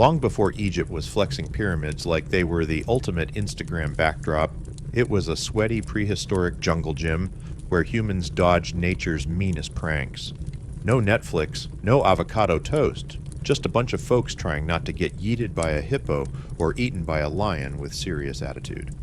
Long before Egypt was flexing pyramids like they were the ultimate Instagram backdrop, it was a sweaty prehistoric jungle gym where humans dodged nature's meanest pranks. No Netflix, no avocado toast, just a bunch of folks trying not to get yeeted by a hippo or eaten by a lion with serious attitude.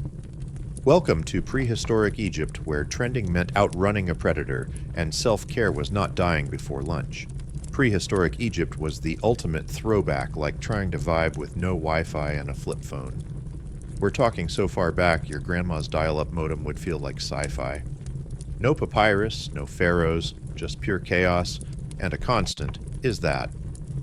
Welcome to prehistoric Egypt, where trending meant outrunning a predator and self-care was not dying before lunch. Prehistoric Egypt was the ultimate throwback, like trying to vibe with no Wi-Fi and a flip phone. We're talking so far back your grandma's dial-up modem would feel like sci-fi. No papyrus, no pharaohs, just pure chaos, and a constant is that.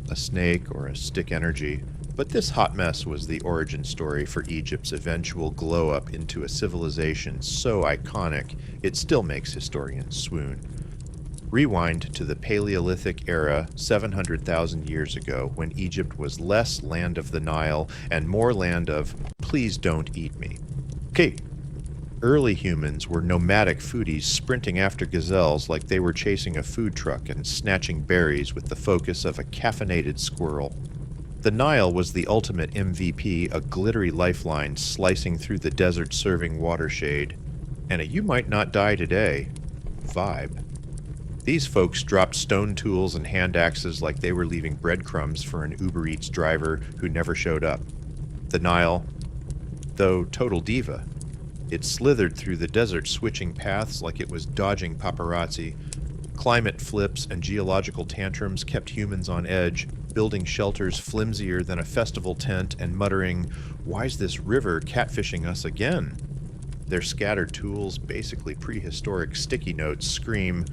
A snake or a stick energy. But this hot mess was the origin story for Egypt's eventual glow-up into a civilization so iconic it still makes historians swoon. Rewind to the Paleolithic era 700,000 years ago, when Egypt was less land of the Nile and more land of please don't eat me. Okay. Early humans were nomadic foodies sprinting after gazelles like they were chasing a food truck and snatching berries with the focus of a caffeinated squirrel. The Nile was the ultimate MVP, a glittery lifeline slicing through the desert-serving watershade, and a you might not die today vibe. These folks dropped stone tools and hand axes like they were leaving breadcrumbs for an Uber Eats driver who never showed up. The Nile, though total diva, it slithered through the desert, switching paths like it was dodging paparazzi. Climate flips and geological tantrums kept humans on edge, building shelters flimsier than a festival tent and muttering, "Why's this river catfishing us again?" Their scattered tools, basically prehistoric sticky notes, scream,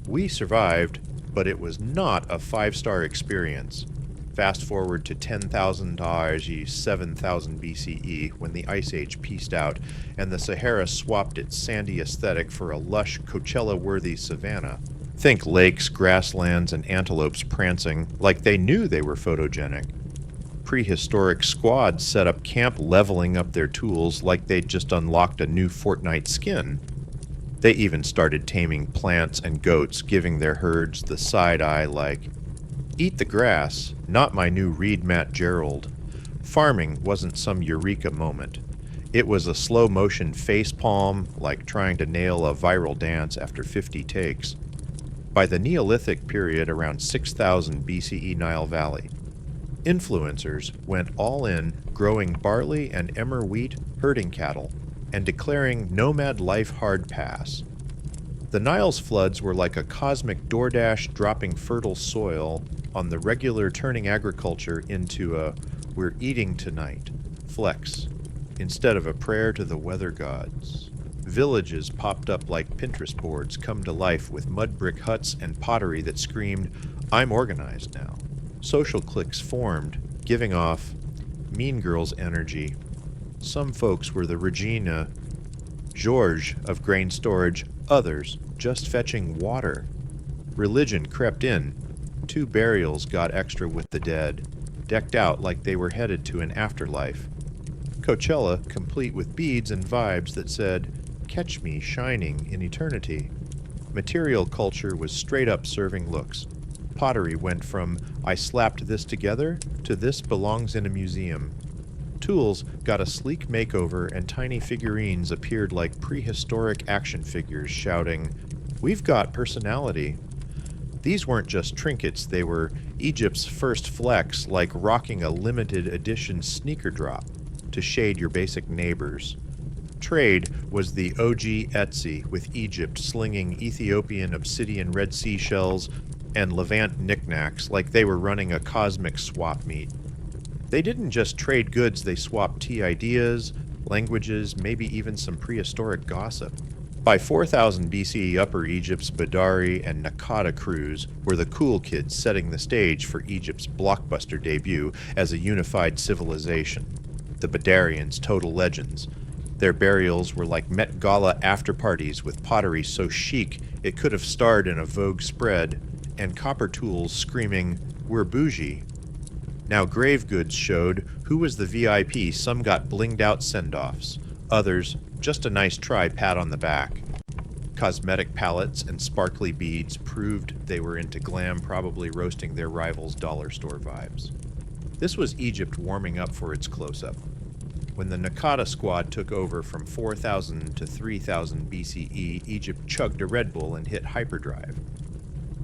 "We survived, but it was not a five-star experience." Fast forward to 10,000 ARG 7000 BCE, when the Ice Age peaced out, and the Sahara swapped its sandy aesthetic for a lush, Coachella-worthy savanna. Think lakes, grasslands, and antelopes prancing like they knew they were photogenic. Prehistoric squads set up camp leveling up their tools like they'd just unlocked a new Fortnite skin. They even started taming plants and goats, giving their herds the side-eye like, "Eat the grass, not my new Reed Matt Gerald." Farming wasn't some eureka moment. It was a slow-motion facepalm, like trying to nail a viral dance after 50 takes. By the Neolithic period around 6000 BCE Nile Valley, influencers went all in, growing barley and emmer wheat, herding cattle, and declaring nomad life hard pass. The Nile's floods were like a cosmic DoorDash dropping fertile soil on the regular, turning agriculture into a "we're eating tonight" flex, instead of a prayer to the weather gods. Villages popped up like Pinterest boards, come to life with mud brick huts and pottery that screamed, "I'm organized now." Social cliques formed, giving off Mean Girls energy. Some folks were the Regina George of grain storage, others just fetching water. Religion crept in. 2 burials got extra with the dead, decked out like they were headed to an afterlife. Coachella, complete with beads and vibes that said, "Catch me shining in eternity." Material culture was straight up serving looks. Pottery went from "I slapped this together" to "this belongs in a museum." Tools got a sleek makeover, and tiny figurines appeared like prehistoric action figures shouting, "We've got personality." These weren't just trinkets, they were Egypt's first flex, like rocking a limited edition sneaker drop to shade your basic neighbors. Trade was the OG Etsy, with Egypt slinging Ethiopian obsidian Red Sea shells and Levant knickknacks like they were running a cosmic swap meet. They didn't just trade goods, they swapped tea ideas, languages, maybe even some prehistoric gossip. By 4000 BCE, Upper Egypt's Badari and Nakada crews were the cool kids setting the stage for Egypt's blockbuster debut as a unified civilization. The Badarians, total legends. Their burials were like Met Gala after-parties with pottery so chic it could have starred in a Vogue spread, and copper tools screaming, "We're bougie." Now grave goods showed who was the VIP. Some got blinged-out send-offs. Others, just a nice try pat on the back. Cosmetic palettes and sparkly beads proved they were into glam, probably roasting their rivals' dollar store vibes. This was Egypt warming up for its close-up. When the Nakata squad took over from 4000 to 3000 BCE, Egypt chugged a Red Bull and hit hyperdrive.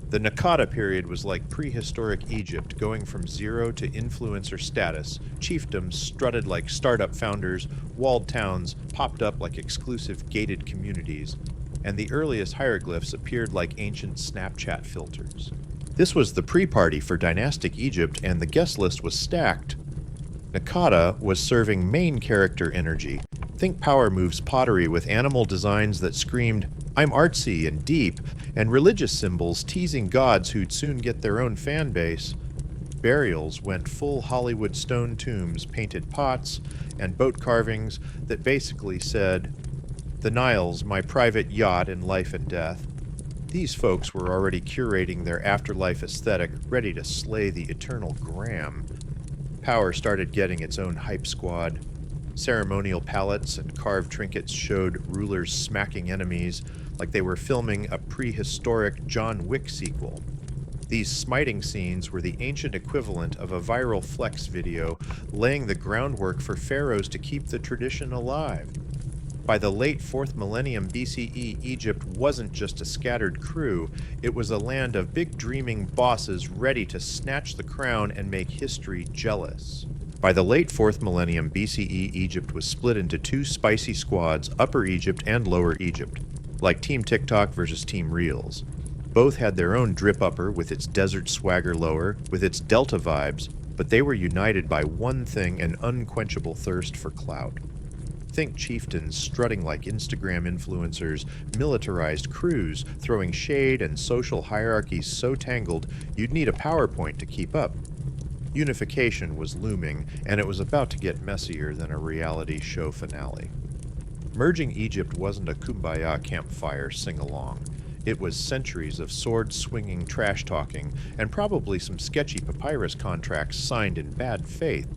The Nakata period was like prehistoric Egypt, going from zero to influencer status. Chiefdoms strutted like startup founders, walled towns popped up like exclusive gated communities, and the earliest hieroglyphs appeared like ancient Snapchat filters. This was the pre-party for dynastic Egypt, and the guest list was stacked. Nakata was serving main character energy. Think Power Moves pottery with animal designs that screamed, "I'm artsy and deep," and religious symbols teasing gods who'd soon get their own fan base. Burials went full Hollywood stone tombs, painted pots, and boat carvings that basically said, "The Nile's my private yacht in life and death." These folks were already curating their afterlife aesthetic, ready to slay the eternal Gram. Power started getting its own hype squad. Ceremonial palettes and carved trinkets showed rulers smacking enemies like they were filming a prehistoric John Wick sequel. These smiting scenes were the ancient equivalent of a viral flex video, laying the groundwork for pharaohs to keep the tradition alive. By the late 4th millennium BCE, Egypt wasn't just a scattered crew, it was a land of big dreaming bosses ready to snatch the crown and make history jealous. By the late 4th millennium BCE, Egypt was split into two spicy squads, Upper Egypt and Lower Egypt, like Team TikTok versus Team Reels. Both had their own drip upper with its desert swagger lower, with its delta vibes, but they were united by one thing, an unquenchable thirst for clout. Think chieftains strutting like Instagram influencers, militarized crews throwing shade, and social hierarchies so tangled you'd need a PowerPoint to keep up. Unification was looming, and it was about to get messier than a reality show finale. Merging Egypt wasn't a kumbaya campfire sing-along. It was centuries of sword-swinging trash-talking, and probably some sketchy papyrus contracts signed in bad faith.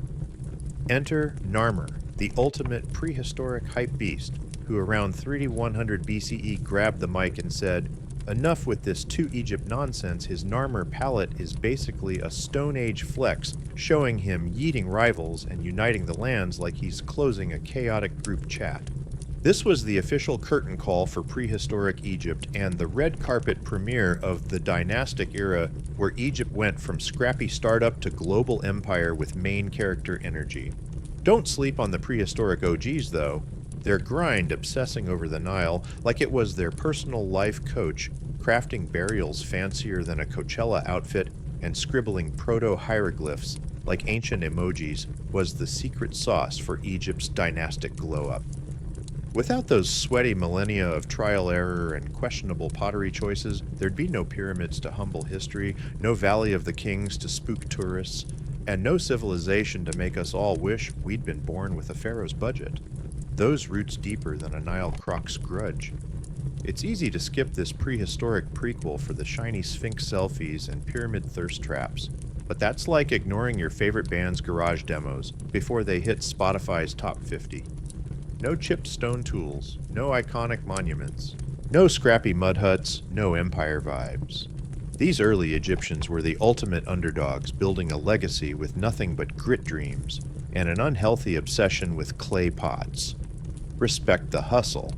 Enter Narmer, the ultimate prehistoric hype beast, who around 3100 BCE grabbed the mic and said, "Enough with this To Egypt nonsense." His Narmer palette is basically a Stone Age flex, showing him yeeting rivals and uniting the lands like he's closing a chaotic group chat. This was the official curtain call for prehistoric Egypt and the red carpet premiere of the dynastic era, where Egypt went from scrappy startup to global empire with main character energy. Don't sleep on the prehistoric OGs, though. Their grind obsessing over the Nile like it was their personal life coach, crafting burials fancier than a Coachella outfit, and scribbling proto-hieroglyphs like ancient emojis was the secret sauce for Egypt's dynastic glow-up. Without those sweaty millennia of trial error and questionable pottery choices, there'd be no pyramids to humble history, no Valley of the Kings to spook tourists, and no civilization to make us all wish we'd been born with a pharaoh's budget. Those roots deeper than a Nile croc's grudge. It's easy to skip this prehistoric prequel for the shiny Sphinx selfies and pyramid thirst traps, but that's like ignoring your favorite band's garage demos before they hit Spotify's top 50. No chipped stone tools, no iconic monuments, no scrappy mud huts, no empire vibes. These early Egyptians were the ultimate underdogs, building a legacy with nothing but grit dreams and an unhealthy obsession with clay pots. Respect the hustle.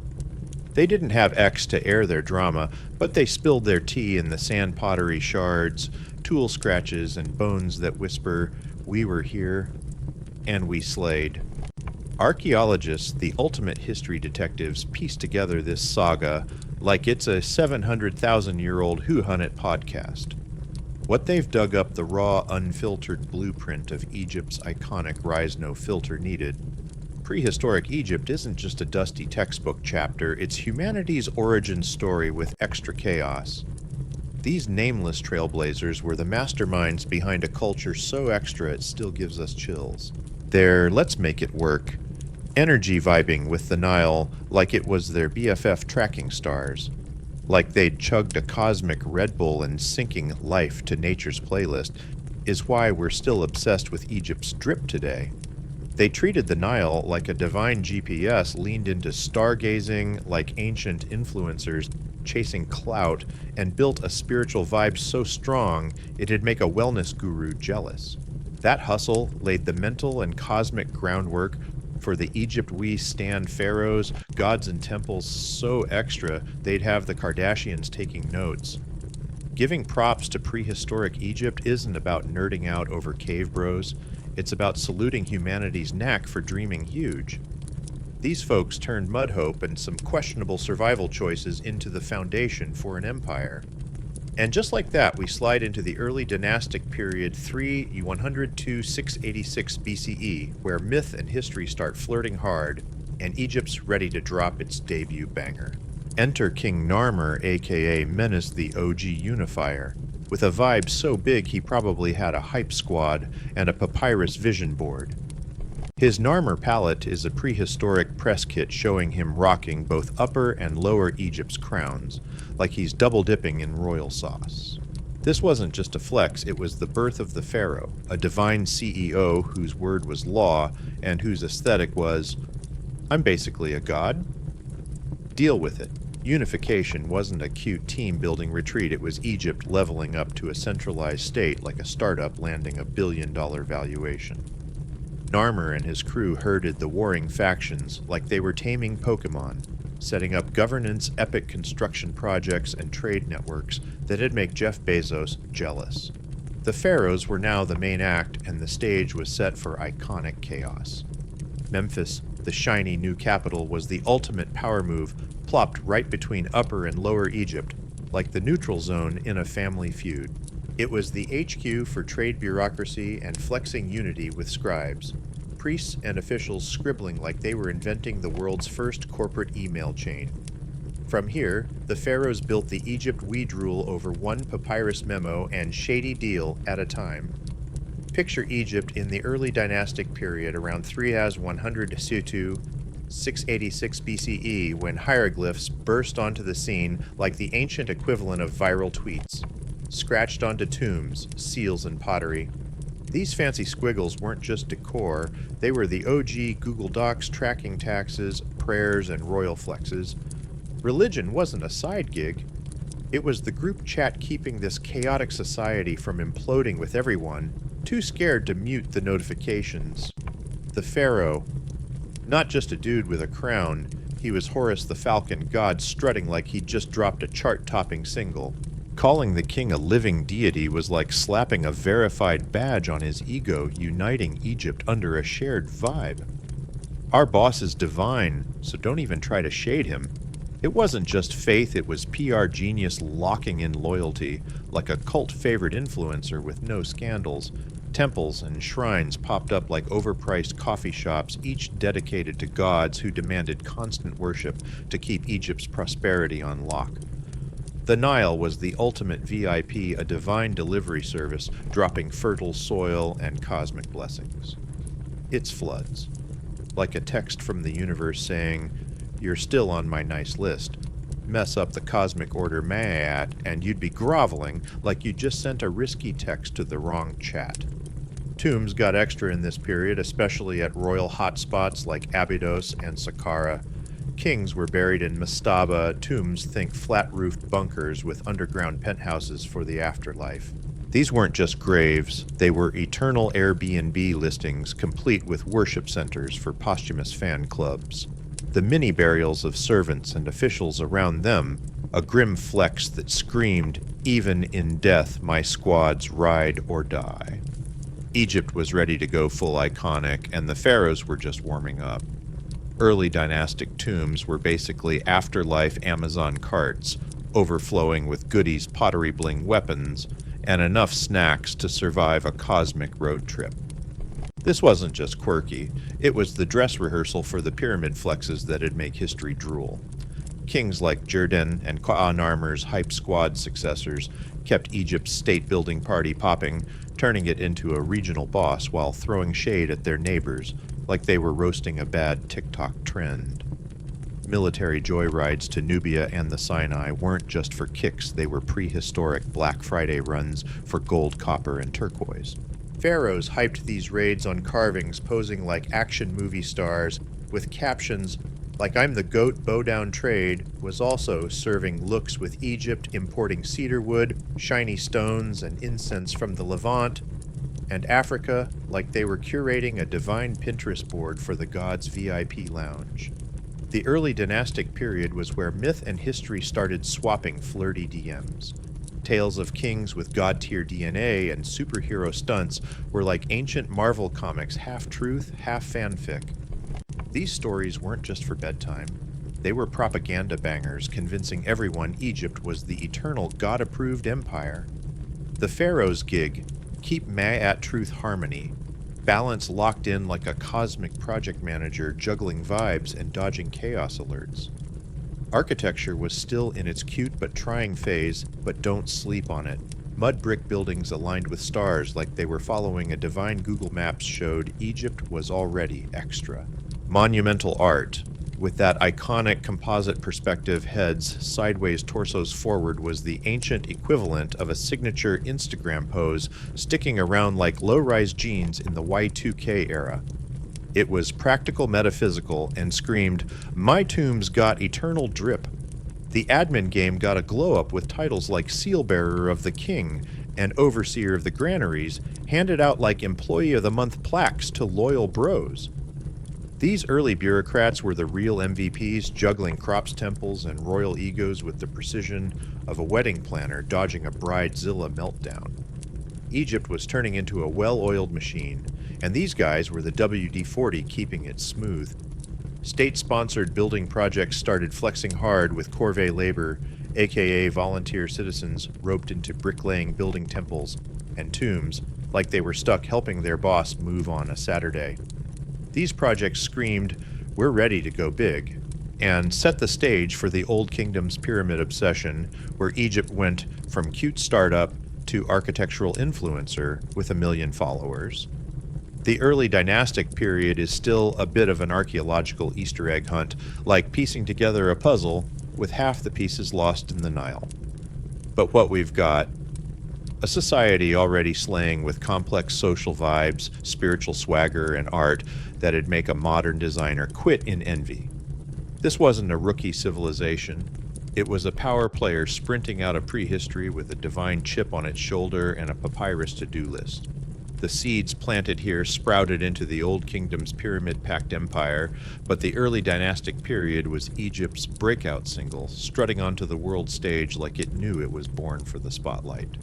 They didn't have X to air their drama, but they spilled their tea in the sand pottery shards, tool scratches, and bones that whisper, "We were here, and we slayed." Archaeologists, the ultimate history detectives, piece together this saga like it's a 700,000-year-old whodunit podcast. What they've dug up the raw, unfiltered blueprint of Egypt's iconic Rise No Filter needed. Prehistoric Egypt isn't just a dusty textbook chapter, it's humanity's origin story with extra chaos. These nameless trailblazers were the masterminds behind a culture so extra it still gives us chills. Their let's make it work energy vibing with the Nile like it was their BFF tracking stars. Like they'd chugged a cosmic Red Bull and syncing life to nature's playlist is why we're still obsessed with Egypt's drip today. They treated the Nile like a divine GPS, leaned into stargazing like ancient influencers, chasing clout, and built a spiritual vibe so strong it'd make a wellness guru jealous. That hustle laid the mental and cosmic groundwork for the Egypt we stand pharaohs, gods and temples so extra they'd have the Kardashians taking notes. Giving props to prehistoric Egypt isn't about nerding out over cave bros, it's about saluting humanity's knack for dreaming huge. These folks turned mud hope and some questionable survival choices into the foundation for an empire. And just like that, we slide into the early dynastic period 100 to 686 BCE, where myth and history start flirting hard, and Egypt's ready to drop its debut banger. Enter King Narmer, aka Menace the OG Unifier, with a vibe so big he probably had a hype squad and a papyrus vision board. His Narmer palette is a prehistoric press kit showing him rocking both Upper and Lower Egypt's crowns, like he's double dipping in royal sauce. This wasn't just a flex, it was the birth of the pharaoh, a divine CEO whose word was law and whose aesthetic was, "I'm basically a god. Deal with it." Unification wasn't a cute team-building retreat, it was Egypt leveling up to a centralized state like a startup landing a billion-dollar valuation. Narmer and his crew herded the warring factions like they were taming Pokemon, setting up governance, epic construction projects, and trade networks that'd make Jeff Bezos jealous. The pharaohs were now the main act, and the stage was set for iconic chaos. Memphis, the shiny new capital, was the ultimate power move, plopped right between Upper and Lower Egypt, like the neutral zone in a family feud. It was the HQ for trade bureaucracy and flexing unity with scribes, priests and officials scribbling like they were inventing the world's first corporate email chain. From here, the pharaohs built the Egypt we drool over one papyrus memo and shady deal at a time. Picture Egypt in the early dynastic period around 100 Sutu, 686 BCE, when hieroglyphs burst onto the scene like the ancient equivalent of viral tweets, scratched onto tombs, seals, and pottery. These fancy squiggles weren't just decor, they were the OG Google Docs tracking taxes, prayers, and royal flexes. Religion wasn't a side gig. It was the group chat keeping this chaotic society from imploding with everyone, too scared to mute the notifications. The pharaoh. Not just a dude with a crown, he was Horus the Falcon god strutting like he'd just dropped a chart-topping single. Calling the king a living deity was like slapping a verified badge on his ego, uniting Egypt under a shared vibe. Our boss is divine, so don't even try to shade him. It wasn't just faith, it was PR genius locking in loyalty, like a cult-favorite influencer with no scandals. Temples and shrines popped up like overpriced coffee shops, each dedicated to gods who demanded constant worship to keep Egypt's prosperity on lock. The Nile was the ultimate VIP, a divine delivery service, dropping fertile soil and cosmic blessings. Its floods. Like a text from the universe saying, "You're still on my nice list. Mess up the cosmic order Maat, and you'd be groveling like you just sent a risky text to the wrong chat." Tombs got extra in this period, especially at royal hotspots like Abydos and Saqqara. Kings were buried in mastaba, tombs think flat-roofed bunkers with underground penthouses for the afterlife. These weren't just graves, they were eternal Airbnb listings complete with worship centers for posthumous fan clubs. The mini-burials of servants and officials around them, a grim flex that screamed, "Even in death my squads ride or die." Egypt was ready to go full iconic, and the pharaohs were just warming up. Early dynastic tombs were basically afterlife Amazon carts, overflowing with goodies, pottery bling weapons, and enough snacks to survive a cosmic road trip. This wasn't just quirky, it was the dress rehearsal for the pyramid flexes that'd make history drool. Kings like Jerden and Ka-Narmer's hype squad successors kept Egypt's state-building party popping, turning it into a regional boss while throwing shade at their neighbors, like they were roasting a bad TikTok trend. Military joyrides to Nubia and the Sinai weren't just for kicks, they were prehistoric Black Friday runs for gold, copper, and turquoise. Pharaohs hyped these raids on carvings posing like action movie stars, with captions like "I'm the GOAT bow-down trade" was also serving looks with Egypt importing cedar wood, shiny stones, and incense from the Levant, and Africa like they were curating a divine Pinterest board for the gods' VIP lounge. The early dynastic period was where myth and history started swapping flirty DMs. Tales of kings with god-tier DNA and superhero stunts were like ancient Marvel comics, half truth, half fanfic. These stories weren't just for bedtime. They were propaganda bangers convincing everyone Egypt was the eternal god-approved empire. The pharaoh's gig, keep Ma'at truth harmony, balance locked in like a cosmic project manager juggling vibes and dodging chaos alerts. Architecture was still in its cute but trying phase, but don't sleep on it. Mud brick buildings aligned with stars like they were following a divine Google Maps showed Egypt was already extra. Monumental art, with that iconic composite perspective heads sideways, torsos forward, was the ancient equivalent of a signature Instagram pose sticking around like low-rise jeans in the Y2K era. It was practical metaphysical and screamed, "My tomb's got eternal drip." The admin game got a glow-up with titles like Seal Bearer of the King and Overseer of the Granaries, handed out like Employee of the Month plaques to loyal bros. These early bureaucrats were the real MVPs, juggling crops, temples, and royal egos with the precision of a wedding planner dodging a bridezilla meltdown. Egypt was turning into a well-oiled machine, and these guys were the WD-40 keeping it smooth. State-sponsored building projects started flexing hard with corvée labor, aka volunteer citizens roped into bricklaying building temples and tombs like they were stuck helping their boss move on a Saturday. These projects screamed, "We're ready to go big," and set the stage for the Old Kingdom's pyramid obsession, where Egypt went from cute startup to architectural influencer with 1 million followers. The early dynastic period is still a bit of an archaeological Easter egg hunt, like piecing together a puzzle with half the pieces lost in the Nile. But what we've got: a society already slaying with complex social vibes, spiritual swagger, and art that'd make a modern designer quit in envy. This wasn't a rookie civilization. It was a power player sprinting out of prehistory with a divine chip on its shoulder and a papyrus to-do list. The seeds planted here sprouted into the Old Kingdom's pyramid-packed empire, but the early dynastic period was Egypt's breakout single, strutting onto the world stage like it knew it was born for the spotlight.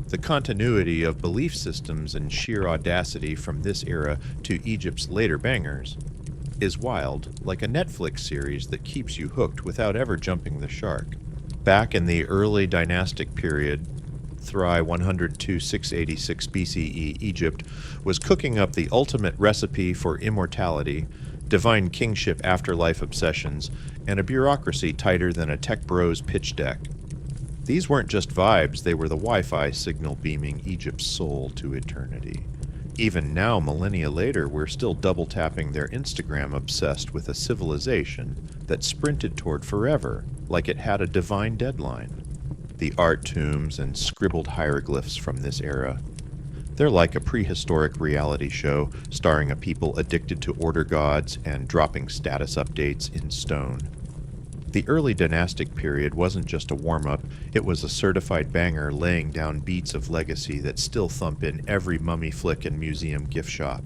The continuity of belief systems and sheer audacity from this era to Egypt's later bangers is wild, like a Netflix series that keeps you hooked without ever jumping the shark. Back in the early dynastic period, Thri 102-686 BCE, Egypt was cooking up the ultimate recipe for immortality, divine kingship afterlife obsessions, and a bureaucracy tighter than a tech bro's pitch deck. These weren't just vibes, they were the Wi-Fi signal beaming Egypt's soul to eternity. Even now, millennia later, we're still double-tapping their Instagram obsessed with a civilization that sprinted toward forever, like it had a divine deadline. The art tombs and scribbled hieroglyphs from this era, they're like a prehistoric reality show starring a people addicted to order gods and dropping status updates in stone. The early dynastic period wasn't just a warm-up, it was a certified banger laying down beats of legacy that still thump in every mummy flick and museum gift shop.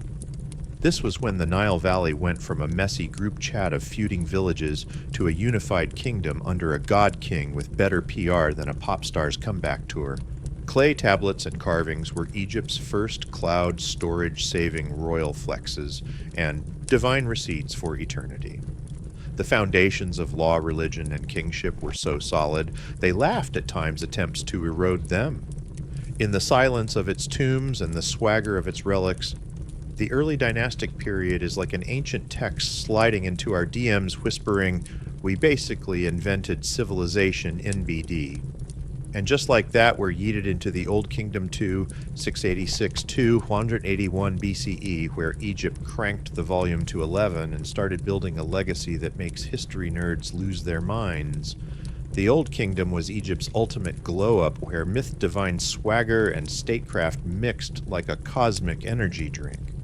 This was when the Nile Valley went from a messy group chat of feuding villages to a unified kingdom under a god king with better PR than a pop star's comeback tour. Clay tablets and carvings were Egypt's first cloud storage-saving royal flexes and divine receipts for eternity. The foundations of law, religion, and kingship were so solid, they laughed at times attempts to erode them. In the silence of its tombs and the swagger of its relics, the early dynastic period is like an ancient text sliding into our DMs whispering, "We basically invented civilization NBD." And just like that, we're yeeted into the Old Kingdom 2, 686 to 181 BCE, where Egypt cranked the volume to 11 and started building a legacy that makes history nerds lose their minds. The Old Kingdom was Egypt's ultimate glow-up, where myth divine swagger and statecraft mixed like a cosmic energy drink.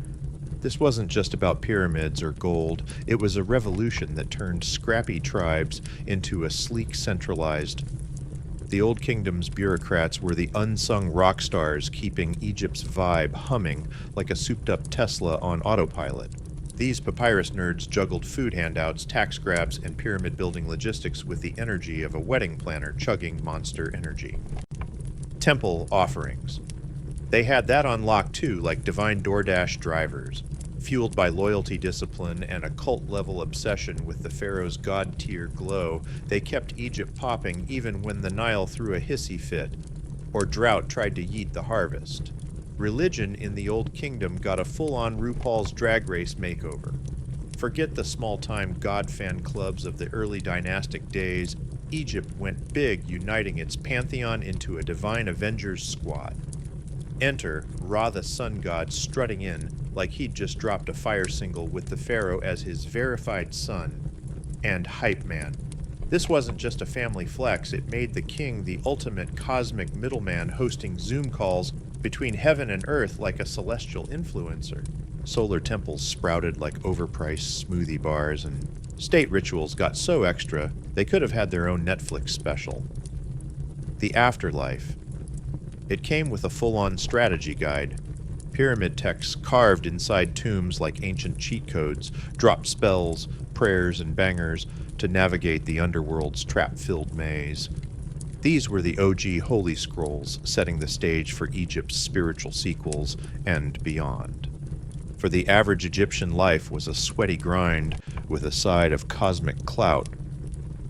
This wasn't just about pyramids or gold, it was a revolution that turned scrappy tribes into a sleek, centralized The Old Kingdom's bureaucrats were the unsung rock stars keeping Egypt's vibe humming like a souped-up Tesla on autopilot. These papyrus nerds juggled food handouts, tax grabs, and pyramid-building logistics with the energy of a wedding planner chugging Monster Energy. Temple offerings. They had that on lock too, like divine DoorDash drivers. Fueled by loyalty discipline and a cult-level obsession with the pharaoh's god-tier glow, they kept Egypt popping even when the Nile threw a hissy fit, or drought tried to yeet the harvest. Religion in the Old Kingdom got a full-on RuPaul's Drag Race makeover. Forget the small-time god fan clubs of the early dynastic days. Egypt went big, uniting its pantheon into a divine Avengers squad. Enter Ra the sun god strutting in like he'd just dropped a fire single with the pharaoh as his verified son, and hype man. This wasn't just a family flex, it made the king the ultimate cosmic middleman, hosting Zoom calls between heaven and earth like a celestial influencer. Solar temples sprouted like overpriced smoothie bars, and state rituals got so extra they could have had their own Netflix special. The afterlife. It came with a full-on strategy guide. Pyramid texts carved inside tombs like ancient cheat codes, dropped spells, prayers, and bangers to navigate the underworld's trap-filled maze. These were the OG Holy Scrolls, setting the stage for Egypt's spiritual sequels and beyond. For the average Egyptian life was a sweaty grind with a side of cosmic clout.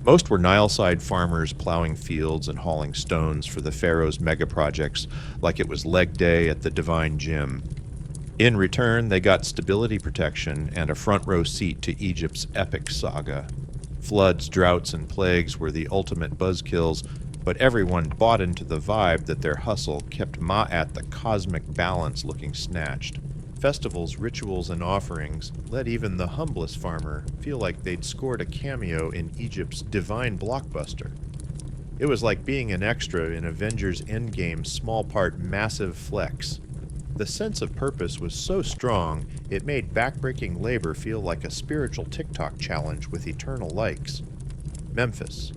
Most were Nile-side farmers plowing fields and hauling stones for the pharaoh's mega-projects like it was leg day at the divine gym. In return, they got stability protection and a front-row seat to Egypt's epic saga. Floods, droughts, and plagues were the ultimate buzzkills, but everyone bought into the vibe that their hustle kept Ma'at the cosmic balance looking snatched. Festivals, rituals, and offerings let even the humblest farmer feel like they'd scored a cameo in Egypt's divine blockbuster. It was like being an extra in Avengers Endgame's small-part massive flex. The sense of purpose was so strong, it made backbreaking labor feel like a spiritual TikTok challenge with eternal likes. Memphis.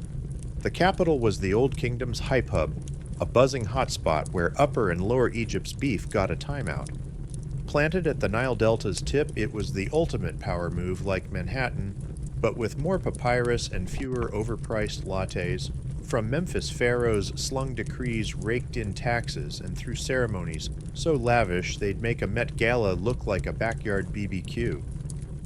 The capital was the Old Kingdom's hype hub, a buzzing hotspot where Upper and Lower Egypt's beef got a timeout. Planted at the Nile Delta's tip, it was the ultimate power move like Manhattan, but with more papyrus and fewer overpriced lattes. From Memphis, pharaohs slung decrees raked in taxes and through ceremonies so lavish they'd make a Met Gala look like a backyard BBQ.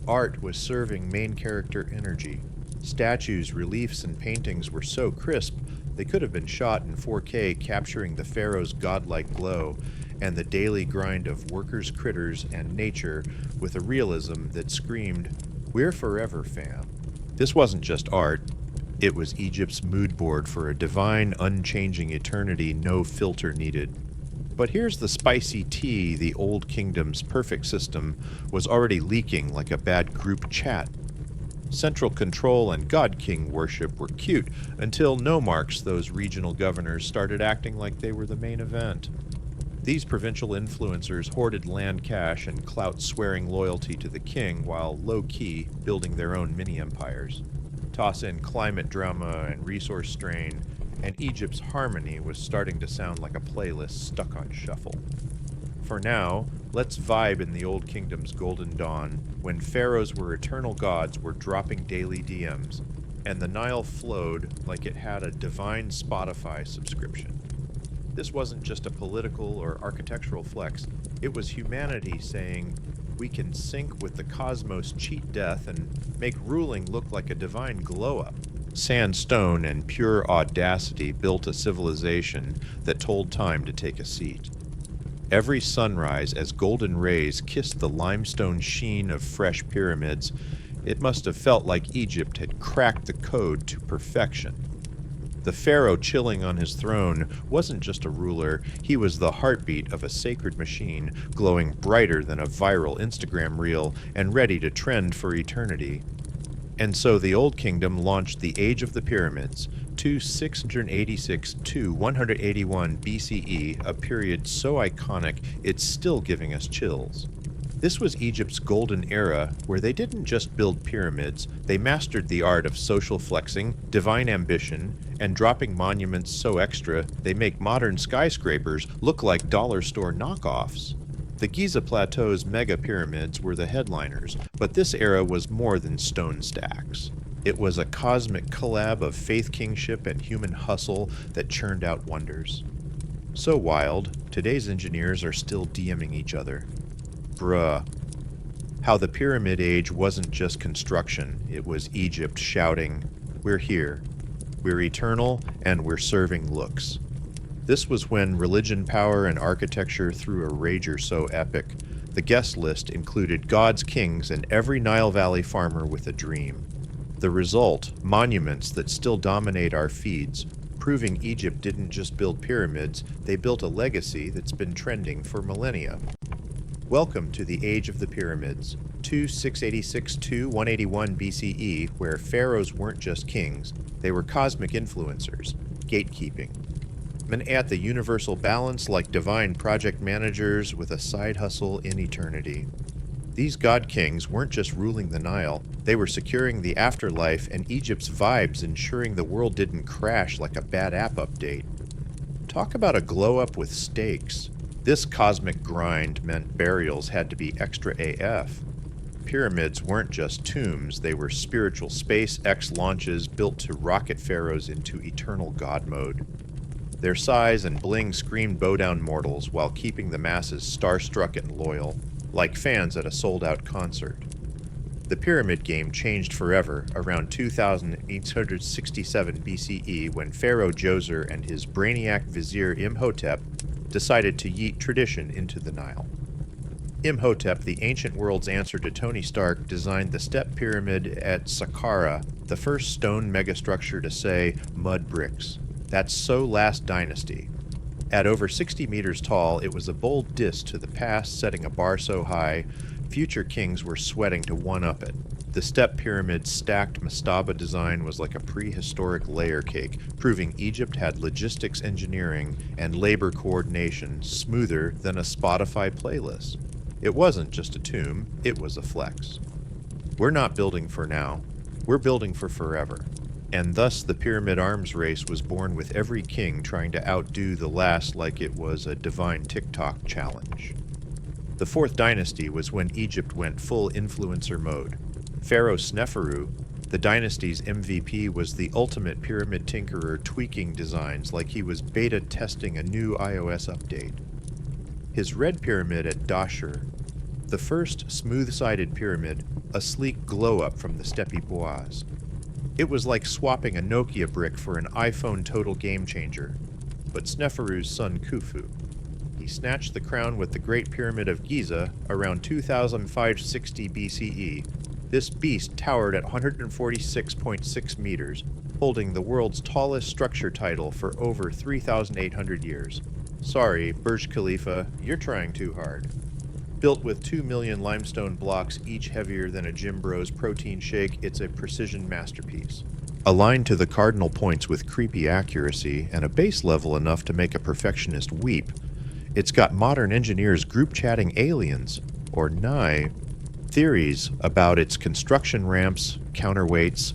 Art was serving main character energy. Statues, reliefs, and paintings were so crisp they could have been shot in 4K, capturing the pharaoh's godlike glow and the daily grind of workers, critters, and nature with a realism that screamed, "We're forever, fam." This wasn't just art. It was Egypt's mood board for a divine, unchanging eternity, no filter needed. But here's the spicy tea: the Old Kingdom's perfect system was already leaking like a bad group chat. Central control and God King worship were cute until nomarchs, those regional governors, started acting like they were the main event. These provincial influencers hoarded land cash and clout, swearing loyalty to the king while low-key building their own mini-empires. Toss in climate drama and resource strain, and Egypt's harmony was starting to sound like a playlist stuck on shuffle. For now, let's vibe in the Old Kingdom's golden dawn, when pharaohs were eternal gods were dropping daily DMs, and the Nile flowed like it had a divine Spotify subscription. This wasn't just a political or architectural flex, it was humanity saying, we can sync with the cosmos, cheat death, and make ruling look like a divine glow-up. Sandstone and pure audacity built a civilization that told time to take a seat. Every sunrise, as golden rays kissed the limestone sheen of fresh pyramids, it must have felt like Egypt had cracked the code to perfection. The pharaoh chilling on his throne wasn't just a ruler, he was the heartbeat of a sacred machine, glowing brighter than a viral Instagram reel and ready to trend for eternity. And so the Old Kingdom launched the Age of the Pyramids, 686 to 181 BCE, a period so iconic it's still giving us chills. This was Egypt's golden era, where they didn't just build pyramids, they mastered the art of social flexing, divine ambition, and dropping monuments so extra they make modern skyscrapers look like dollar store knockoffs. The Giza Plateau's mega pyramids were the headliners, but this era was more than stone stacks. It was a cosmic collab of faith kingship and human hustle that churned out wonders. So wild, today's engineers are still DMing each other. Bruh. How the Pyramid Age wasn't just construction, it was Egypt shouting, "We're here. We're eternal, and we're serving looks." This was when religion, power, and architecture threw a rager so epic. The guest list included gods, kings, and every Nile Valley farmer with a dream. The result, monuments that still dominate our feeds, proving Egypt didn't just build pyramids, they built a legacy that's been trending for millennia. Welcome to the Age of the Pyramids, 2686–181 BCE, where pharaohs weren't just kings, they were cosmic influencers, gatekeeping. Men at the universal balance like divine project managers with a side hustle in eternity. These god kings weren't just ruling the Nile, they were securing the afterlife and Egypt's vibes, ensuring the world didn't crash like a bad app update. Talk about a glow up with stakes. This cosmic grind meant burials had to be extra AF. Pyramids weren't just tombs, they were spiritual SpaceX launches built to rocket pharaohs into eternal god mode. Their size and bling screamed bow down mortals while keeping the masses starstruck and loyal, like fans at a sold-out concert. The pyramid game changed forever around 2867 BCE when Pharaoh Djoser and his brainiac vizier Imhotep decided to yeet tradition into the Nile. Imhotep, the ancient world's answer to Tony Stark, designed the step pyramid at Saqqara, the first stone megastructure to say mud bricks. That's so last dynasty. At over 60 meters tall, it was a bold diss to the past, setting a bar so high, future kings were sweating to one-up it. The step pyramid's stacked mastaba design was like a prehistoric layer cake, proving Egypt had logistics engineering and labor coordination smoother than a Spotify playlist. It wasn't just a tomb, it was a flex. We're not building for now, we're building for forever. And thus the pyramid arms race was born with every king trying to outdo the last like it was a divine TikTok challenge. The fourth dynasty was when Egypt went full influencer mode. Pharaoh Sneferu, the dynasty's MVP, was the ultimate pyramid tinkerer, tweaking designs like he was beta testing a new iOS update. His red pyramid at Dashur, the first smooth-sided pyramid, a sleek glow-up from the steppe bois. It was like swapping a Nokia brick for an iPhone total game changer. But Sneferu's son Khufu. He snatched the crown with the Great Pyramid of Giza around 2560 BCE. This beast towered at 146.6 meters, holding the world's tallest structure title for over 3,800 years. Sorry, Burj Khalifa, you're trying too hard. Built with 2 million limestone blocks, each heavier than a Jim Bros protein shake, it's a precision masterpiece. Aligned to the cardinal points with creepy accuracy and a base level enough to make a perfectionist weep, it's got modern engineers group chatting aliens, or nigh, theories about its construction ramps, counterweights,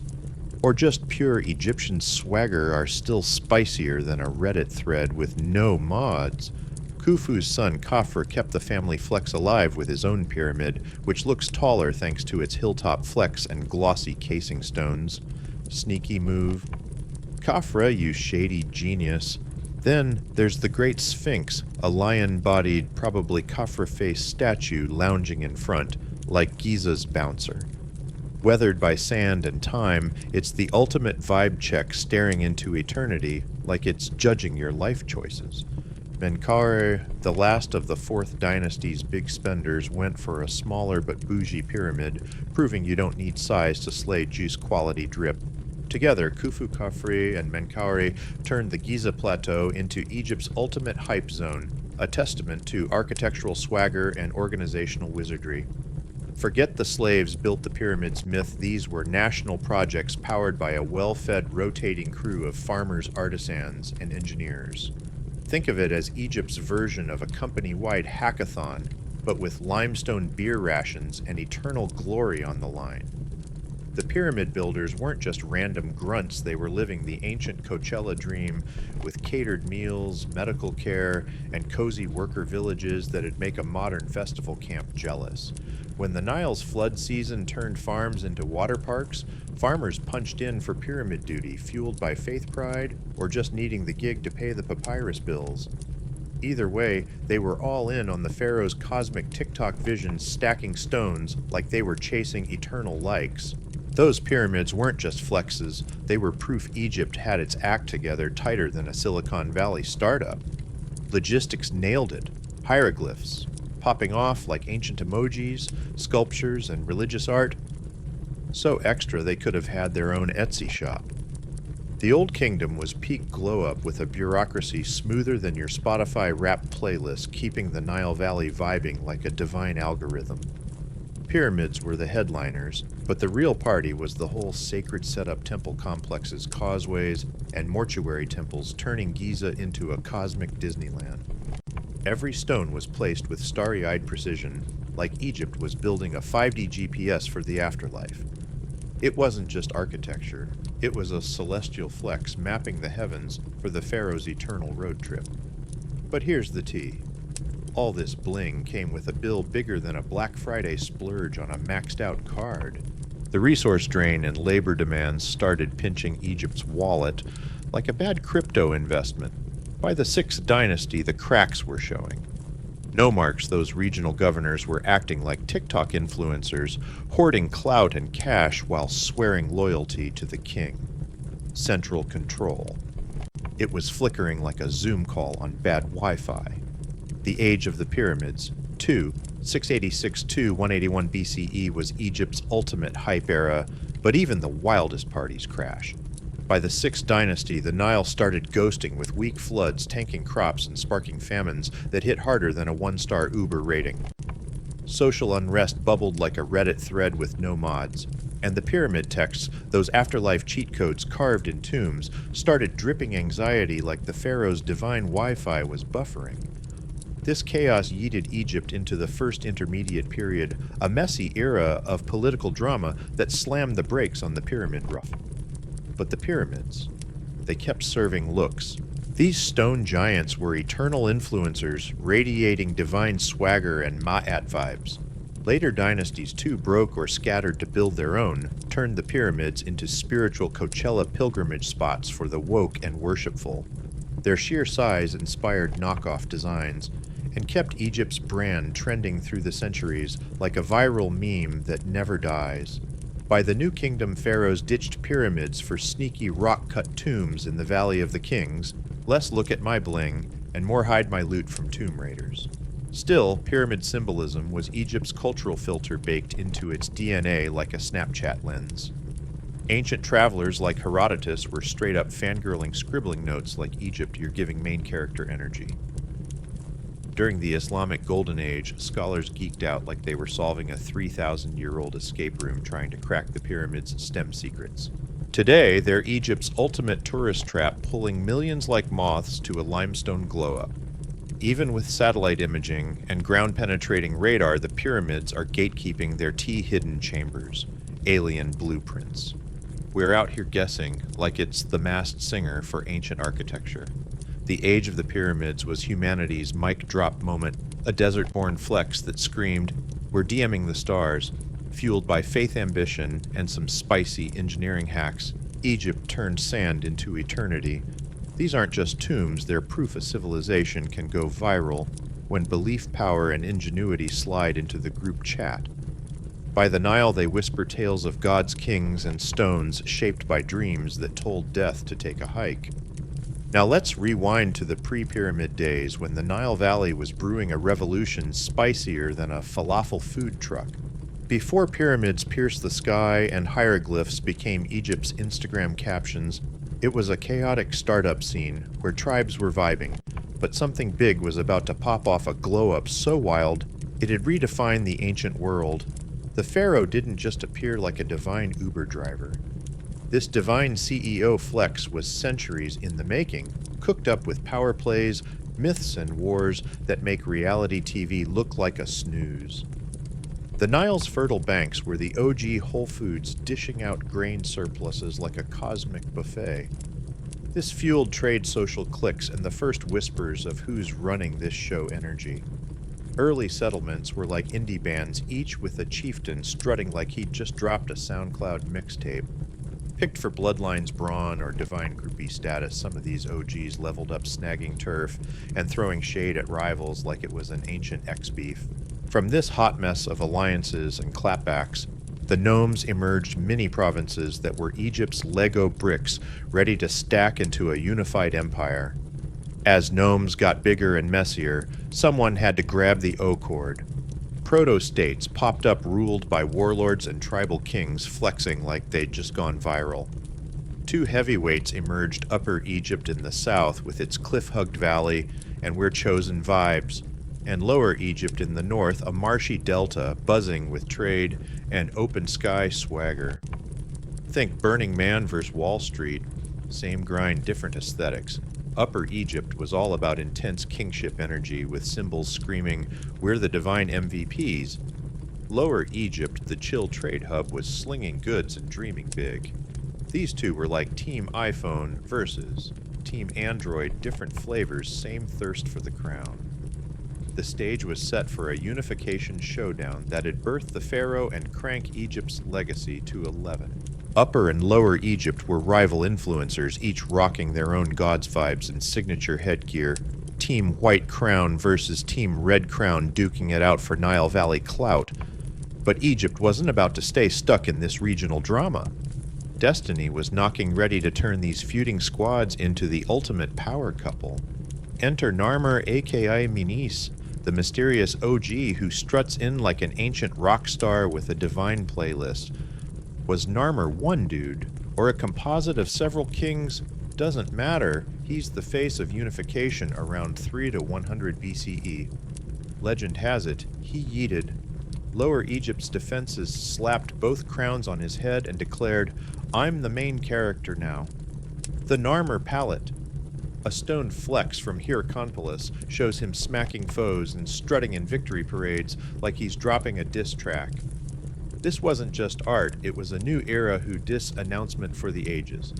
or just pure Egyptian swagger are still spicier than a Reddit thread with no mods. Khufu's son Khafre kept the family flex alive with his own pyramid, which looks taller thanks to its hilltop flex and glossy casing stones. Sneaky move. Khafre, you shady genius. Then there's the Great Sphinx, a lion-bodied, probably Khafre-faced statue lounging in front, like Giza's bouncer. Weathered by sand and time, it's the ultimate vibe check staring into eternity, like it's judging your life choices. Menkaure, the last of the Fourth Dynasty's big spenders, went for a smaller but bougie pyramid, proving you don't need size to slay juice quality drip. Together, Khufu Khafre and Menkaure turned the Giza Plateau into Egypt's ultimate hype zone, a testament to architectural swagger and organizational wizardry. Forget the slaves built the pyramids myth, these were national projects powered by a well-fed rotating crew of farmers, artisans, and engineers. Think of it as Egypt's version of a company-wide hackathon, but with limestone beer rations and eternal glory on the line. The pyramid builders weren't just random grunts, they were living the ancient Coachella dream with catered meals, medical care, and cozy worker villages that'd make a modern festival camp jealous. When the Nile's flood season turned farms into water parks, farmers punched in for pyramid duty, fueled by faith pride or just needing the gig to pay the papyrus bills. Either way, they were all in on the pharaoh's cosmic TikTok vision, stacking stones like they were chasing eternal likes. Those pyramids weren't just flexes, they were proof Egypt had its act together tighter than a Silicon Valley startup. Logistics nailed it. Hieroglyphs, popping off like ancient emojis, sculptures, and religious art. So extra they could have had their own Etsy shop. The Old Kingdom was peak glow-up with a bureaucracy smoother than your Spotify rap playlist, keeping the Nile Valley vibing like a divine algorithm. Pyramids were the headliners, but the real party was the whole sacred setup temple complexes, causeways, and mortuary temples, turning Giza into a cosmic Disneyland. Every stone was placed with starry-eyed precision, like Egypt was building a 5D GPS for the afterlife. It wasn't just architecture, it was a celestial flex mapping the heavens for the pharaoh's eternal road trip. But here's the tea. All this bling came with a bill bigger than a Black Friday splurge on a maxed-out card. The resource drain and labor demands started pinching Egypt's wallet like a bad crypto investment. By the 6th dynasty, the cracks were showing. Nomarchs, those regional governors, were acting like TikTok influencers, hoarding clout and cash while swearing loyalty to the king. Central control. It was flickering like a Zoom call on bad Wi-Fi. The age of the pyramids, 686–181 BCE, was Egypt's ultimate hype era, but even the wildest parties crashed. By the 6th dynasty, the Nile started ghosting with weak floods, tanking crops, and sparking famines that hit harder than a 1-star Uber rating. Social unrest bubbled like a Reddit thread with no mods, and the pyramid texts, those afterlife cheat codes carved in tombs, started dripping anxiety like the pharaoh's divine Wi-Fi was buffering. This chaos yeeted Egypt into the First Intermediate Period, a messy era of political drama that slammed the brakes on the pyramid rough. But the pyramids, they kept serving looks. These stone giants were eternal influencers, radiating divine swagger and Ma'at vibes. Later dynasties too broke or scattered to build their own, turned the pyramids into spiritual Coachella pilgrimage spots for the woke and worshipful. Their sheer size inspired knockoff designs, and kept Egypt's brand trending through the centuries like a viral meme that never dies. By the New Kingdom, pharaohs ditched pyramids for sneaky rock-cut tombs in the Valley of the Kings, less look at my bling, and more hide my loot from tomb raiders. Still, pyramid symbolism was Egypt's cultural filter baked into its DNA like a Snapchat lens. Ancient travelers like Herodotus were straight-up fangirling scribbling notes like Egypt, you're giving main character energy. During the Islamic Golden Age, scholars geeked out like they were solving a 3,000-year-old escape room trying to crack the pyramid's STEM secrets. Today, they're Egypt's ultimate tourist trap, pulling millions like moths to a limestone glow-up. Even with satellite imaging and ground-penetrating radar, the pyramids are gatekeeping their hidden chambers, alien blueprints. We're out here guessing like it's the Masked Singer for ancient architecture. The age of the pyramids was humanity's mic drop moment, a desert-born flex that screamed, "We're DMing the stars." Fueled by faith ambition and some spicy engineering hacks, Egypt turned sand into eternity. These aren't just tombs, they're proof a civilization can go viral when belief power and ingenuity slide into the group chat. By the Nile they whisper tales of gods, kings, and stones shaped by dreams that told death to take a hike. Now let's rewind to the pre-pyramid days when the Nile Valley was brewing a revolution spicier than a falafel food truck. Before pyramids pierced the sky and hieroglyphs became Egypt's Instagram captions, it was a chaotic startup scene where tribes were vibing, but something big was about to pop off, a glow-up so wild it'd redefine the ancient world. The pharaoh didn't just appear like a divine Uber driver. This divine CEO flex was centuries in the making, cooked up with power plays, myths and wars that make reality TV look like a snooze. The Nile's fertile banks were the OG Whole Foods dishing out grain surpluses like a cosmic buffet. This fueled trade social cliques and the first whispers of who's running this show energy. Early settlements were like indie bands, each with a chieftain strutting like he'd just dropped a SoundCloud mixtape. Picked for Bloodline's brawn or divine groupie status, some of these OGs leveled up snagging turf and throwing shade at rivals like it was an ancient ex-beef. From this hot mess of alliances and clapbacks, the gnomes emerged mini-provinces that were Egypt's Lego bricks ready to stack into a unified empire. As gnomes got bigger and messier, someone had to grab the O-cord. Proto-states popped up ruled by warlords and tribal kings flexing like they'd just gone viral. Two heavyweights emerged Upper Egypt in the south with its cliff-hugged valley and we're chosen vibes, and Lower Egypt in the north, a marshy delta buzzing with trade and open sky swagger. Think Burning Man vs. Wall Street, same grind, different aesthetics. Upper Egypt was all about intense kingship energy with symbols screaming, "We're the divine MVPs." Lower Egypt, the chill trade hub, was slinging goods and dreaming big. These two were like Team iPhone versus Team Android, different flavors, same thirst for the crown. The stage was set for a unification showdown that'd birth the pharaoh and crank Egypt's legacy to 11. Upper and Lower Egypt were rival influencers, each rocking their own gods vibes and signature headgear. Team White Crown versus Team Red Crown duking it out for Nile Valley clout. But Egypt wasn't about to stay stuck in this regional drama. Destiny was knocking ready to turn these feuding squads into the ultimate power couple. Enter Narmer aka Minis, the mysterious OG who struts in like an ancient rock star with a divine playlist. Was Narmer one dude, or a composite of several kings? Doesn't matter, he's the face of unification around 3 to 100 BCE. Legend has it, he yeeted. Lower Egypt's defenses slapped both crowns on his head and declared, "I'm the main character now." The Narmer palette, a stone flex from Hierakonpolis, shows him smacking foes and strutting in victory parades like he's dropping a diss track. This wasn't just art, it was a new era who diss announcement for the ages.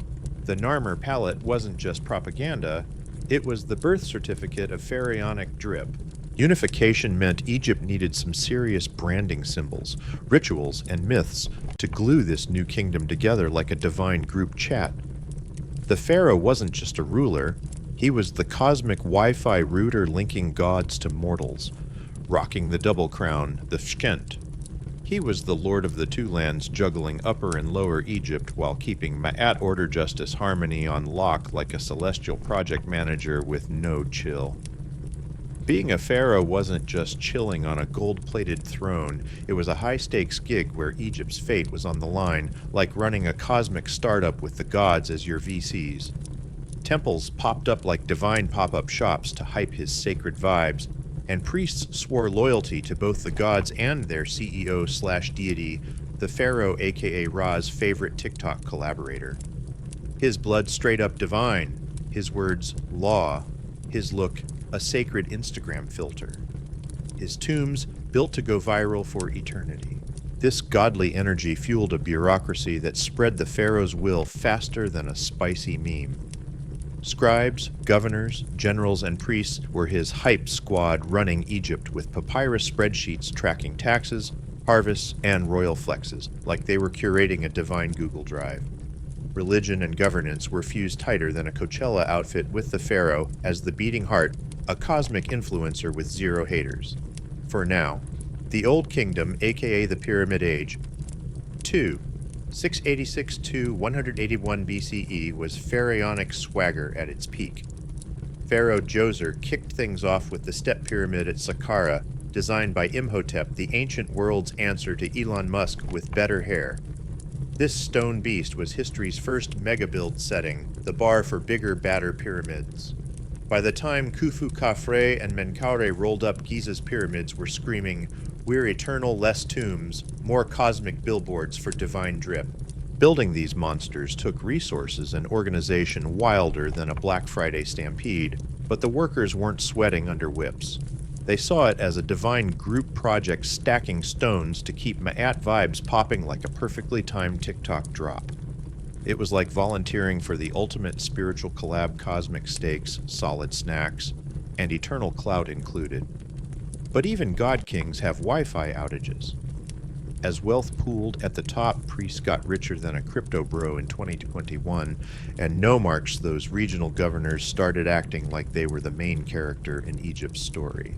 The Narmer palette wasn't just propaganda, it was the birth certificate of pharaonic drip. Unification meant Egypt needed some serious branding symbols, rituals, and myths to glue this new kingdom together like a divine group chat. The pharaoh wasn't just a ruler, he was the cosmic Wi-Fi router linking gods to mortals, rocking the double crown, the Fshkent. He was the lord of the two lands, juggling Upper and Lower Egypt while keeping Ma'at Order Justice Harmony on lock like a celestial project manager with no chill. Being a pharaoh wasn't just chilling on a gold-plated throne, it was a high-stakes gig where Egypt's fate was on the line, like running a cosmic startup with the gods as your VCs. Temples popped up like divine pop-up shops to hype his sacred vibes, and priests swore loyalty to both the gods and their CEO/deity, the pharaoh aka Ra's favorite TikTok collaborator. His blood straight up divine, his words law, his look a sacred Instagram filter. His tombs built to go viral for eternity. This godly energy fueled a bureaucracy that spread the pharaoh's will faster than a spicy meme. Scribes, governors, generals, and priests were his hype squad running Egypt with papyrus spreadsheets tracking taxes, harvests, and royal flexes, like they were curating a divine Google Drive. Religion and governance were fused tighter than a Coachella outfit with the pharaoh as the beating heart, a cosmic influencer with zero haters. For now, the Old Kingdom, aka the Pyramid Age. 2. 686 to 181 BCE was pharaonic swagger at its peak. Pharaoh Djoser kicked things off with the Step Pyramid at Saqqara, designed by Imhotep, the ancient world's answer to Elon Musk with better hair. This stone beast was history's first mega-build setting, the bar for bigger, badder pyramids. By the time Khufu Khafre and Menkaure rolled up Giza's pyramids were screaming, "We're eternal, less tombs, more cosmic billboards for divine drip." Building these monsters took resources and organization wilder than a Black Friday stampede, But the workers weren't sweating under whips. They saw it as a divine group project stacking stones to keep Ma'at vibes popping like a perfectly timed TikTok drop. It was like volunteering for the ultimate spiritual collab, cosmic steaks, solid snacks, and eternal clout included. But even God Kings have Wi-Fi outages. As wealth pooled at the top, priests got richer than a crypto bro in 2021, and nomarchs, those regional governors, started acting like they were the main character in Egypt's story.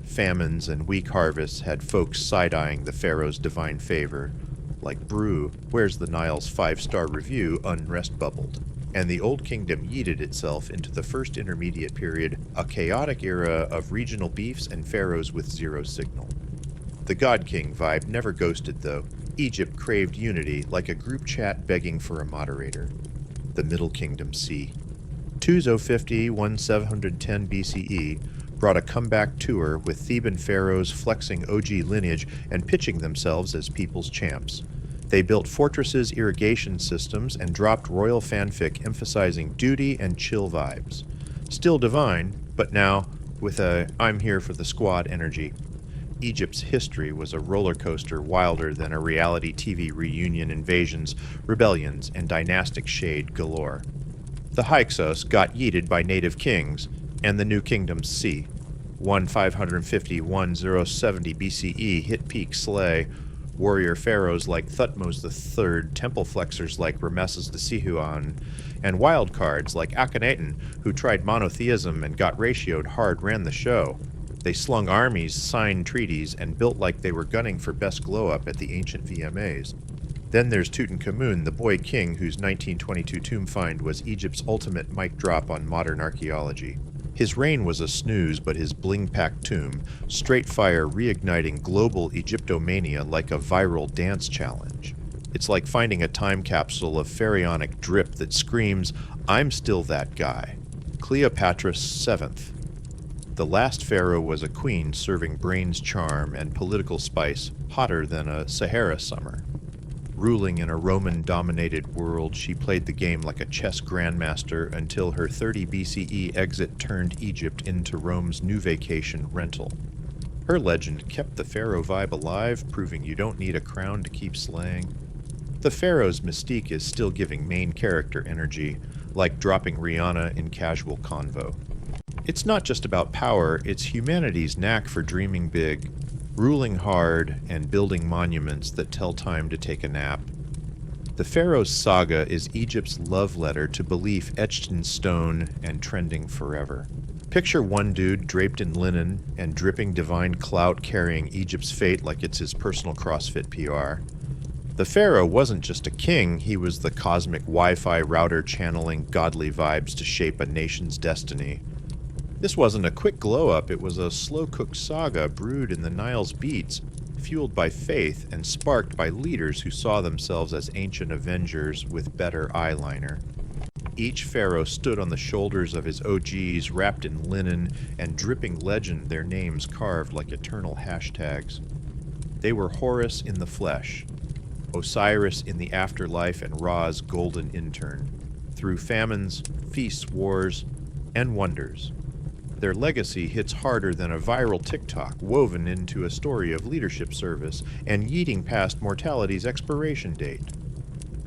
Famines and weak harvests had folks side-eyeing the pharaoh's divine favor, like Brew, Where's the Nile's 5-star review, unrest bubbled. And the Old Kingdom yeeted itself into the First Intermediate Period, a chaotic era of regional beefs and pharaohs with zero signal. The God King vibe never ghosted, though. Egypt craved unity, like a group chat begging for a moderator. The Middle Kingdom Sea. 2050, 1710 BCE, brought a comeback tour with Theban pharaohs flexing OG lineage and pitching themselves as people's champs. They built fortresses, irrigation systems, and dropped royal fanfic emphasizing duty and chill vibes. Still divine, but now with a I'm here for the squad energy. Egypt's history was a roller coaster wilder than a reality TV reunion, invasions, rebellions, and dynastic shade galore. The Hyksos got yeeted by native kings, and the New Kingdom's sea. 1550-1070 BCE hit peak slay, warrior pharaohs like Thutmose III, temple flexers like Rameses II, and wildcards like Akhenaten, who tried monotheism and got ratioed hard, ran the show. They slung armies, signed treaties, and built like they were gunning for best glow-up at the ancient VMAs. Then there's Tutankhamun, the boy king whose 1922 tomb find was Egypt's ultimate mic drop on modern archaeology. His reign was a snooze, but his bling-packed tomb, straight fire reigniting global Egyptomania like a viral dance challenge. It's like finding a time capsule of pharaonic drip that screams, I'm still that guy. Cleopatra VII. The last pharaoh was a queen serving brains charm and political spice, hotter than a Sahara summer. Ruling in a Roman-dominated world, she played the game like a chess grandmaster until her 30 BCE exit turned Egypt into Rome's new vacation rental. Her legend kept the pharaoh vibe alive, proving you don't need a crown to keep slaying. The pharaoh's mystique is still giving main character energy, like dropping Rihanna in casual convo. It's not just about power, it's humanity's knack for dreaming big, ruling hard, and building monuments that tell time to take a nap. The Pharaoh's saga is Egypt's love letter to belief etched in stone and trending forever. Picture one dude draped in linen and dripping divine clout carrying Egypt's fate like it's his personal CrossFit PR. The Pharaoh wasn't just a king, he was the cosmic Wi-Fi router channeling godly vibes to shape a nation's destiny. This wasn't a quick glow-up, it was a slow-cooked saga brewed in the Nile's beats, fueled by faith and sparked by leaders who saw themselves as ancient avengers with better eyeliner. Each pharaoh stood on the shoulders of his OGs, wrapped in linen and dripping legend, their names carved like eternal hashtags. They were Horus in the flesh, Osiris in the afterlife, and Ra's golden intern, through famines, feasts, wars, and wonders. Their legacy hits harder than a viral TikTok woven into a story of leadership service and yeeting past mortality's expiration date.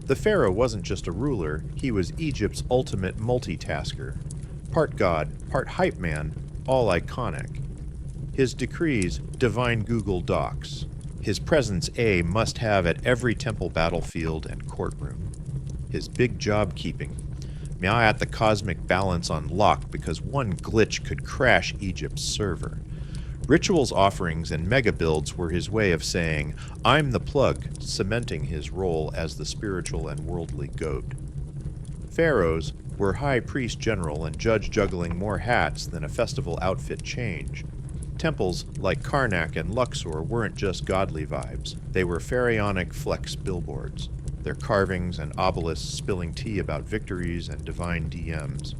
The pharaoh wasn't just a ruler, he was Egypt's ultimate multitasker. Part god, part hype man, all iconic. His decrees, divine Google Docs. His presence a must-have at every temple battlefield and courtroom. His big job keeping. Ma'at the cosmic balance on lock because one glitch could crash Egypt's server. Rituals, offerings, and mega builds were his way of saying, I'm the plug, cementing his role as the spiritual and worldly goat. Pharaohs were high priest general and judge juggling more hats than a festival outfit change. Temples like Karnak and Luxor weren't just godly vibes, they were pharaonic flex billboards. Their carvings and obelisks spilling tea about victories and divine DMs.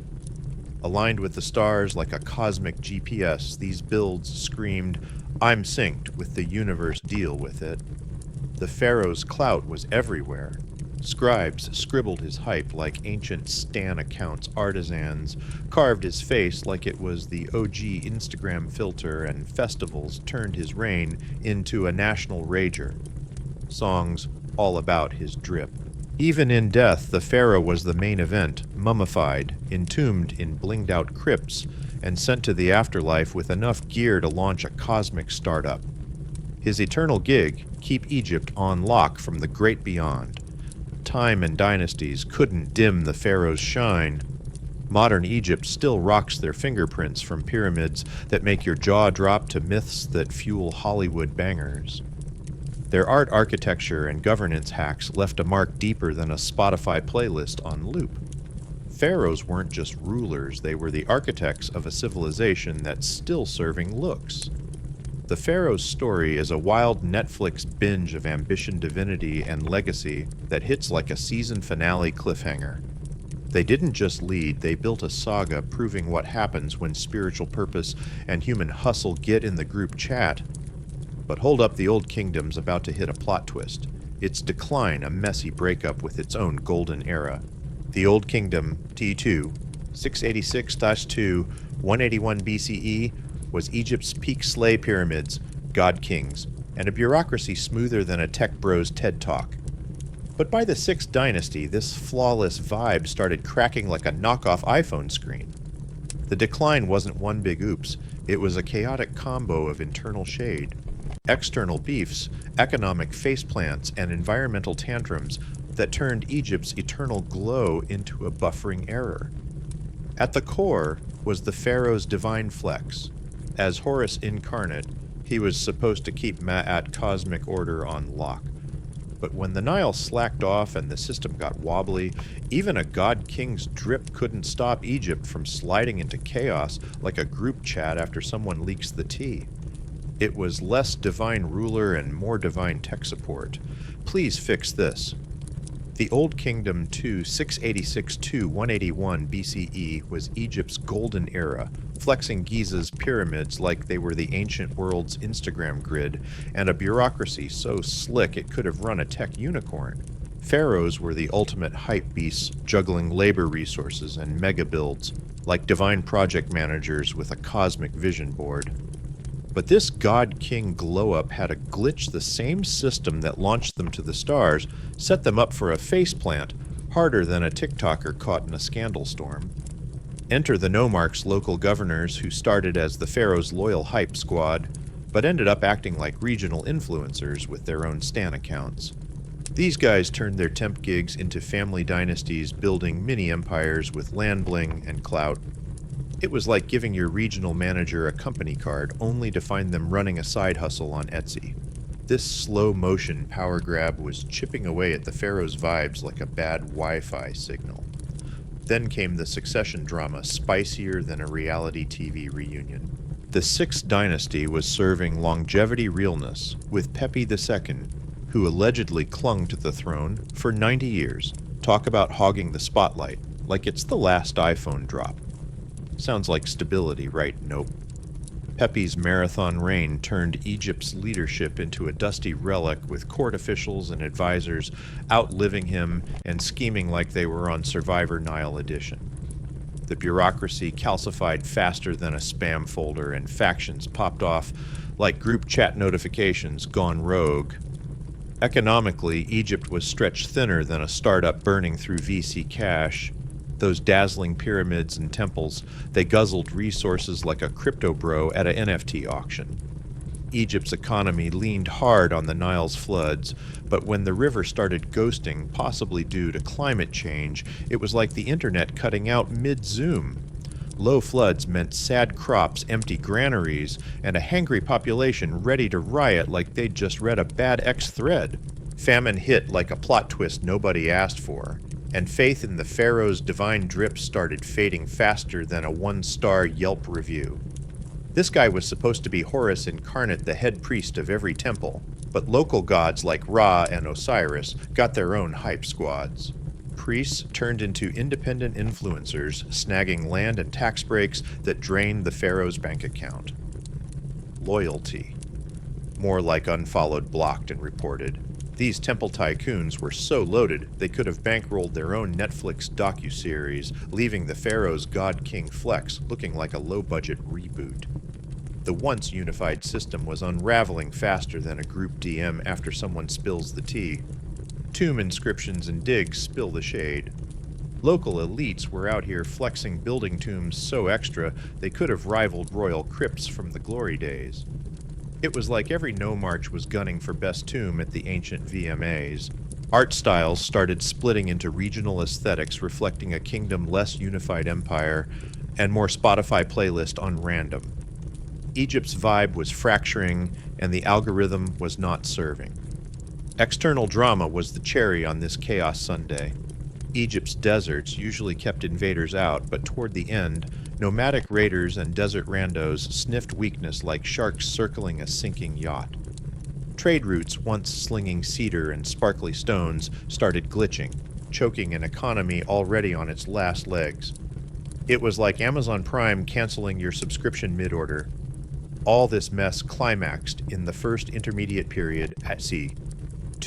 Aligned with the stars like a cosmic GPS, these builds screamed, I'm synced with the universe, deal with it. The pharaoh's clout was everywhere. Scribes scribbled his hype like ancient Stan accounts artisans, carved his face like it was the OG Instagram filter, and festivals turned his reign into a national rager. Songs all about his drip. Even in death, the pharaoh was the main event, mummified, entombed in blinged-out crypts, and sent to the afterlife with enough gear to launch a cosmic startup. His eternal gig, keep Egypt on lock from the great beyond. Time and dynasties couldn't dim the pharaoh's shine. Modern Egypt still rocks their fingerprints from pyramids that make your jaw drop to myths that fuel Hollywood bangers. Their art architecture and governance hacks left a mark deeper than a Spotify playlist on loop. Pharaohs weren't just rulers, they were the architects of a civilization that's still serving looks. The Pharaoh's story is a wild Netflix binge of ambition, divinity, and legacy that hits like a season finale cliffhanger. They didn't just lead, they built a saga proving what happens when spiritual purpose and human hustle get in the group chat. But hold up, the Old Kingdom's about to hit a plot twist. Its decline a messy breakup with its own golden era. The Old Kingdom, T2, 686-2, 181 BCE, was Egypt's peak slay pyramids, god kings, and a bureaucracy smoother than a tech bro's TED Talk. But by the 6th dynasty, this flawless vibe started cracking like a knockoff iPhone screen. The decline wasn't one big oops, it was a chaotic combo of internal shade. External beefs, economic faceplants, and environmental tantrums that turned Egypt's eternal glow into a buffering error. At the core was the pharaoh's divine flex. As Horus incarnate, he was supposed to keep Ma'at cosmic order on lock. But when the Nile slacked off and the system got wobbly, even a god king's drip couldn't stop Egypt from sliding into chaos like a group chat after someone leaks the tea. It was less divine ruler and more divine tech support. Please fix this. The Old Kingdom 686-181 BCE was Egypt's golden era, flexing Giza's pyramids like they were the ancient world's Instagram grid, and a bureaucracy so slick it could have run a tech unicorn. Pharaohs were the ultimate hype beasts, juggling labor resources and mega builds, like divine project managers with a cosmic vision board. But this God King glow-up had a glitch the same system that launched them to the stars, set them up for a faceplant, harder than a TikToker caught in a scandal storm. Enter the Nomarch's local governors who started as the Pharaoh's loyal hype squad, but ended up acting like regional influencers with their own Stan accounts. These guys turned their temp gigs into family dynasties, building mini-empires with land bling and clout. It was like giving your regional manager a company card, only to find them running a side hustle on Etsy. This slow-motion power grab was chipping away at the Pharaoh's vibes like a bad Wi-Fi signal. Then came the succession drama, spicier than a reality TV reunion. The 6th dynasty was serving longevity realness, with Pepi II, who allegedly clung to the throne for 90 years. Talk about hogging the spotlight, like it's the last iPhone drop. Sounds like stability, right? Nope. Pepi's marathon reign turned Egypt's leadership into a dusty relic, with court officials and advisors outliving him and scheming like they were on Survivor Nile Edition. The bureaucracy calcified faster than a spam folder, and factions popped off like group chat notifications gone rogue. Economically, Egypt was stretched thinner than a startup burning through VC cash. Those dazzling pyramids and temples, they guzzled resources like a crypto bro at a NFT auction. Egypt's economy leaned hard on the Nile's floods, but when the river started ghosting, possibly due to climate change, it was like the internet cutting out mid-zoom. Low floods meant sad crops, empty granaries, and a hangry population ready to riot like they'd just read a bad X-thread. Famine hit like a plot twist nobody asked for, and faith in the Pharaoh's divine drip started fading faster than a 1-star Yelp review. This guy was supposed to be Horus incarnate, the head priest of every temple, but local gods like Ra and Osiris got their own hype squads. Priests turned into independent influencers, snagging land and tax breaks that drained the Pharaoh's bank account. Loyalty. More like unfollowed, blocked, and reported. These temple tycoons were so loaded they could have bankrolled their own Netflix docuseries, leaving the Pharaoh's God King flex looking like a low-budget reboot. The once unified system was unraveling faster than a group DM after someone spills the tea. Tomb inscriptions and digs spill the shade. Local elites were out here flexing building tombs so extra they could have rivaled royal crypts from the glory days. It was like every nomarch was gunning for best tomb at the ancient VMAs. Art styles started splitting into regional aesthetics reflecting a kingdom less unified empire and more Spotify playlist on random. Egypt's vibe was fracturing and the algorithm was not serving. External drama was the cherry on this chaos sundae. Egypt's deserts usually kept invaders out, but toward the end, nomadic raiders and desert randos sniffed weakness like sharks circling a sinking yacht. Trade routes, once slinging cedar and sparkly stones, started glitching, choking an economy already on its last legs. It was like Amazon Prime canceling your subscription mid-order. All this mess climaxed in the first intermediate period at c.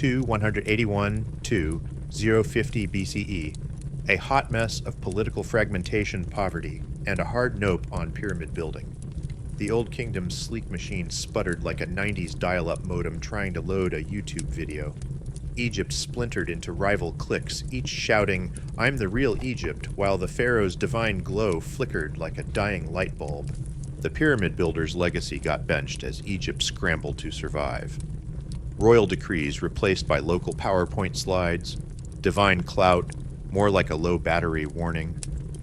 181 to 050 BCE, a hot mess of political fragmentation, poverty, and a hard nope on pyramid building. The Old Kingdom's sleek machine sputtered like a 90s dial-up modem trying to load a YouTube video. Egypt splintered into rival cliques, each shouting, "I'm the real Egypt," while the pharaoh's divine glow flickered like a dying light bulb. The pyramid builder's legacy got benched as Egypt scrambled to survive. Royal decrees replaced by local PowerPoint slides, divine clout, more like a low battery warning.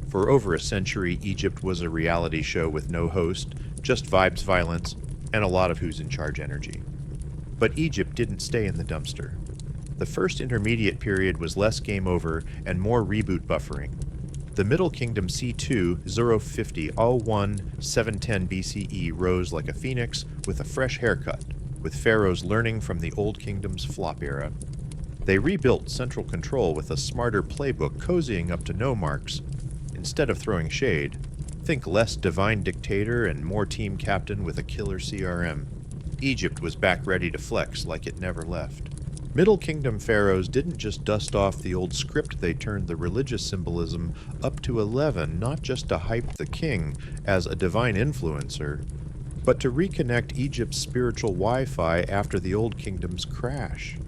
For over a century, Egypt was a reality show with no host, just vibes, violence, and a lot of who's in charge energy. But Egypt didn't stay in the dumpster. The first intermediate period was less game over and more reboot buffering. The Middle Kingdom C2 050 01 710 BCE rose like a phoenix with a fresh haircut, with pharaohs learning from the Old Kingdom's flop era. They rebuilt central control with a smarter playbook cozying up to nomarchs. Instead of throwing shade, think less divine dictator and more team captain with a killer CRM. Egypt was back ready to flex like it never left. Middle Kingdom pharaohs didn't just dust off the old script, they turned the religious symbolism up to 11, not just to hype the king as a divine influencer, but to reconnect Egypt's spiritual Wi-Fi after the Old Kingdom's crash.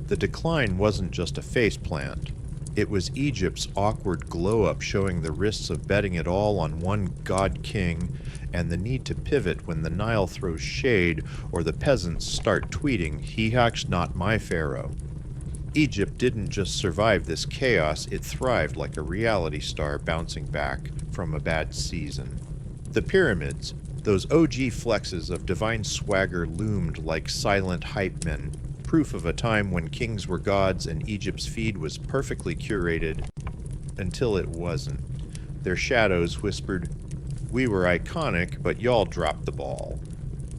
The decline wasn't just a faceplant. It was Egypt's awkward glow-up showing the risks of betting it all on one god king and the need to pivot when the Nile throws shade or the peasants start tweeting, "He hacks not my pharaoh." Egypt didn't just survive this chaos, it thrived like a reality star bouncing back from a bad season. The pyramids, those OG flexes of divine swagger, loomed like silent hype men, proof of a time when kings were gods and Egypt's feed was perfectly curated, until it wasn't. Their shadows whispered, "We were iconic, but y'all dropped the ball."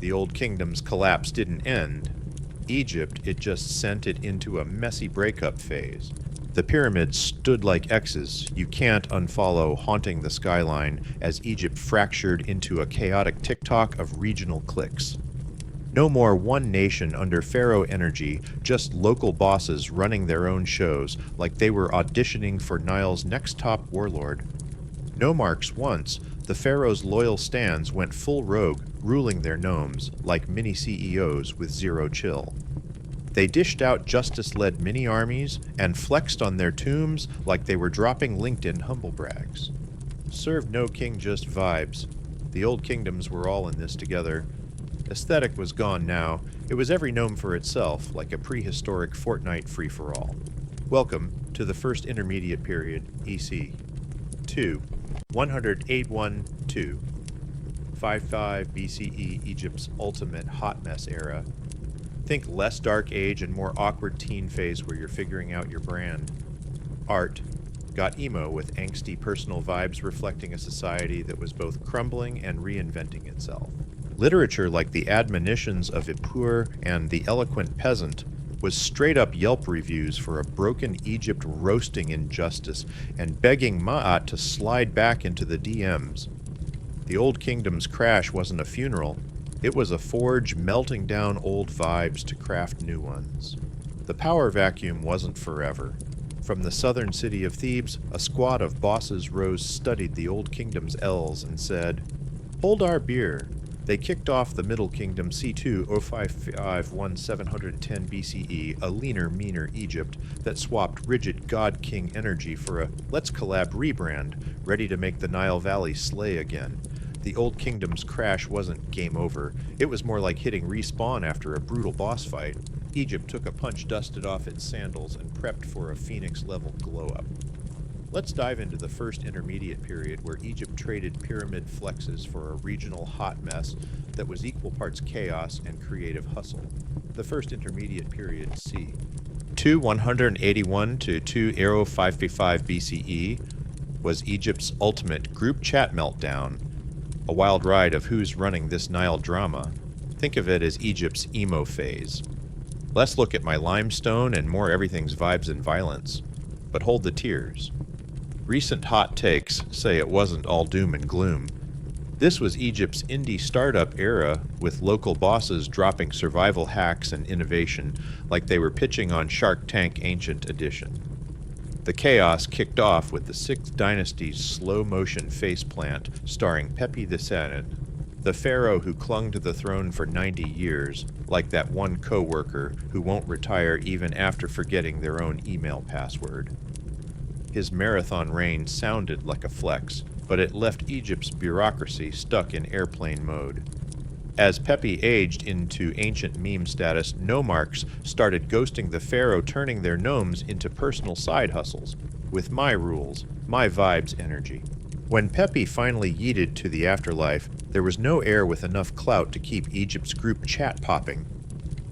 The Old Kingdom's collapse didn't end. Egypt, it just sent it into a messy breakup phase. The pyramids stood like X's, you can't unfollow, haunting the skyline as Egypt fractured into a chaotic TikTok of regional cliques. No more one nation under pharaoh energy, just local bosses running their own shows like they were auditioning for Nile's next top warlord. Nomarchs once, the pharaoh's loyal stands went full rogue, ruling their gnomes like mini CEOs with zero chill. They dished out justice-led mini-armies and flexed on their tombs like they were dropping LinkedIn humblebrags. Served no king just vibes. The Old Kingdoms were all in this together. Aesthetic was gone now. It was every gnome for itself, like a prehistoric Fortnite free-for-all. Welcome to the first intermediate period, EC. 2. 181-2. 55 BCE, Egypt's ultimate hot mess era. Think less dark age and more awkward teen phase where you're figuring out your brand. Art got emo with angsty personal vibes reflecting a society that was both crumbling and reinventing itself. Literature like the admonitions of Ippur and The Eloquent Peasant was straight-up Yelp reviews for a broken Egypt roasting injustice and begging Ma'at to slide back into the DMs. The Old Kingdom's crash wasn't a funeral, it was a forge melting down old vibes to craft new ones. The power vacuum wasn't forever. From the southern city of Thebes, a squad of bosses rose, studied the Old Kingdom's L's, and said, "Hold our beer." They kicked off the Middle Kingdom C2 0551710 BCE, a leaner, meaner Egypt that swapped rigid God King energy for a Let's Collab rebrand, ready to make the Nile Valley slay again. The Old Kingdom's crash wasn't game over. It was more like hitting respawn after a brutal boss fight. Egypt took a punch, dusted off its sandals, and prepped for a Phoenix-level glow-up. Let's dive into the first intermediate period where Egypt traded pyramid flexes for a regional hot mess that was equal parts chaos and creative hustle. The first intermediate period, C. 2181 to 2055 BCE, was Egypt's ultimate group chat meltdown. A wild ride of who's running this Nile drama. Think of it as Egypt's emo phase. Less look at my limestone and more everything's vibes and violence. But hold the tears. Recent hot takes say it wasn't all doom and gloom. This was Egypt's indie startup era, with local bosses dropping survival hacks and innovation like they were pitching on Shark Tank Ancient Edition. The chaos kicked off with the 6th Dynasty's slow-motion faceplant starring Pepi II, the pharaoh who clung to the throne for 90 years, like that one co-worker who won't retire even after forgetting their own email password. His marathon reign sounded like a flex, but it left Egypt's bureaucracy stuck in airplane mode. As Pepi aged into ancient meme status, nomarchs started ghosting the pharaoh, turning their gnomes into personal side hustles, with my rules, my vibes energy. When Pepi finally yeeted to the afterlife, there was no heir with enough clout to keep Egypt's group chat popping.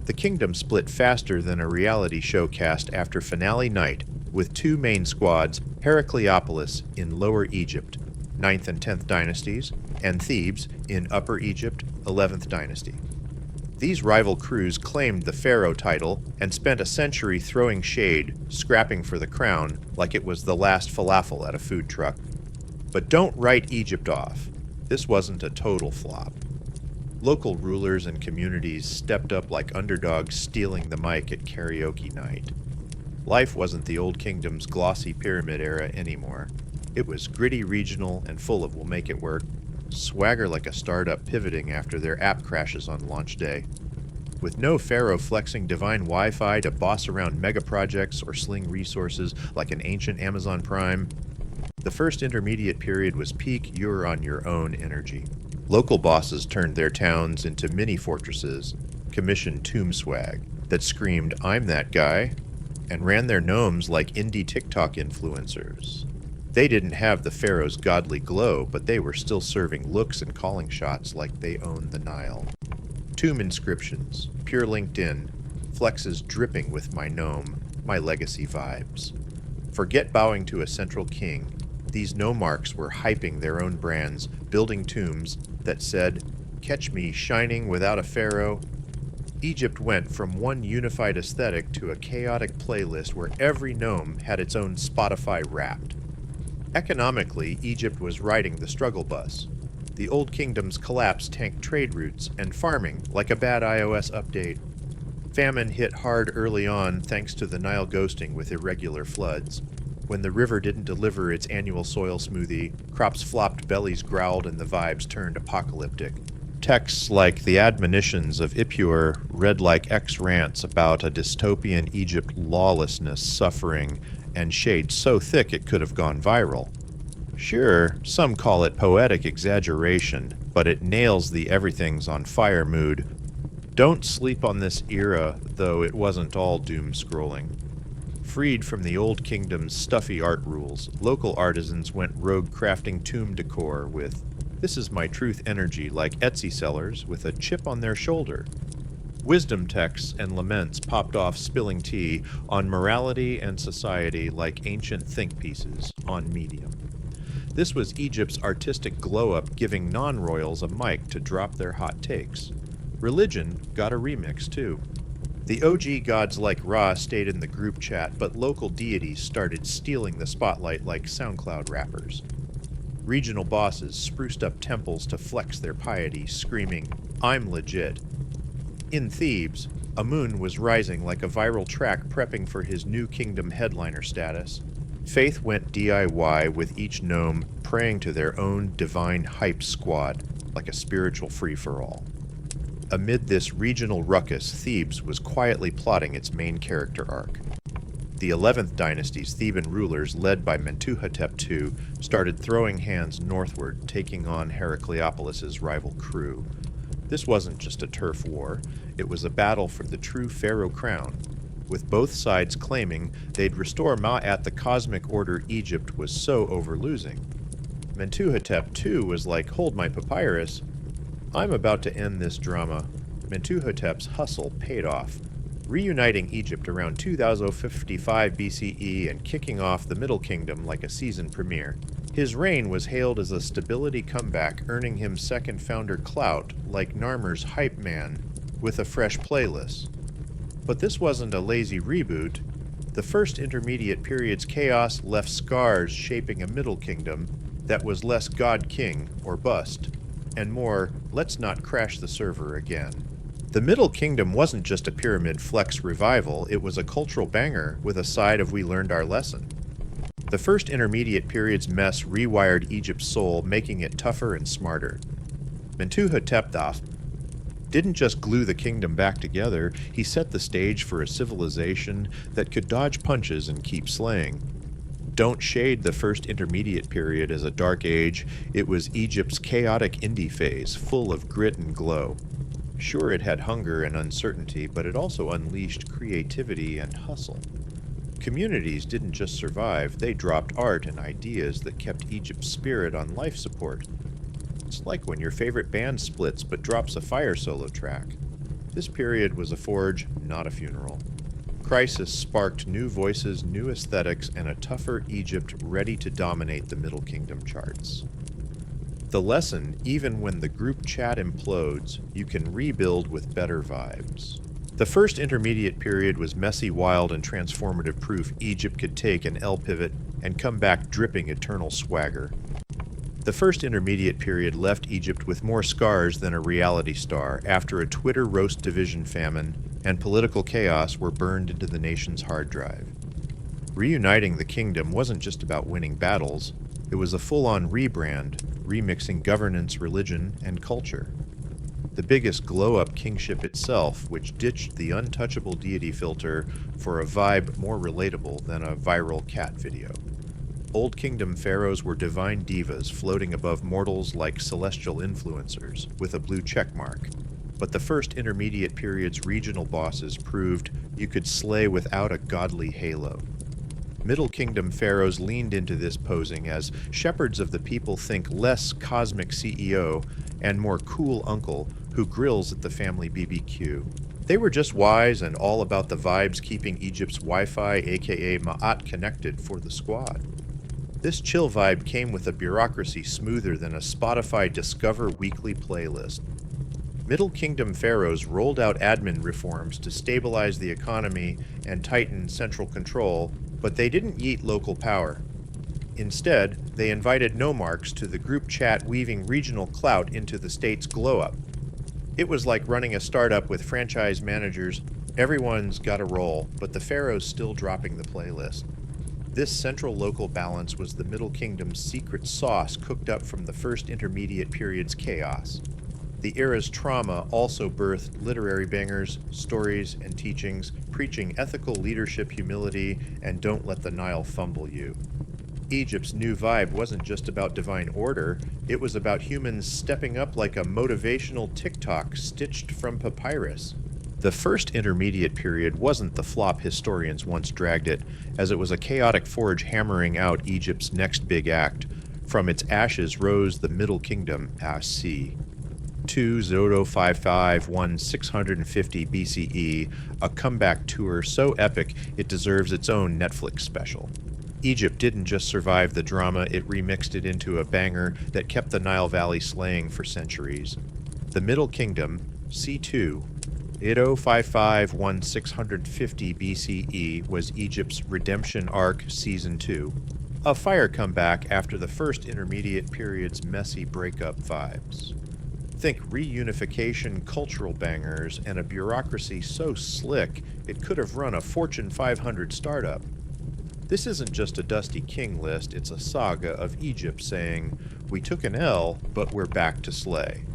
The kingdom split faster than a reality show cast after finale night, with 2 main squads, Heracleopolis in Lower Egypt, 9th and 10th dynasties, and Thebes in Upper Egypt, 11th dynasty. These rival crews claimed the pharaoh title and spent a century throwing shade, scrapping for the crown like it was the last falafel at a food truck. But don't write Egypt off. This wasn't a total flop. Local rulers and communities stepped up like underdogs, stealing the mic at karaoke night. Life wasn't the Old Kingdom's glossy pyramid era anymore. It was gritty, regional, and full of "we'll make it work." Swagger like a startup pivoting after their app crashes on launch day. With no pharaoh flexing divine Wi-Fi to boss around mega projects or sling resources like an ancient Amazon Prime, the first intermediate period was peak you're-on-your-own energy. Local bosses turned their towns into mini-fortresses, commissioned tomb swag that screamed, "I'm that guy," and ran their gnomes like indie TikTok influencers. They didn't have the pharaoh's godly glow, but they were still serving looks and calling shots like they owned the Nile. Tomb inscriptions, pure LinkedIn, flexes dripping with my gnome, my legacy vibes. Forget bowing to a central king. These nomarchs were hyping their own brands, building tombs that said, "Catch me shining without a pharaoh." Egypt went from one unified aesthetic to a chaotic playlist where every gnome had its own Spotify Wrapped. Economically, Egypt was riding the struggle bus. The Old Kingdom's collapse tanked trade routes and farming like a bad iOS update. Famine hit hard early on thanks to the Nile ghosting with irregular floods. When the river didn't deliver its annual soil smoothie, crops flopped, bellies growled, and the vibes turned apocalyptic. Texts like the admonitions of Ippur read like X-rants about a dystopian Egypt lawlessness, suffering, and shade so thick it could have gone viral. Sure, some call it poetic exaggeration, but it nails the everything's on fire mood. Don't sleep on this era, though it wasn't all doom scrolling. Freed from the Old Kingdom's stuffy art rules, local artisans went rogue, crafting tomb decor with "This is my truth" energy like Etsy sellers with a chip on their shoulder. Wisdom texts and laments popped off, spilling tea on morality and society like ancient think pieces on Medium. This was Egypt's artistic glow-up, giving non-royals a mic to drop their hot takes. Religion got a remix, too. The OG gods like Ra stayed in the group chat, but local deities started stealing the spotlight like SoundCloud rappers. Regional bosses spruced up temples to flex their piety, screaming, "I'm legit." In Thebes, Amun was rising like a viral track prepping for his new kingdom headliner status. Faith went DIY with each gnome praying to their own divine hype squad, like a spiritual free-for-all. Amid this regional ruckus, Thebes was quietly plotting its main character arc. The 11th dynasty's Theban rulers, led by Mentuhotep II, started throwing hands northward, taking on Heracleopolis's rival crew. This wasn't just a turf war, it was a battle for the true pharaoh crown, with both sides claiming they'd restore Ma'at the cosmic order Egypt was so over-losing. Mentuhotep II was like, hold my papyrus. I'm about to end this drama. Mentuhotep's hustle paid off, reuniting Egypt around 2055 BCE and kicking off the Middle Kingdom like a season premiere. His reign was hailed as a stability comeback, earning him second founder clout, like Narmer's hype man, with a fresh playlist. But this wasn't a lazy reboot. The first intermediate period's chaos left scars shaping a Middle Kingdom that was less God-King or bust, and more, let's not crash the server again. The Middle Kingdom wasn't just a Pyramid Flex revival, it was a cultural banger with a side of we learned our lesson. The first intermediate period's mess rewired Egypt's soul, making it tougher and smarter. Mentuhotep II didn't just glue the kingdom back together, he set the stage for a civilization that could dodge punches and keep slaying. Don't shade the first intermediate period as a dark age, it was Egypt's chaotic indie phase, full of grit and glow. Sure, it had hunger and uncertainty, but it also unleashed creativity and hustle. Communities didn't just survive, they dropped art and ideas that kept Egypt's spirit on life support. It's like when your favorite band splits but drops a fire solo track. This period was a forge, not a funeral. Crisis sparked new voices, new aesthetics, and a tougher Egypt ready to dominate the Middle Kingdom charts. The lesson, even when the group chat implodes, you can rebuild with better vibes. The first intermediate period was messy, wild, and transformative proof Egypt could take an L pivot and come back dripping eternal swagger. The first intermediate period left Egypt with more scars than a reality star after a Twitter roast division famine and political chaos were burned into the nation's hard drive. Reuniting the kingdom wasn't just about winning battles, it was a full-on rebrand, remixing governance, religion, and culture. The biggest glow-up kingship itself, which ditched the untouchable deity filter for a vibe more relatable than a viral cat video. Old Kingdom pharaohs were divine divas floating above mortals like celestial influencers, with a blue checkmark. But the first intermediate period's regional bosses proved you could slay without a godly halo. Middle Kingdom pharaohs leaned into this posing as shepherds of the people, think less cosmic CEO and more cool uncle who grills at the family BBQ. They were just wise and all about the vibes, keeping Egypt's Wi-Fi, aka Ma'at, connected for the squad. This chill vibe came with a bureaucracy smoother than a Spotify Discover weekly playlist. Middle Kingdom pharaohs rolled out admin reforms to stabilize the economy and tighten central control, but they didn't yeet local power. Instead, they invited nomarchs to the group chat, weaving regional clout into the state's glow-up. It was like running a startup with franchise managers. Everyone's got a role, but the pharaoh's still dropping the playlist. This central local balance was the Middle Kingdom's secret sauce cooked up from the first intermediate period's chaos. The era's trauma also birthed literary bangers, stories, and teachings, preaching ethical leadership, humility, and don't let the Nile fumble you. Egypt's new vibe wasn't just about divine order, it was about humans stepping up like a motivational TikTok stitched from papyrus. The first intermediate period wasn't the flop historians once dragged it, as it was a chaotic forge hammering out Egypt's next big act. From its ashes rose the Middle Kingdom, AC. 2055-1650 BCE, a comeback tour so epic it deserves its own Netflix special. Egypt didn't just survive the drama, it remixed it into a banger that kept the Nile Valley slaying for centuries. The Middle Kingdom, C2, 8055-1650 BCE, was Egypt's redemption arc Season 2, a fire comeback after the first intermediate period's messy breakup vibes. Think reunification cultural bangers and a bureaucracy so slick it could have run a Fortune 500 startup. This isn't just a Dusty King list, it's a saga of Egypt saying, "We took an L, but we're back to slay."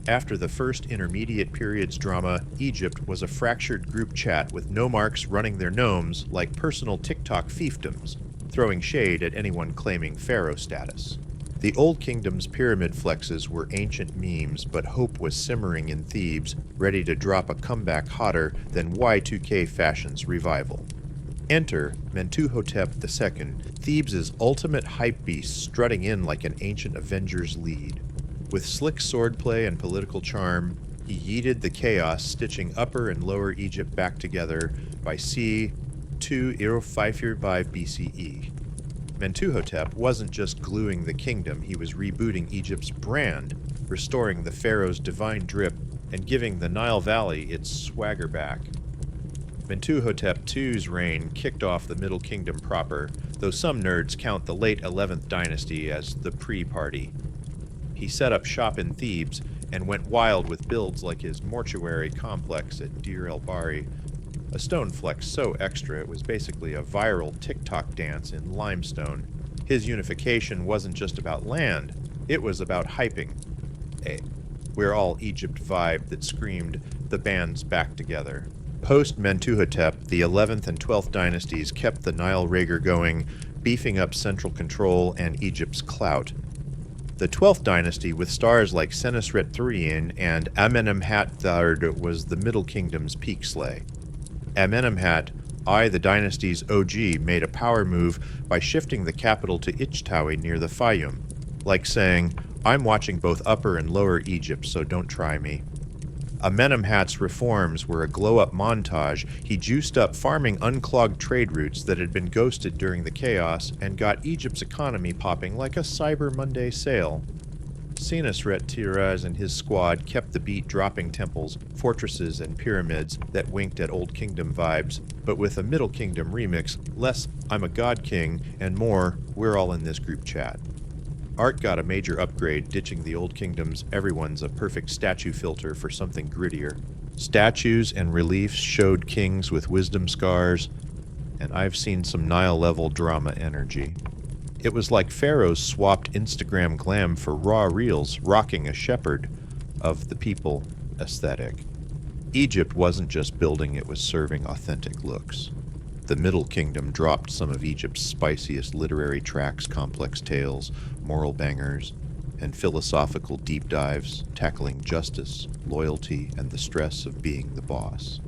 After the first intermediate period's drama, Egypt was a fractured group chat with nomarchs running their gnomes like personal TikTok fiefdoms, throwing shade at anyone claiming pharaoh status. The Old Kingdom's pyramid flexes were ancient memes, but hope was simmering in Thebes, ready to drop a comeback hotter than Y2K fashion's revival. Enter Mentuhotep II, Thebes' ultimate hype beast strutting in like an ancient Avengers lead. With slick swordplay and political charm, he yeeted the chaos, stitching Upper and Lower Egypt back together by c. 205 BCE. Mentuhotep wasn't just gluing the kingdom, he was rebooting Egypt's brand, restoring the pharaoh's divine drip, and giving the Nile Valley its swagger back. Mentuhotep II's reign kicked off the Middle Kingdom proper, though some nerds count the late 11th dynasty as the pre-party. He set up shop in Thebes and went wild with builds like his mortuary complex at Deir el-Bahri, a stone flex so extra it was basically a viral TikTok dance in limestone. His unification wasn't just about land, it was about hyping We're All Egypt vibe that screamed, "The band's back together." Post-Mentuhotep, the 11th and 12th dynasties kept the Nile Rager going, beefing up central control and Egypt's clout. The 12th dynasty, with stars like Senusret III and Amenemhat III, was the Middle Kingdom's peak slay. Amenemhat, the dynasty's OG, made a power move by shifting the capital to Ichtawi near the Fayum, like saying, "I'm watching both Upper and Lower Egypt, so don't try me." Amenemhat's reforms were a glow-up montage. He juiced up farming unclogged trade routes that had been ghosted during the chaos and got Egypt's economy popping like a Cyber Monday sale. Senusret III and his squad kept the beat, dropping temples, fortresses, and pyramids that winked at Old Kingdom vibes, but with a Middle Kingdom remix, less "I'm a God King" and more "We're all in this group chat." Art got a major upgrade, ditching the Old Kingdom's "everyone's a perfect statue" filter for something grittier. Statues and reliefs showed kings with wisdom scars, and I've seen some Nile-level drama energy. It was like pharaohs swapped Instagram glam for raw reels, rocking a shepherd of the people aesthetic. Egypt wasn't just building, it was serving authentic looks. The Middle Kingdom dropped some of Egypt's spiciest literary tracks, complex tales, moral bangers, and philosophical deep dives, tackling justice, loyalty, and the stress of being the boss.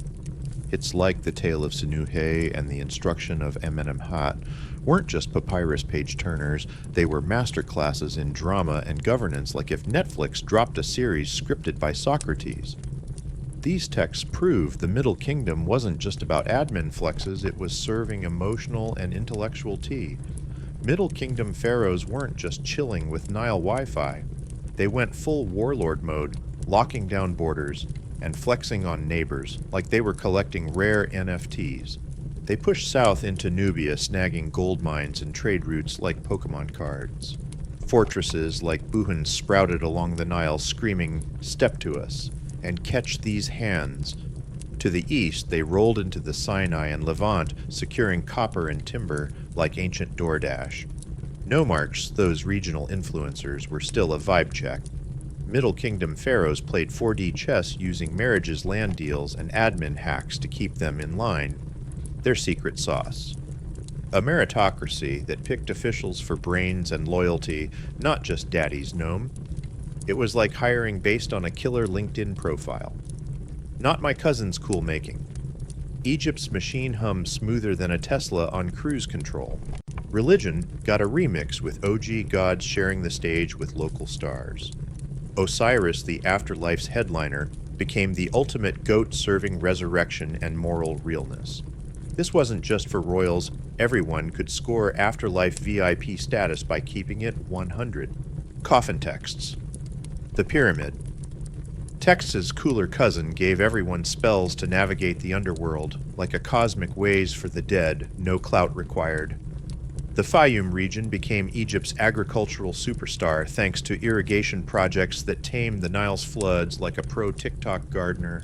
It's like the tale of Sinuhe and the instruction of Amenemhat weren't just papyrus page turners, they were masterclasses in drama and governance, like if Netflix dropped a series scripted by Socrates. These texts prove the Middle Kingdom wasn't just about admin flexes, it was serving emotional and intellectual tea. Middle Kingdom pharaohs weren't just chilling with Nile Wi-Fi. They went full warlord mode, locking down borders and flexing on neighbors like they were collecting rare NFTs. They pushed south into Nubia, snagging gold mines and trade routes like Pokemon cards. Fortresses like Buhan sprouted along the Nile, screaming, "Step to us," and "Catch these hands." To the east, they rolled into the Sinai and Levant, securing copper and timber like ancient DoorDash. Nomarchs, those regional influencers, were still a vibe check. Middle Kingdom pharaohs played 4D chess using marriages, land deals, and admin hacks to keep them in line. Their secret sauce. A meritocracy that picked officials for brains and loyalty, not just daddy's gnome. It was like hiring based on a killer LinkedIn profile. Not my cousin's cool making. Egypt's machine hummed smoother than a Tesla on cruise control. Religion got a remix with OG gods sharing the stage with local stars. Osiris, the afterlife's headliner, became the ultimate goat serving resurrection and moral realness. This wasn't just for royals, everyone could score afterlife VIP status by keeping it 100. Coffin texts. The pyramid. Text's cooler cousin gave everyone spells to navigate the underworld, like a cosmic ways for the dead, no clout required. The Fayum region became Egypt's agricultural superstar thanks to irrigation projects that tamed the Nile's floods like a pro TikTok gardener.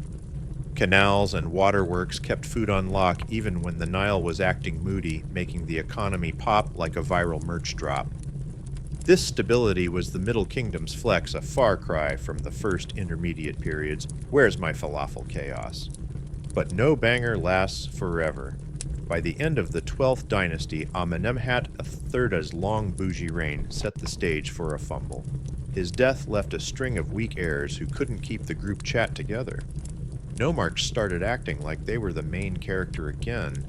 Canals and waterworks kept food on lock even when the Nile was acting moody, making the economy pop like a viral merch drop. This stability was the Middle Kingdom's flex, a far cry from the first intermediate periods, where's my falafel chaos. But no banger lasts forever. By the end of the 12th dynasty, Amenemhat III's long bougie reign set the stage for a fumble. His death left a string of weak heirs who couldn't keep the group chat together. Nomarchs started acting like they were the main character again,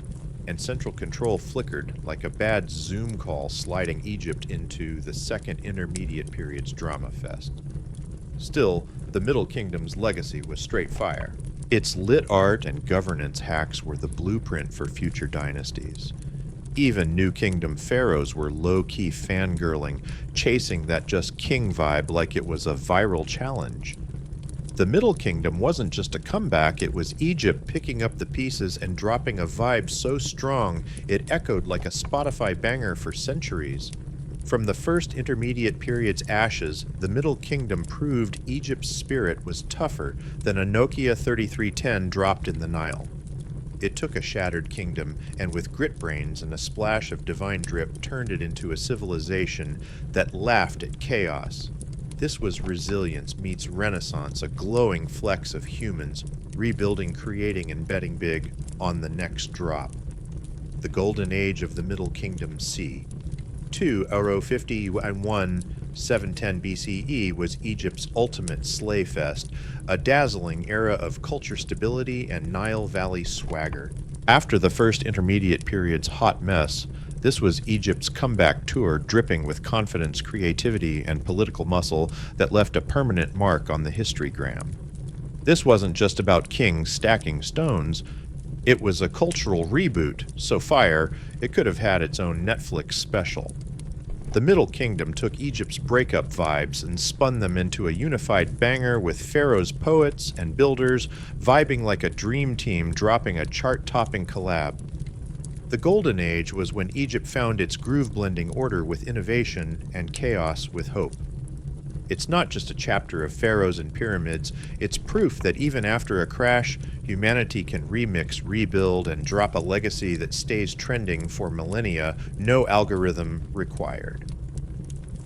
and central control flickered like a bad Zoom call sliding Egypt into the second intermediate period's drama fest. Still, the Middle Kingdom's legacy was straight fire. Its lit art and governance hacks were the blueprint for future dynasties. Even New Kingdom pharaohs were low-key fangirling, chasing that just king vibe like it was a viral challenge. The Middle Kingdom wasn't just a comeback, it was Egypt picking up the pieces and dropping a vibe so strong it echoed like a Spotify banger for centuries. From the first intermediate period's ashes, the Middle Kingdom proved Egypt's spirit was tougher than a Nokia 3310 dropped in the Nile. It took a shattered kingdom, and with grit brains and a splash of divine drip turned it into a civilization that laughed at chaos. This was resilience meets renaissance, a glowing flex of humans, rebuilding, creating, and betting big on the next drop. The golden age of the Middle Kingdom C. 2 Euro 51 710 BCE was Egypt's ultimate slay fest, a dazzling era of culture stability and Nile Valley swagger. After the first intermediate period's hot mess, this was Egypt's comeback tour dripping with confidence, creativity, and political muscle that left a permanent mark on the historygram. This wasn't just about kings stacking stones. It was a cultural reboot, so fire, it could have had its own Netflix special. The Middle Kingdom took Egypt's breakup vibes and spun them into a unified banger with pharaohs, poets, and builders vibing like a dream team dropping a chart-topping collab. The Golden Age was when Egypt found its groove-blending order with innovation and chaos with hope. It's not just a chapter of pharaohs and pyramids, it's proof that even after a crash, humanity can remix, rebuild, and drop a legacy that stays trending for millennia, no algorithm required.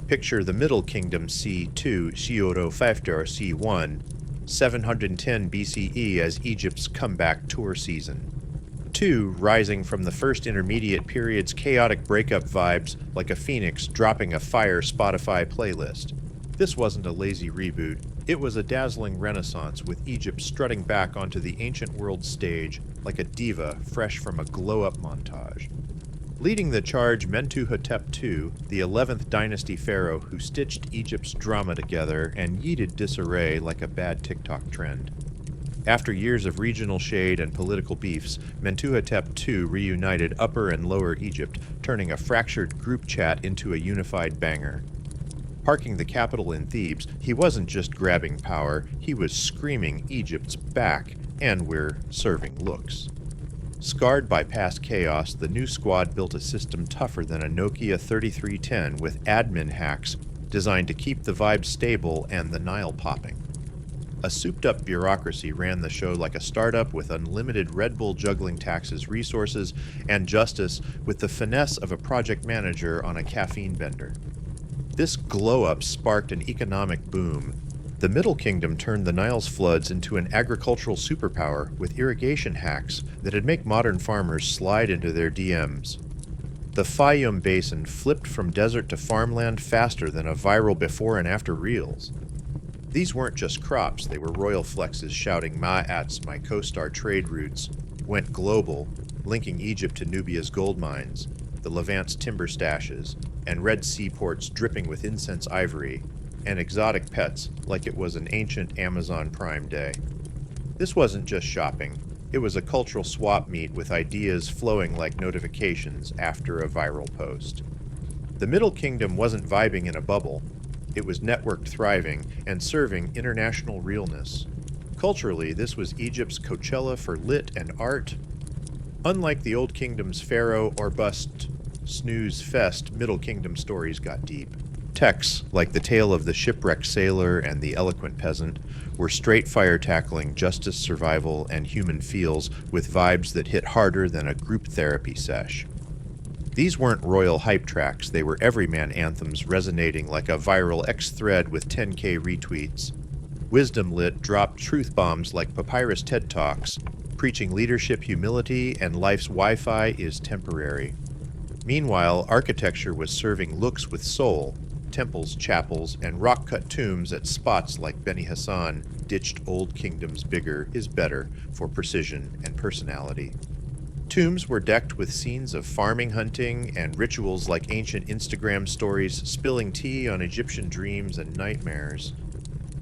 Picture the Middle Kingdom C2 Shioro Fafter C1, 710 BCE as Egypt's comeback tour season. 2 rising from the first intermediate period's chaotic breakup vibes like a phoenix dropping a fire Spotify playlist. This wasn't a lazy reboot, it was a dazzling renaissance with Egypt strutting back onto the ancient world stage like a diva fresh from a glow-up montage. Leading the charge, Mentuhotep II, the 11th dynasty pharaoh who stitched Egypt's drama together and yeeted disarray like a bad TikTok trend. After years of regional shade and political beefs, Mentuhotep II reunited Upper and Lower Egypt, turning a fractured group chat into a unified banger. Parking the capital in Thebes, he wasn't just grabbing power, he was screaming Egypt's back, and we're serving looks. Scarred by past chaos, the new squad built a system tougher than a Nokia 3310 with admin hacks designed to keep the vibe stable and the Nile popping. A souped-up bureaucracy ran the show like a startup with unlimited Red Bull juggling taxes, resources, and justice with the finesse of a project manager on a caffeine bender. This glow-up sparked an economic boom. The Middle Kingdom turned the Nile's floods into an agricultural superpower with irrigation hacks that'd make modern farmers slide into their DMs. The Fayum Basin flipped from desert to farmland faster than a viral before and after reels. These weren't just crops, they were royal flexes shouting Ma'ats, my co-star trade routes, went global, linking Egypt to Nubia's gold mines, the Levant's timber stashes, and Red Sea ports dripping with incense ivory, and exotic pets like it was an ancient Amazon Prime Day. This wasn't just shopping, it was a cultural swap meet with ideas flowing like notifications after a viral post. The Middle Kingdom wasn't vibing in a bubble, it was networked thriving and serving international realness. Culturally, this was Egypt's Coachella for lit and art. Unlike the Old Kingdom's pharaoh or bust Snooze fest, Middle Kingdom stories got deep. Texts, like the tale of the shipwrecked sailor and the eloquent peasant, were straight fire tackling justice, survival, and human feels with vibes that hit harder than a group therapy sesh. These weren't royal hype tracks, they were everyman anthems resonating like a viral X thread with 10K retweets. Wisdom Lit dropped truth bombs like Papyrus TED Talks, preaching leadership humility and life's Wi-Fi is temporary. Meanwhile, architecture was serving looks with soul. Temples, chapels, and rock-cut tombs at spots like Beni Hassan ditched Old Kingdom's bigger is better for precision and personality. Tombs were decked with scenes of farming, hunting, and rituals like ancient Instagram stories spilling tea on Egyptian dreams and nightmares.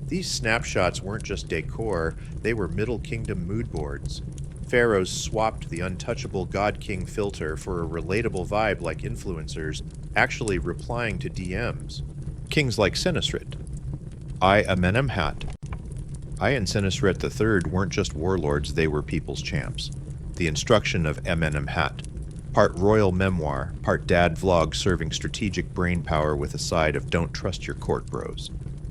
These snapshots weren't just decor, they were Middle Kingdom mood boards. Pharaohs swapped the untouchable God King filter for a relatable vibe like influencers, actually replying to DMs. Kings like Senusret. I Amenemhat. I and Senusret III weren't just warlords, they were people's champs. The instruction of Amenemhat. Part royal memoir, part dad vlog serving strategic brainpower with a side of don't trust your court bros.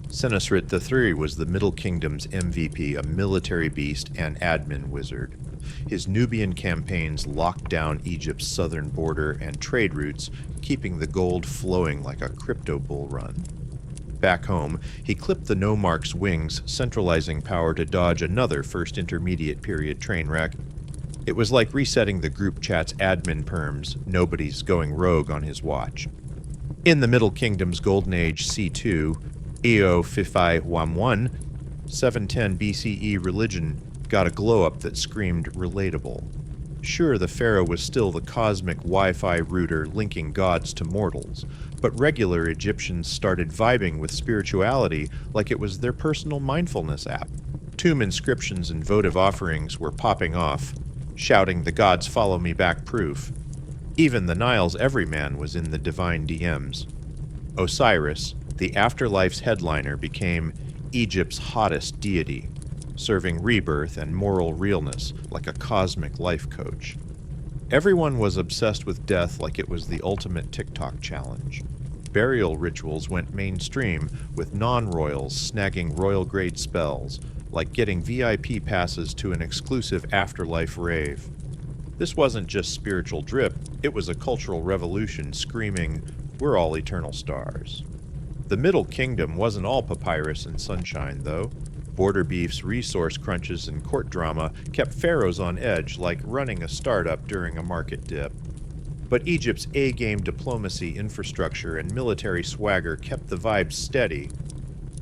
Senusret III was the Middle Kingdom's MVP, a military beast and admin wizard. His Nubian campaigns locked down Egypt's southern border and trade routes, keeping the gold flowing like a crypto bull run. Back home, he clipped the Nomarch's wings, centralizing power to dodge another First Intermediate Period train wreck. It was like resetting the group chat's admin perms, nobody's going rogue on his watch. In the Middle Kingdom's Golden Age C2, Eo Fifi Wamwan, 710 BCE religion got a glow-up that screamed relatable. Sure, the pharaoh was still the cosmic Wi-Fi router linking gods to mortals, but regular Egyptians started vibing with spirituality like it was their personal mindfulness app. Tomb inscriptions and votive offerings were popping off, shouting the gods follow me back proof. Even the Nile's everyman was in the divine DMs. Osiris, the afterlife's headliner, became Egypt's hottest deity, serving rebirth and moral realness like a cosmic life coach. Everyone was obsessed with death like it was the ultimate TikTok challenge. Burial rituals went mainstream, with non-royals snagging royal-grade spells, like getting VIP passes to an exclusive afterlife rave. This wasn't just spiritual drip, it was a cultural revolution screaming, "We're all eternal stars." The Middle Kingdom wasn't all papyrus and sunshine, though. Border beefs, resource crunches, and court drama kept pharaohs on edge like running a startup during a market dip. But Egypt's A-game diplomacy, infrastructure, and military swagger kept the vibes steady.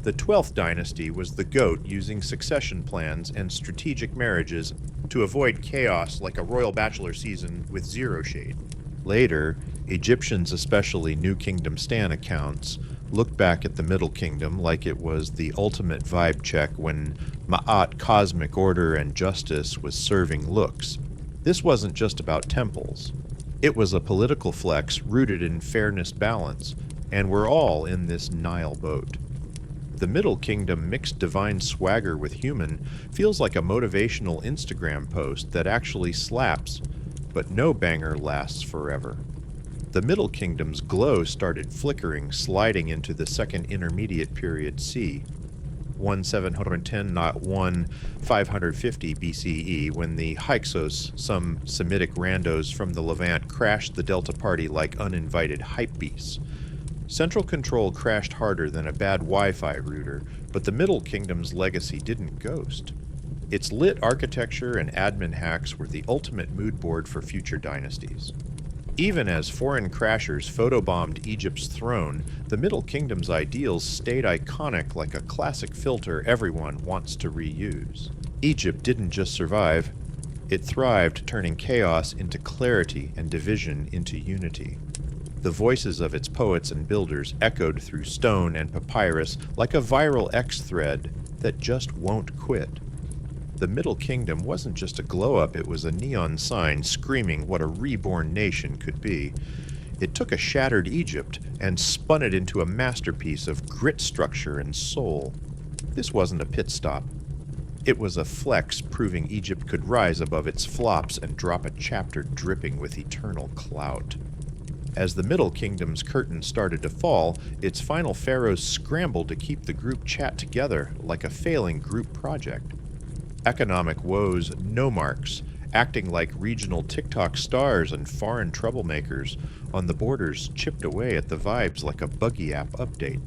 The 12th dynasty was the GOAT, using succession plans and strategic marriages to avoid chaos like a royal bachelor season with zero shade. Later, Egyptians, especially New Kingdom Stan accounts, looked back at the Middle Kingdom like it was the ultimate vibe check when Ma'at, cosmic order, and justice was serving looks. This wasn't just about temples. It was a political flex rooted in fairness balance, and we're all in this Nile boat. The Middle Kingdom mixed divine swagger with human feels like a motivational Instagram post that actually slaps, but no banger lasts forever. The Middle Kingdom's glow started flickering, sliding into the Second Intermediate Period C, 1710-1 BCE, when the Hyksos, some Semitic randos from the Levant, crashed the Delta Party like uninvited hypebeasts. Central control crashed harder than a bad Wi-Fi router, but the Middle Kingdom's legacy didn't ghost. Its lit architecture and admin hacks were the ultimate mood board for future dynasties. Even as foreign crashers photobombed Egypt's throne, the Middle Kingdom's ideals stayed iconic like a classic filter everyone wants to reuse. Egypt didn't just survive, it thrived, turning chaos into clarity and division into unity. The voices of its poets and builders echoed through stone and papyrus like a viral X thread that just won't quit. The Middle Kingdom wasn't just a glow-up, it was a neon sign screaming what a reborn nation could be. It took a shattered Egypt and spun it into a masterpiece of grit, structure, and soul. This wasn't a pit stop. It was a flex proving Egypt could rise above its flops and drop a chapter dripping with eternal clout. As the Middle Kingdom's curtain started to fall, its final pharaohs scrambled to keep the group chat together like a failing group project. Economic woes, nomarchs, acting like regional TikTok stars and foreign troublemakers on the borders chipped away at the vibes like a buggy app update.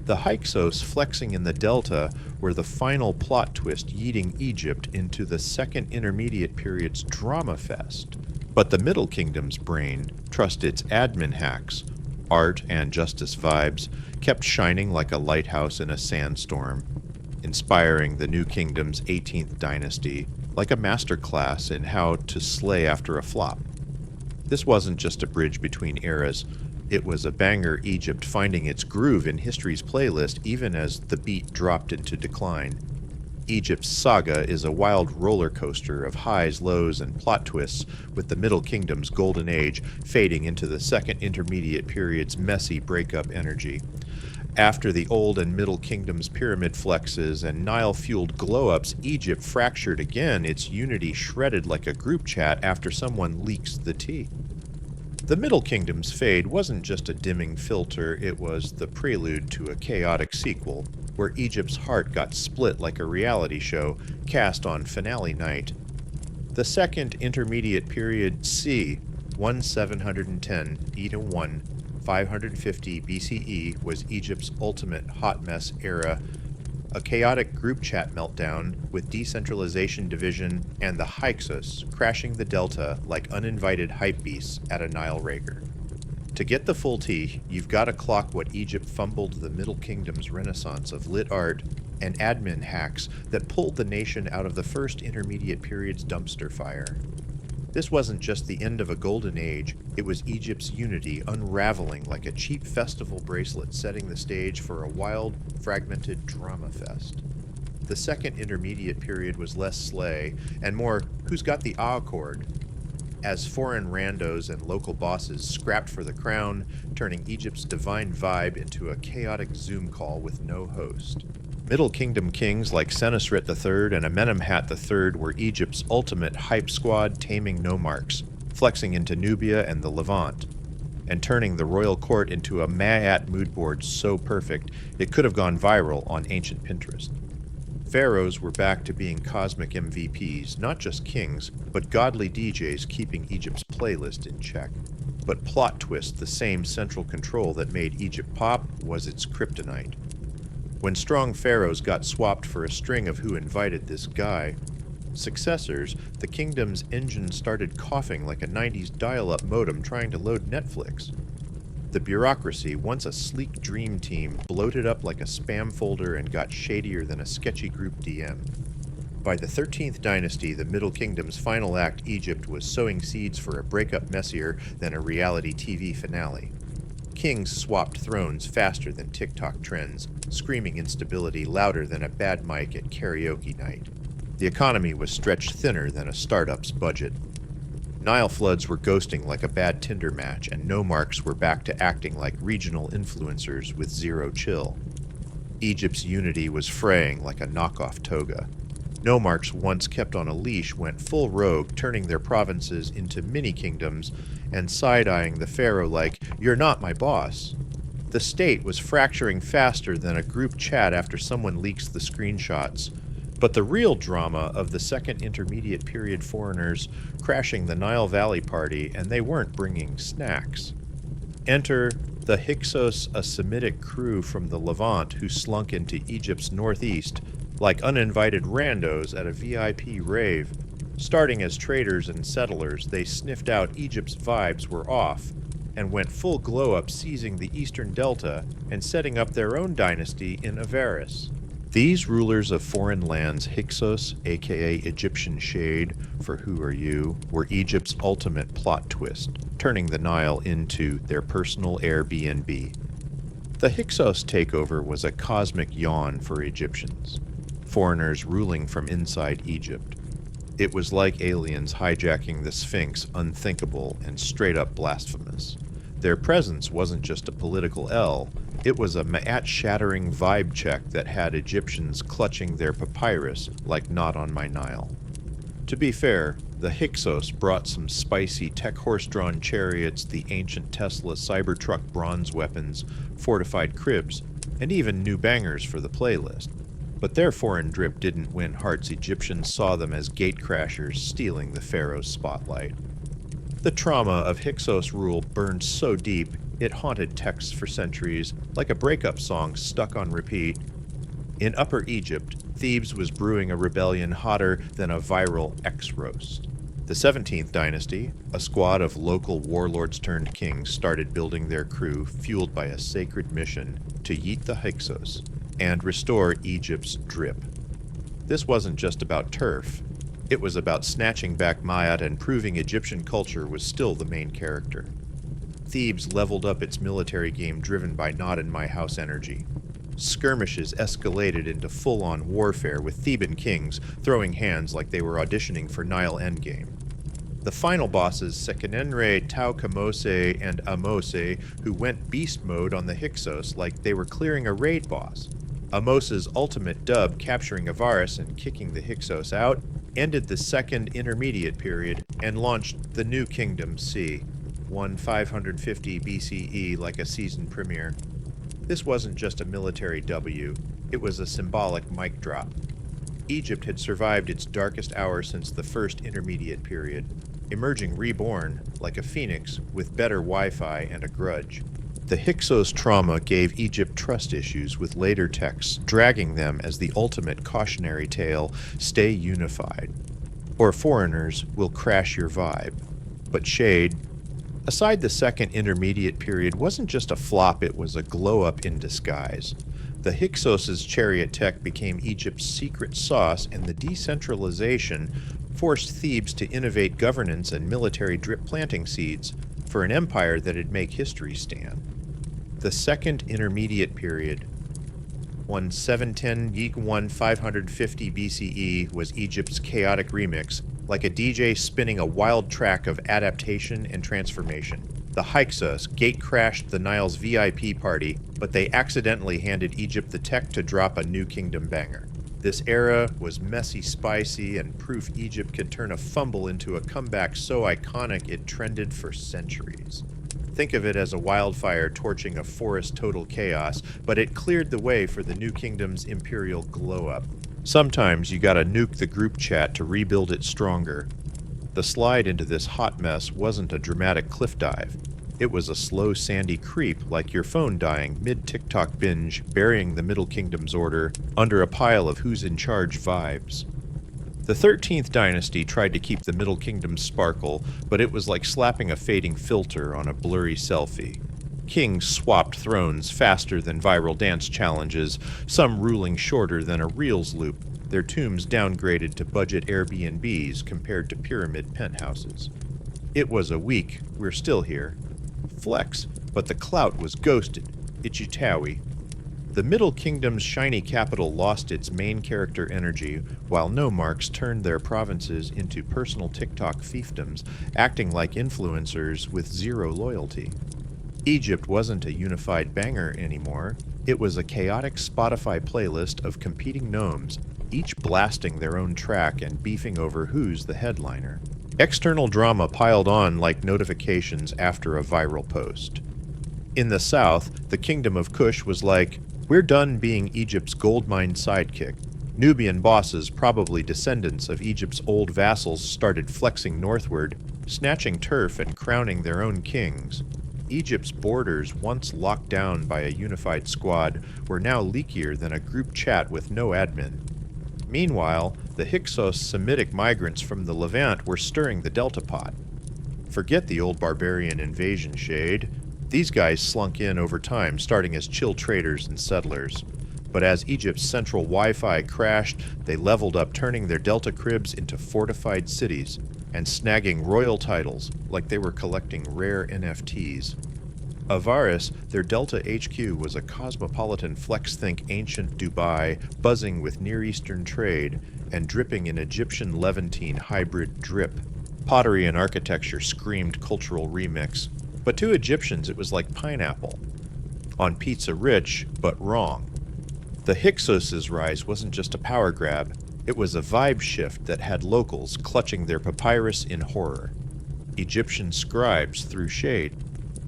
The Hyksos flexing in the Delta were the final plot twist yeeting Egypt into the Second Intermediate Period's drama fest. But the Middle Kingdom's brain, trust its admin hacks, art and justice vibes, kept shining like a lighthouse in a sandstorm, inspiring the New Kingdom's 18th dynasty like a masterclass in how to slay after a flop. This wasn't just a bridge between eras. It was a banger Egypt finding its groove in history's playlist even as the beat dropped into decline. Egypt's saga is a wild roller coaster of highs, lows, and plot twists, with the Middle Kingdom's golden age fading into the Second Intermediate Period's messy breakup energy. After the Old and Middle Kingdom's pyramid flexes and Nile-fueled glow-ups, Egypt fractured again, its unity shredded like a group chat after someone leaks the tea. The Middle Kingdom's fade wasn't just a dimming filter, it was the prelude to a chaotic sequel, where Egypt's heart got split like a reality show cast on finale night. The Second Intermediate Period C, 1710 E to 1, 550 BCE, was Egypt's ultimate hot mess era, a chaotic group chat meltdown with decentralization division and the Hyksos crashing the Delta like uninvited hypebeasts at a Nile rager. To get the full tea, you've got to clock what Egypt fumbled the Middle Kingdom's renaissance of lit art and admin hacks that pulled the nation out of the First Intermediate Period's dumpster fire. This wasn't just the end of a golden age, it was Egypt's unity unraveling like a cheap festival bracelet setting the stage for a wild, fragmented drama fest. The Second Intermediate Period was less slay and more who's got the ah chord, as foreign randos and local bosses scrapped for the crown, turning Egypt's divine vibe into a chaotic Zoom call with no host. Middle Kingdom kings like Senusret III and Amenemhat III were Egypt's ultimate hype squad taming nomarchs, flexing into Nubia and the Levant, and turning the royal court into a Ma'at mood board so perfect it could have gone viral on ancient Pinterest. Pharaohs were back to being cosmic MVPs, not just kings, but godly DJs keeping Egypt's playlist in check. But plot twist, the same central control that made Egypt pop, was its kryptonite. When strong pharaohs got swapped for a string of who invited this guy successors, the kingdom's engine started coughing like a 90s dial-up modem trying to load Netflix. The bureaucracy, once a sleek dream team, bloated up like a spam folder and got shadier than a sketchy group DM. By the 13th dynasty, the Middle Kingdom's final act, Egypt, was sowing seeds for a breakup messier than a reality TV finale. Kings swapped thrones faster than TikTok trends, screaming instability louder than a bad mic at karaoke night. The economy was stretched thinner than a startup's budget. Nile floods were ghosting like a bad Tinder match, and nomarchs were back to acting like regional influencers with zero chill. Egypt's unity was fraying like a knockoff toga. Nomarchs once kept on a leash went full rogue, turning their provinces into mini-kingdoms and side-eyeing the pharaoh like, "You're not my boss." The state was fracturing faster than a group chat after someone leaks the screenshots. But the real drama of the Second Intermediate Period foreigners crashing the Nile Valley party, and they weren't bringing snacks. Enter the Hyksos, a Semitic crew from the Levant who slunk into Egypt's northeast like uninvited randos at a VIP rave. Starting as traders and settlers, they sniffed out Egypt's vibes were off and went full glow-up, seizing the eastern delta and setting up their own dynasty in Avaris. These rulers of foreign lands, Hyksos, aka Egyptian Shade, for who are you, were Egypt's ultimate plot twist, turning the Nile into their personal Airbnb. The Hyksos takeover was a cosmic yawn for Egyptians, foreigners ruling from inside Egypt. It was like aliens hijacking the Sphinx, unthinkable and straight-up blasphemous. Their presence wasn't just a political L, it was a Ma'at-shattering vibe check that had Egyptians clutching their papyrus like not on my Nile. To be fair, The Hyksos brought some spicy tech horse-drawn chariots, the ancient Tesla Cybertruck bronze weapons, fortified cribs, and even new bangers for the playlist. But their foreign drip didn't win hearts. Egyptians saw them as gatecrashers stealing the pharaoh's spotlight. The trauma of Hyksos rule burned so deep, it haunted texts for centuries, like a breakup song stuck on repeat. In Upper Egypt, Thebes was brewing a rebellion hotter than a viral X-roast. The 17th dynasty, a squad of local warlords-turned-kings, started building their crew, fueled by a sacred mission to yeet the Hyksos and restore Egypt's drip. This wasn't just about turf. It was about snatching back Ma'at and proving Egyptian culture was still the main character. Thebes leveled up its military game driven by not-in-my-house energy. Skirmishes escalated into full-on warfare with Theban kings throwing hands like they were auditioning for Nile Endgame. The final bosses, Sekenenre, Taukamose, and Amose, who went beast mode on the Hyksos like they were clearing a raid boss. Amose's ultimate dub, capturing Avaris and kicking the Hyksos out, ended the second intermediate period and launched the New Kingdom C, 1550 BCE like a season premiere. This wasn't just a military W, it was a symbolic mic drop. Egypt had survived its darkest hour since the first intermediate period, emerging reborn like a phoenix with better Wi-Fi and a grudge. The Hyksos trauma gave Egypt trust issues with later texts dragging them as the ultimate cautionary tale, stay unified. Or foreigners will crash your vibe. But Shade, aside the second intermediate period, wasn't just a flop, it was a glow-up in disguise. The Hyksos' chariot tech became Egypt's secret sauce, and the decentralization forced Thebes to innovate governance and military drip planting seeds for an empire that'd make history stand. The second intermediate period, 1710 550 BCE, was Egypt's chaotic remix, like a DJ spinning a wild track of adaptation and transformation. The Hyksos gate-crashed the Nile's VIP party, but they accidentally handed Egypt the tech to drop a New Kingdom banger. This era was messy, spicy, and proof Egypt could turn a fumble into a comeback so iconic it trended for centuries. Think of it as a wildfire torching a forest total chaos, but it cleared the way for the New Kingdom's imperial glow-up. Sometimes you gotta nuke the group chat to rebuild it stronger. The slide into this hot mess wasn't a dramatic cliff dive. It was a slow, sandy creep, like your phone dying mid-TikTok binge, burying the Middle Kingdom's order under a pile of who's in charge vibes. The 13th dynasty tried to keep the Middle Kingdom's sparkle, but it was like slapping a fading filter on a blurry selfie. Kings swapped thrones faster than viral dance challenges, some ruling shorter than a Reels loop, their tombs downgraded to budget Airbnbs compared to pyramid penthouses. It was a week, we're still here. Flex, but the clout was ghosted, Ichitawi. The Middle Kingdom's shiny capital lost its main character energy, while nomarchs turned their provinces into personal TikTok fiefdoms, acting like influencers with zero loyalty. Egypt wasn't a unified banger anymore. It was a chaotic Spotify playlist of competing gnomes, each blasting their own track and beefing over who's the headliner. External drama piled on like notifications after a viral post. In the south, the Kingdom of Kush was like, we're done being Egypt's gold mine sidekick. Nubian bosses, probably descendants of Egypt's old vassals, started flexing northward, snatching turf and crowning their own kings. Egypt's borders, once locked down by a unified squad, were now leakier than a group chat with no admin. Meanwhile, the Hyksos Semitic migrants from the Levant were stirring the Delta pot. Forget the old barbarian invasion shade. These guys slunk in over time, starting as chill traders and settlers. But as Egypt's central Wi-Fi crashed, they leveled up, turning their Delta cribs into fortified cities, and snagging royal titles like they were collecting rare NFTs. Avaris, their Delta HQ, was a cosmopolitan flex-think ancient Dubai, buzzing with Near Eastern trade, and dripping in Egyptian Levantine hybrid drip. Pottery and architecture screamed cultural remix. But to Egyptians it was like pineapple. On pizza rich, but wrong. The Hyksos' rise wasn't just a power grab, It was a vibe shift that had locals clutching their papyrus in horror. Egyptian scribes threw shade,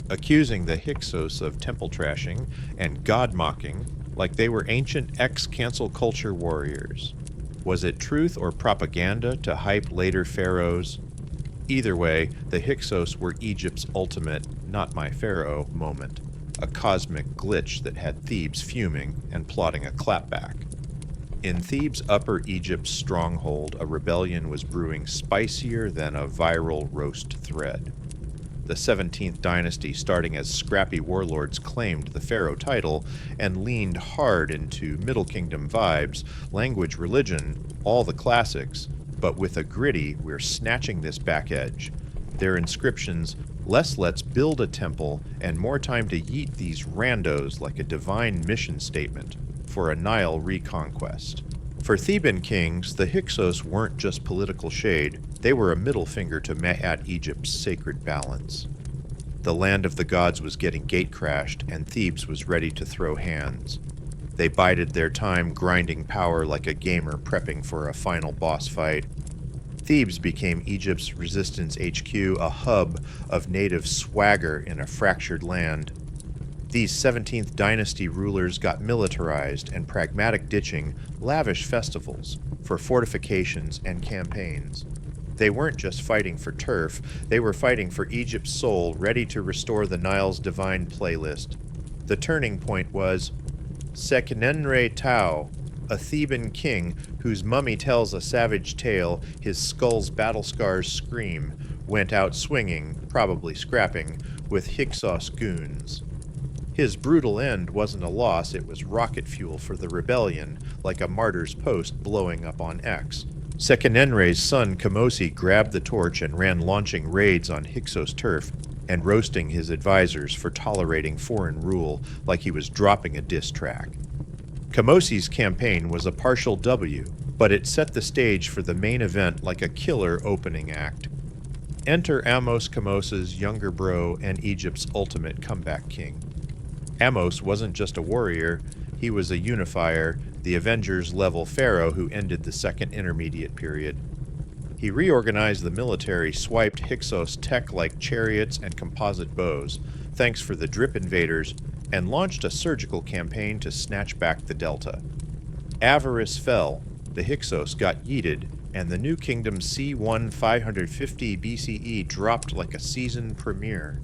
accusing the Hyksos of temple trashing and god-mocking like they were ancient ex-cancel culture warriors. Was it truth or propaganda to hype later pharaohs? Either way, the Hyksos were Egypt's ultimate "not my pharaoh" moment, a cosmic glitch that had Thebes fuming and plotting a clapback. In Thebes' Upper Egypt stronghold, a rebellion was brewing spicier than a viral roast thread. The 17th dynasty, starting as scrappy warlords, claimed the pharaoh title and leaned hard into Middle Kingdom vibes, language, religion, all the classics, but with a gritty "we're snatching this back edge." Their inscriptions, "Less let's build a temple and more time to yeet these randos," like a divine mission statement for a Nile reconquest. For Theban kings, the Hyksos weren't just political shade, they were a middle finger to Ma'at Egypt's sacred balance. The land of the gods was getting gate-crashed, and Thebes was ready to throw hands. They bided their time, grinding power like a gamer prepping for a final boss fight. Thebes became Egypt's resistance HQ, a hub of native swagger in a fractured land. These 17th dynasty rulers got militarized and pragmatic, ditching lavish festivals for fortifications and campaigns. They weren't just fighting for turf, they were fighting for Egypt's soul, ready to restore the Nile's divine playlist. The turning point was Sekenenre Tau, a Theban king whose mummy tells a savage tale, his skull's battle scars scream, went out swinging, probably scrapping, with Hyksos goons. His brutal end wasn't a loss, it was rocket fuel for the rebellion, like a martyr's post blowing up on X. Sekenenre's son Kamosi grabbed the torch and ran launching raids on Hyksos turf and roasting his advisors for tolerating foreign rule like he was dropping a diss track. Kamosi's campaign was a partial W, but it set the stage for the main event like a killer opening act. Enter Amos Kamos's younger bro and Egypt's ultimate comeback king. Amos wasn't just a warrior, he was a unifier, the Avengers-level pharaoh who ended the Second Intermediate Period. He reorganized the military, swiped Hyksos tech like chariots and composite bows, thanks for the drip invaders, and launched a surgical campaign to snatch back the Delta. Avarice fell, the Hyksos got yeeted, and the new kingdom's C1 550 BCE dropped like a season premiere.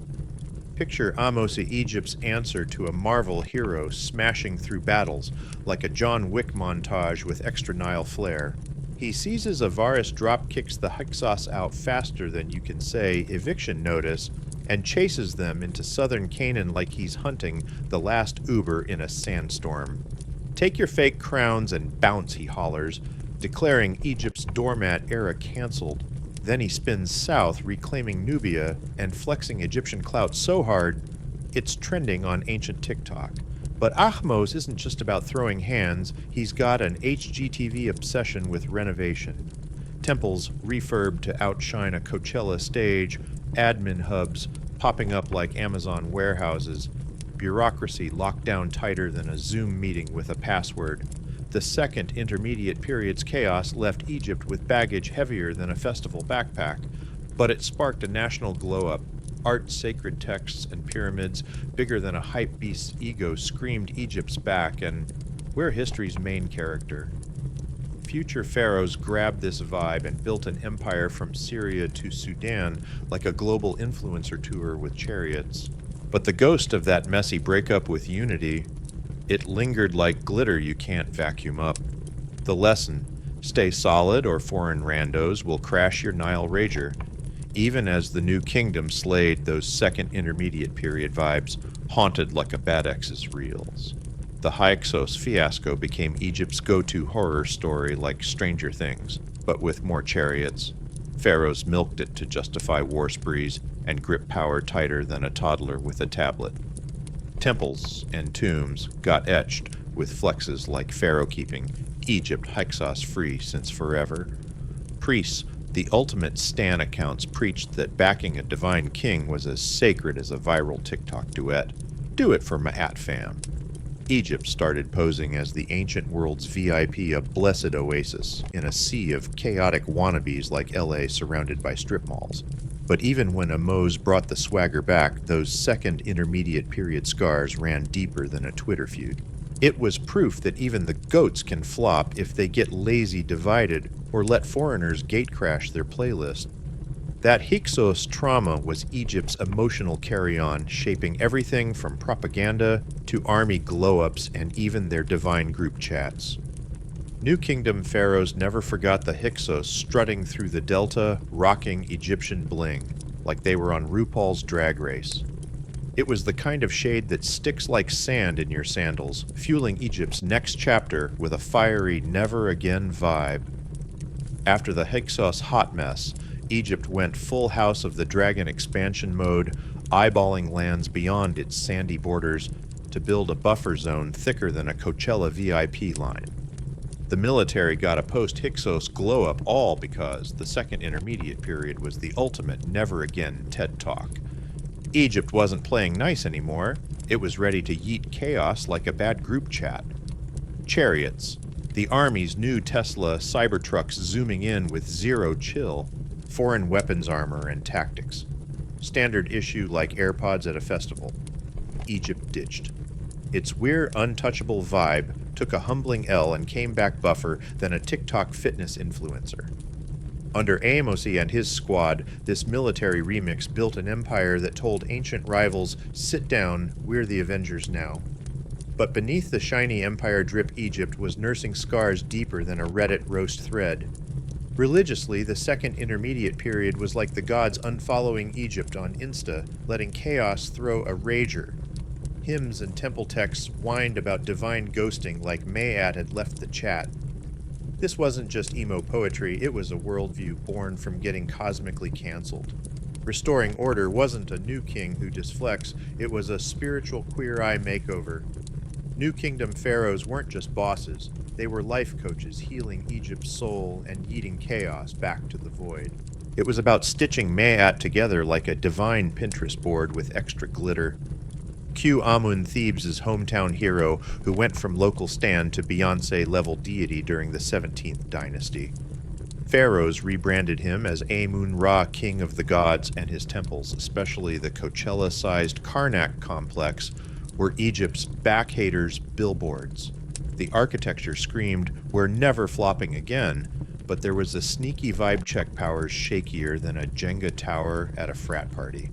Picture Amos of Egypt's answer to a Marvel hero smashing through battles, like a John Wick montage with extra Nile flair. He seizes a Varus, drop kicks the Hyksos out faster than you can say eviction notice, and chases them into southern Canaan like he's hunting the last Uber in a sandstorm. "Take your fake crowns and bounce," he hollers, declaring Egypt's doormat era canceled. Then he spins south, reclaiming Nubia and flexing Egyptian clout so hard, it's trending on ancient TikTok. But Ahmose isn't just about throwing hands, he's got an HGTV obsession with renovation. Temples refurbed to outshine a Coachella stage, admin hubs popping up like Amazon warehouses, bureaucracy locked down tighter than a Zoom meeting with a password. The Second Intermediate Period's chaos left Egypt with baggage heavier than a festival backpack, but it sparked a national glow-up. Art, sacred texts, and pyramids, bigger than a hype beast's ego, screamed Egypt's back, and we're history's main character. Future pharaohs grabbed this vibe and built an empire from Syria to Sudan like a global influencer tour with chariots. But the ghost of that messy breakup with unity, it lingered like glitter you can't vacuum up. The lesson: stay solid or foreign randos will crash your Nile Rager, even as the new kingdom slayed those Second Intermediate Period vibes, haunted like a bad ex's reels. The Hyksos fiasco became Egypt's go-to horror story like Stranger Things, but with more chariots. Pharaohs milked it to justify war sprees and grip power tighter than a toddler with a tablet. Temples and tombs got etched with flexes like pharaoh keeping Egypt Hyksos free since forever. Priests, the ultimate stan accounts, preached that backing a divine king was as sacred as a viral TikTok duet. Do it for Ma'at fam. Egypt started posing as the ancient world's VIP, a blessed oasis in a sea of chaotic wannabes like LA surrounded by strip malls. But even when Amos brought the swagger back, those second intermediate period scars ran deeper than a Twitter feud. It was proof that even the goats can flop if they get lazy divided or let foreigners gatecrash their playlist. That Hyksos trauma was Egypt's emotional carry-on, shaping everything from propaganda to army glow-ups and even their divine group chats. New Kingdom pharaohs never forgot the Hyksos strutting through the delta, rocking Egyptian bling, like they were on RuPaul's Drag Race. It was the kind of shade that sticks like sand in your sandals, fueling Egypt's next chapter with a fiery never-again vibe. After the Hyksos hot mess, Egypt went full House of the Dragon expansion mode, eyeballing lands beyond its sandy borders to build a buffer zone thicker than a Coachella VIP line. The military got a post-Hyksos glow-up all because the second intermediate period was the ultimate never-again TED Talk. Egypt wasn't playing nice anymore. It was ready to yeet chaos like a bad group chat. Chariots, the Army's new Tesla Cybertrucks zooming in with zero chill, foreign weapons armor and tactics. Standard issue like AirPods at a festival. Egypt ditched. Its we're untouchable vibe took a humbling L and came back buffer than a TikTok fitness influencer. Under Amosi and his squad, this military remix built an empire that told ancient rivals, "Sit down, we're the Avengers now." But beneath the shiny empire drip, Egypt was nursing scars deeper than a Reddit roast thread. Religiously, the second intermediate period was like the gods unfollowing Egypt on Insta, letting chaos throw a rager. Hymns and temple texts whined about divine ghosting like Mayat had left the chat. This wasn't just emo poetry, it was a worldview born from getting cosmically canceled. Restoring order wasn't a new king who disflects, it was a spiritual queer eye makeover. New Kingdom pharaohs weren't just bosses, they were life coaches healing Egypt's soul and yeeting chaos back to the void. It was about stitching Mayat together like a divine Pinterest board with extra glitter. Cue Amun Thebes' hometown hero who went from local stand to Beyonce-level deity during the 17th dynasty. Pharaohs rebranded him as Amun-Ra, king of the gods, and his temples, especially the Coachella-sized Karnak complex, were Egypt's back-haters' billboards. The architecture screamed, "We're never flopping again," but there was a sneaky vibe check powers shakier than a Jenga tower at a frat party.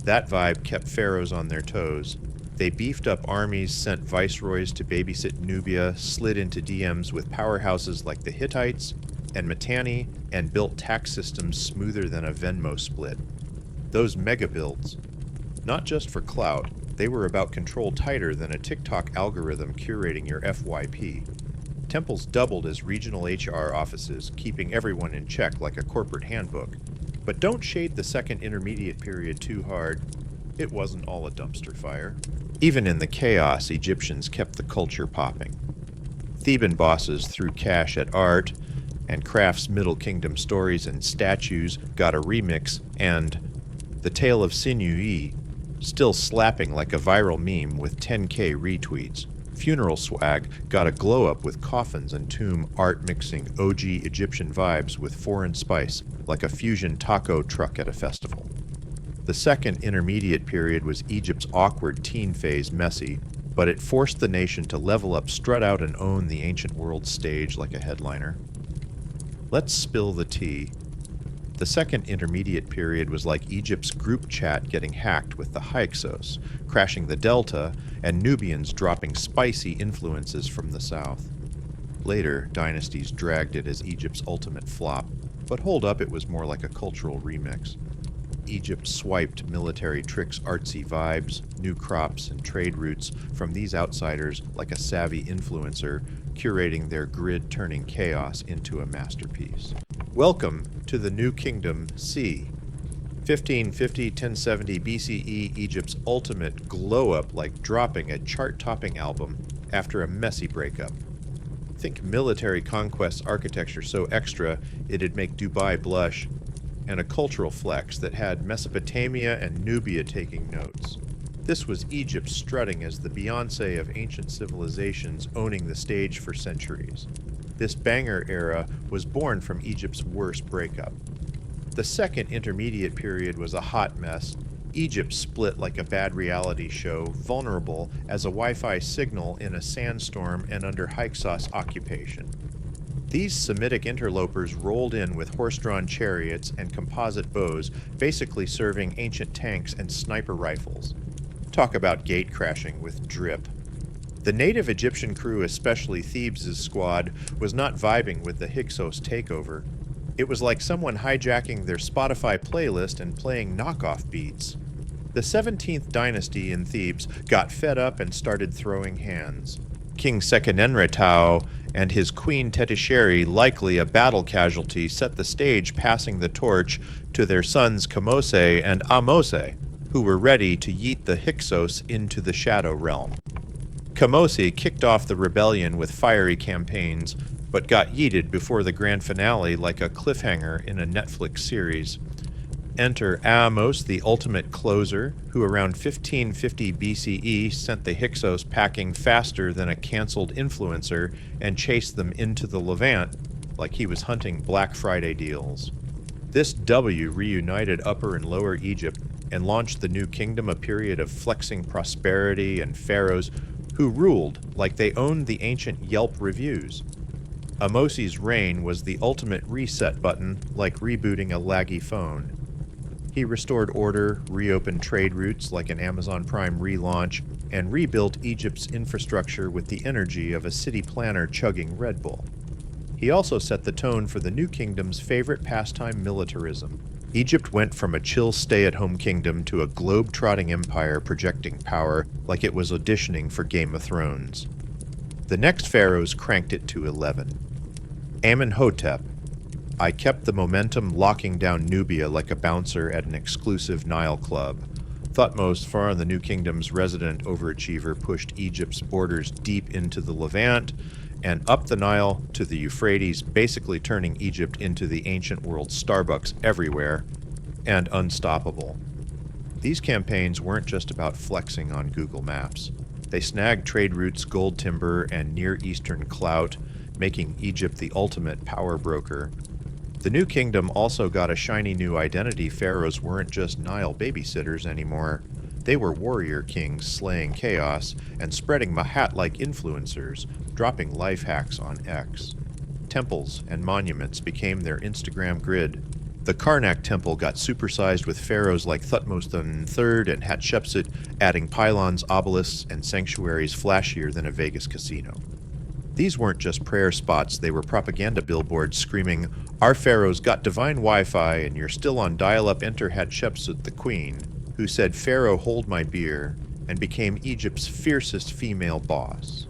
That vibe kept pharaohs on their toes. They beefed up armies, sent viceroys to babysit Nubia, slid into DMs with powerhouses like the Hittites and Mitanni, and built tax systems smoother than a Venmo split. Those mega builds, not just for clout, they were about control tighter than a TikTok algorithm curating your FYP. Temples doubled as regional HR offices, keeping everyone in check like a corporate handbook. But don't shade the second intermediate period too hard. It wasn't all a dumpster fire. Even in the chaos, Egyptians kept the culture popping. Theban bosses threw cash at art, and Craft's Middle Kingdom stories and statues got a remix, and The Tale of Sinui, still slapping like a viral meme with 10K retweets. Funeral Swag got a glow-up with coffins and tomb art mixing OG Egyptian vibes with foreign spice, like a fusion taco truck at a festival. The second intermediate period was Egypt's awkward teen phase messy, but it forced the nation to level up, strut out, and own the ancient world stage like a headliner. Let's spill the tea. The second intermediate period was like Egypt's group chat getting hacked with the Hyksos, crashing the Delta, and Nubians dropping spicy influences from the south. Later, dynasties dragged it as Egypt's ultimate flop, but hold up, it was more like a cultural remix. Egypt swiped military tricks, artsy vibes, new crops, and trade routes from these outsiders like a savvy influencer, curating their grid-turning chaos into a masterpiece. Welcome to the New Kingdom C. 1550-1070 BCE, Egypt's ultimate glow-up like dropping a chart-topping album after a messy breakup. Think military conquest architecture so extra it'd make Dubai blush, and a cultural flex that had Mesopotamia and Nubia taking notes. This was Egypt strutting as the Beyoncé of ancient civilizations, owning the stage for centuries. This banger era was born from Egypt's worst breakup. The second intermediate period was a hot mess. Egypt split like a bad reality show, vulnerable as a Wi-Fi signal in a sandstorm and under Hyksos occupation. These Semitic interlopers rolled in with horse-drawn chariots and composite bows, basically serving ancient tanks and sniper rifles. Talk about gate crashing with drip. The native Egyptian crew, especially Thebes' squad, was not vibing with the Hyksos takeover. It was like someone hijacking their Spotify playlist and playing knockoff beats. The 17th dynasty in Thebes got fed up and started throwing hands. King Sekenenretau and his queen Tetisheri, likely a battle casualty, set the stage, passing the torch to their sons Kamose and Amose, who were ready to yeet the Hyksos into the Shadow Realm. Kamose kicked off the rebellion with fiery campaigns, but got yeeted before the grand finale like a cliffhanger in a Netflix series. Enter Aamos, the ultimate closer, who around 1550 BCE sent the Hyksos packing faster than a cancelled influencer and chased them into the Levant like he was hunting Black Friday deals. This W reunited Upper and Lower Egypt and launched the New Kingdom, a period of flexing prosperity and pharaohs who ruled like they owned the ancient Yelp reviews. Amosi's reign was the ultimate reset button, like rebooting a laggy phone. He restored order, reopened trade routes like an Amazon Prime relaunch, and rebuilt Egypt's infrastructure with the energy of a city planner chugging Red Bull. He also set the tone for the New Kingdom's favorite pastime, militarism. Egypt went from a chill stay-at-home kingdom to a globe-trotting empire projecting power like it was auditioning for Game of Thrones. The next pharaohs cranked it to 11. Amenhotep. I kept the momentum, locking down Nubia like a bouncer at an exclusive Nile club. Thutmose, Pharaoh the New Kingdom's resident overachiever, pushed Egypt's borders deep into the Levant and up the Nile to the Euphrates, basically turning Egypt into the ancient world's Starbucks everywhere, and unstoppable. These campaigns weren't just about flexing on Google Maps. They snagged trade routes, gold timber, and Near Eastern clout, making Egypt the ultimate power broker. The New Kingdom also got a shiny new identity. Pharaohs weren't just Nile babysitters anymore. They were warrior kings slaying chaos and spreading Mahat-like influencers, dropping life hacks on X. Temples and monuments became their Instagram grid. The Karnak temple got supersized with pharaohs like Thutmose III and Hatshepsut, adding pylons, obelisks, and sanctuaries flashier than a Vegas casino. These weren't just prayer spots, they were propaganda billboards screaming, "Our pharaohs got divine Wi-Fi and you're still on dial-up." Enter Hatshepsut the queen, who said, "Pharaoh, hold my beer," and became Egypt's fiercest female boss.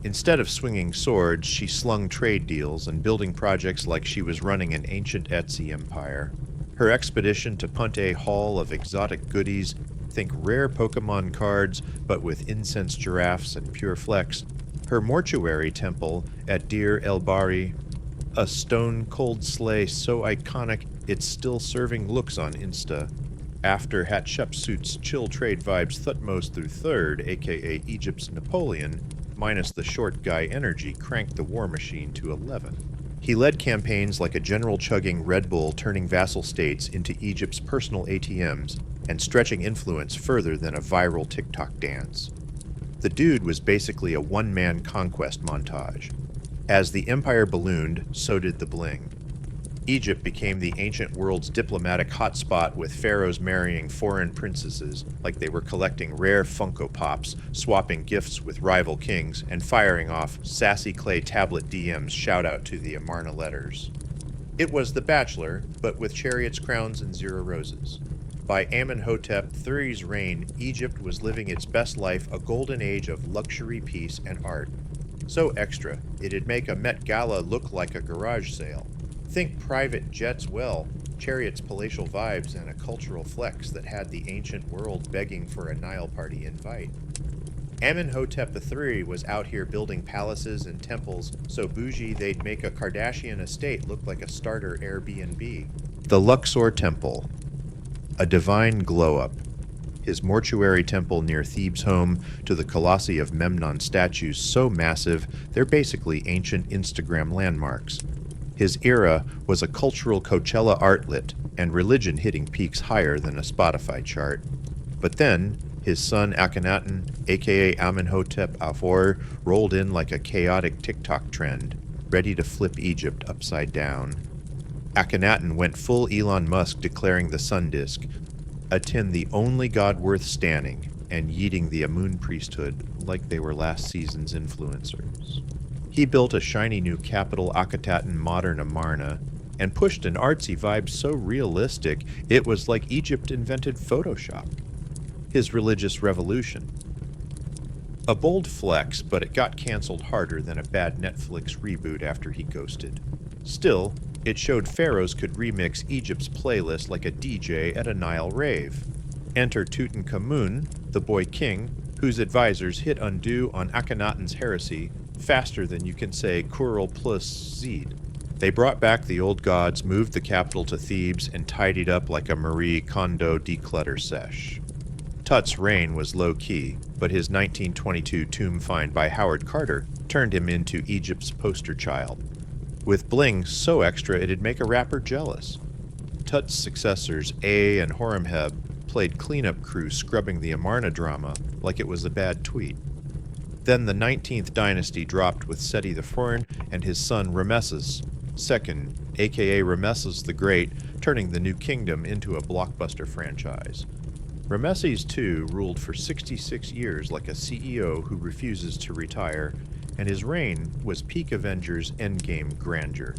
Instead of swinging swords, she slung trade deals and building projects like she was running an ancient Etsy empire. Her expedition to Punte Hall of exotic goodies, think rare Pokemon cards, but with incense giraffes and pure flex. Her mortuary temple at Deir el-Bahri, a stone-cold sleigh so iconic it's still serving looks on Insta. After Hatshepsut's chill trade vibes, Thutmose III, aka Egypt's Napoleon, minus the short guy energy, cranked the war machine to 11. He led campaigns like a general chugging Red Bull, turning vassal states into Egypt's personal ATMs and stretching influence further than a viral TikTok dance. The dude was basically a one-man conquest montage. As the empire ballooned, so did the bling. Egypt became the ancient world's diplomatic hotspot, with pharaohs marrying foreign princesses like they were collecting rare Funko Pops, swapping gifts with rival kings, and firing off sassy clay tablet DMs shout out to the Amarna letters. It was The Bachelor, but with chariots, crowns, and zero roses. By Amenhotep III's reign, Egypt was living its best life, a golden age of luxury, peace, and art. So extra, it'd make a Met Gala look like a garage sale. Think private jets, well, chariots, palatial vibes, and a cultural flex that had the ancient world begging for a Nile party invite. Amenhotep III was out here building palaces and temples so bougie they'd make a Kardashian estate look like a starter Airbnb. The Luxor Temple, a divine glow-up. his mortuary temple near Thebes' home to the colossi of Memnon statues so massive they're basically ancient Instagram landmarks. His era was a cultural Coachella artlet and religion hitting peaks higher than a Spotify chart. But then, his son Akhenaten, aka Amenhotep IV, rolled in like a chaotic TikTok trend, ready to flip Egypt upside down. Akhenaten went full Elon Musk, declaring the sun disk, Aten the only god worth standing, and yeeting the Amun priesthood like they were last season's influencers. He built a shiny new capital, Akhetaten Modern Amarna, and pushed an artsy vibe so realistic it was like Egypt invented Photoshop. His religious revolution. A bold flex, but it got canceled harder than a bad Netflix reboot after he ghosted. Still, it showed pharaohs could remix Egypt's playlist like a DJ at a Nile rave. Enter Tutankhamun, the boy king, whose advisors hit undo on Akhenaten's heresy faster than you can say Kurl plus Zed. They brought back the old gods, moved the capital to Thebes, and tidied up like a Marie Kondo declutter sesh. Tut's reign was low-key, but his 1922 tomb find by Howard Carter turned him into Egypt's poster child. With bling so extra it'd make a rapper jealous. Tut's successors, A and Horemheb, played cleanup crew scrubbing the Amarna drama like it was a bad tweet. Then the 19th dynasty dropped with Seti IV and his son Ramesses II, aka Ramesses the Great, turning the new kingdom into a blockbuster franchise. Ramesses II ruled for 66 years like a CEO who refuses to retire, and his reign was peak Avengers Endgame grandeur.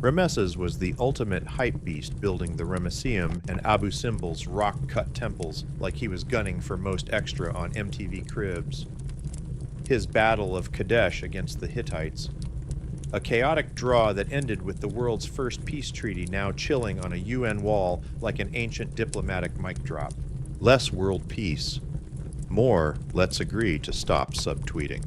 Ramesses was the ultimate hype beast, building the Ramesseum and Abu Simbel's rock-cut temples like he was gunning for Most Extra on MTV Cribs. His battle of Kadesh against the Hittites, a chaotic draw that ended with the world's first peace treaty now chilling on a UN wall like an ancient diplomatic mic drop. Less world peace. More, let's agree to stop subtweeting.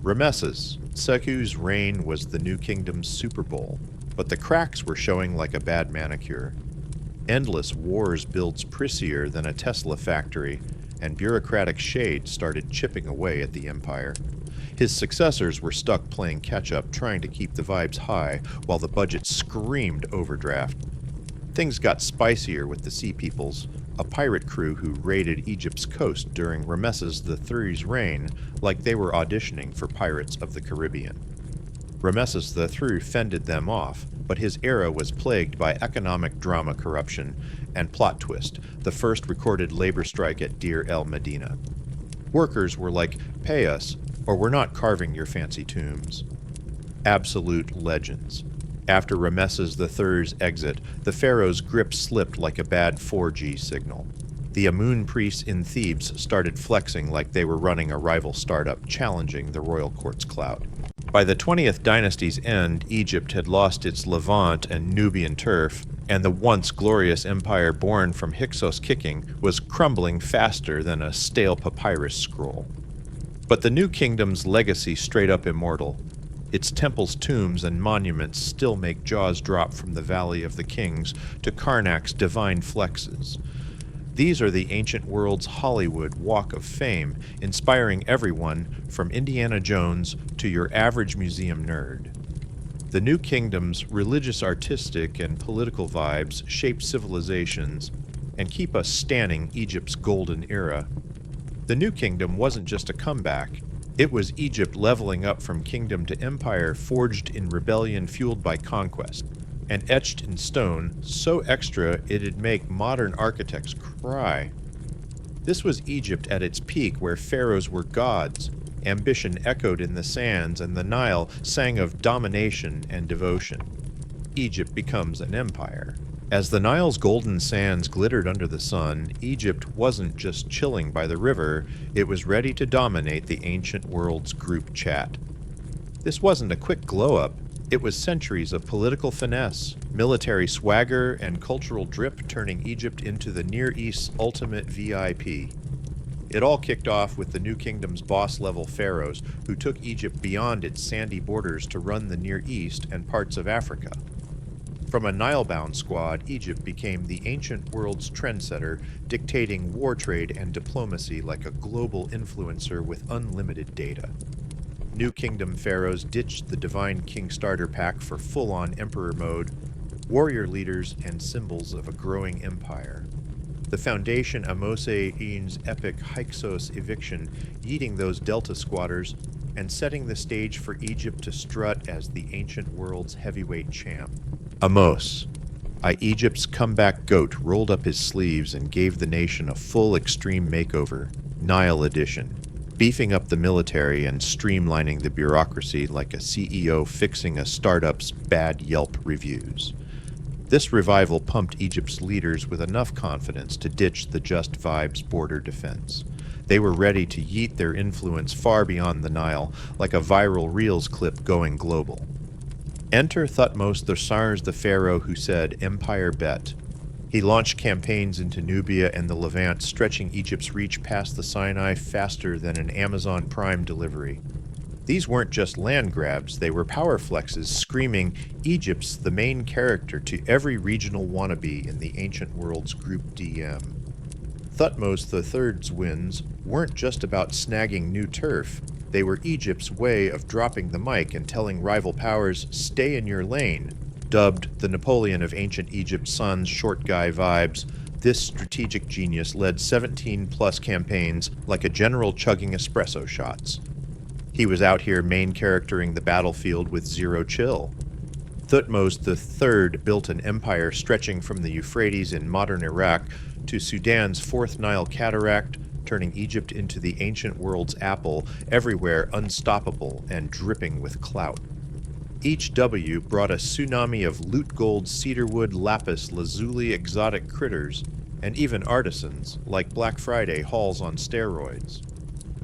Ramesses, Seku's reign was the new kingdom's Super Bowl, but the cracks were showing like a bad manicure. Endless wars builds prissier than a Tesla factory, and bureaucratic shade started chipping away at the empire. His successors were stuck playing catch-up, trying to keep the vibes high, while the budget screamed overdraft. Things got spicier with the Sea Peoples, a pirate crew who raided Egypt's coast during Ramesses III's reign like they were auditioning for Pirates of the Caribbean. Ramesses III fended them off, but his era was plagued by economic drama corruption and plot twist, the first recorded labor strike at Deir el Medina. Workers were like, pay us, or we're not carving your fancy tombs. Absolute legends. After Ramesses III's exit, the pharaoh's grip slipped like a bad 4G signal. The Amun priests in Thebes started flexing like they were running a rival startup, challenging the royal court's clout. By the 20th dynasty's end, Egypt had lost its Levant and Nubian turf, and the once glorious empire born from Hyksos kicking was crumbling faster than a stale papyrus scroll. But the new kingdom's legacy straight up immortal. Its temples, tombs, and monuments still make jaws drop from the Valley of the Kings to Karnak's divine flexes. These are the ancient world's Hollywood Walk of Fame, inspiring everyone from Indiana Jones to your average museum nerd. The new kingdom's religious, artistic, and political vibes shape civilizations and keep us scanning Egypt's golden era. The new kingdom wasn't just a comeback. It was Egypt leveling up from kingdom to empire, forged in rebellion fueled by conquest, and etched in stone so extra it'd make modern architects cry. This was Egypt at its peak, where pharaohs were gods, ambition echoed in the sands, and the Nile sang of domination and devotion. Egypt becomes an empire. As the Nile's golden sands glittered under the sun, Egypt wasn't just chilling by the river, it was ready to dominate the ancient world's group chat. This wasn't a quick glow-up, it was centuries of political finesse, military swagger, and cultural drip turning Egypt into the Near East's ultimate VIP. It all kicked off with the new kingdom's boss-level pharaohs, who took Egypt beyond its sandy borders to run the Near East and parts of Africa. From a Nile-bound squad, Egypt became the ancient world's trendsetter, dictating war trade and diplomacy like a global influencer with unlimited data. New Kingdom pharaohs ditched the divine king starter pack for full-on emperor mode, warrior leaders and symbols of a growing empire. The foundation Amose-In's epic Hyksos eviction, yeeting those Delta squatters and setting the stage for Egypt to strut as the ancient world's heavyweight champ. Amos, Egypt's comeback goat, rolled up his sleeves and gave the nation a full extreme makeover, Nile edition, beefing up the military and streamlining the bureaucracy like a CEO fixing a startup's bad Yelp reviews. This revival pumped Egypt's leaders with enough confidence to ditch the Just Vibes border defense. They were ready to yeet their influence far beyond the Nile, like a viral Reels clip going global. Enter Thutmose Thursars, the pharaoh who said, "Empire bet." He launched campaigns into Nubia and the Levant, stretching Egypt's reach past the Sinai faster than an Amazon Prime delivery. These weren't just land grabs, they were power flexes, screaming Egypt's the main character to every regional wannabe in the ancient world's group DM. Thutmose III's wins weren't just about snagging new turf, they were Egypt's way of dropping the mic and telling rival powers, "Stay in your lane." Dubbed the Napoleon of ancient Egypt's sons short guy vibes, this strategic genius led 17-plus campaigns like a general chugging espresso shots. He was out here main charactering the battlefield with zero chill. Thutmose III built an empire stretching from the Euphrates in modern Iraq to Sudan's Fourth Nile Cataract, turning Egypt into the ancient world's apple, everywhere unstoppable and dripping with clout. Each W brought a tsunami of loot gold, cedarwood, lapis, lazuli, exotic critters, and even artisans, like Black Friday hauls on steroids.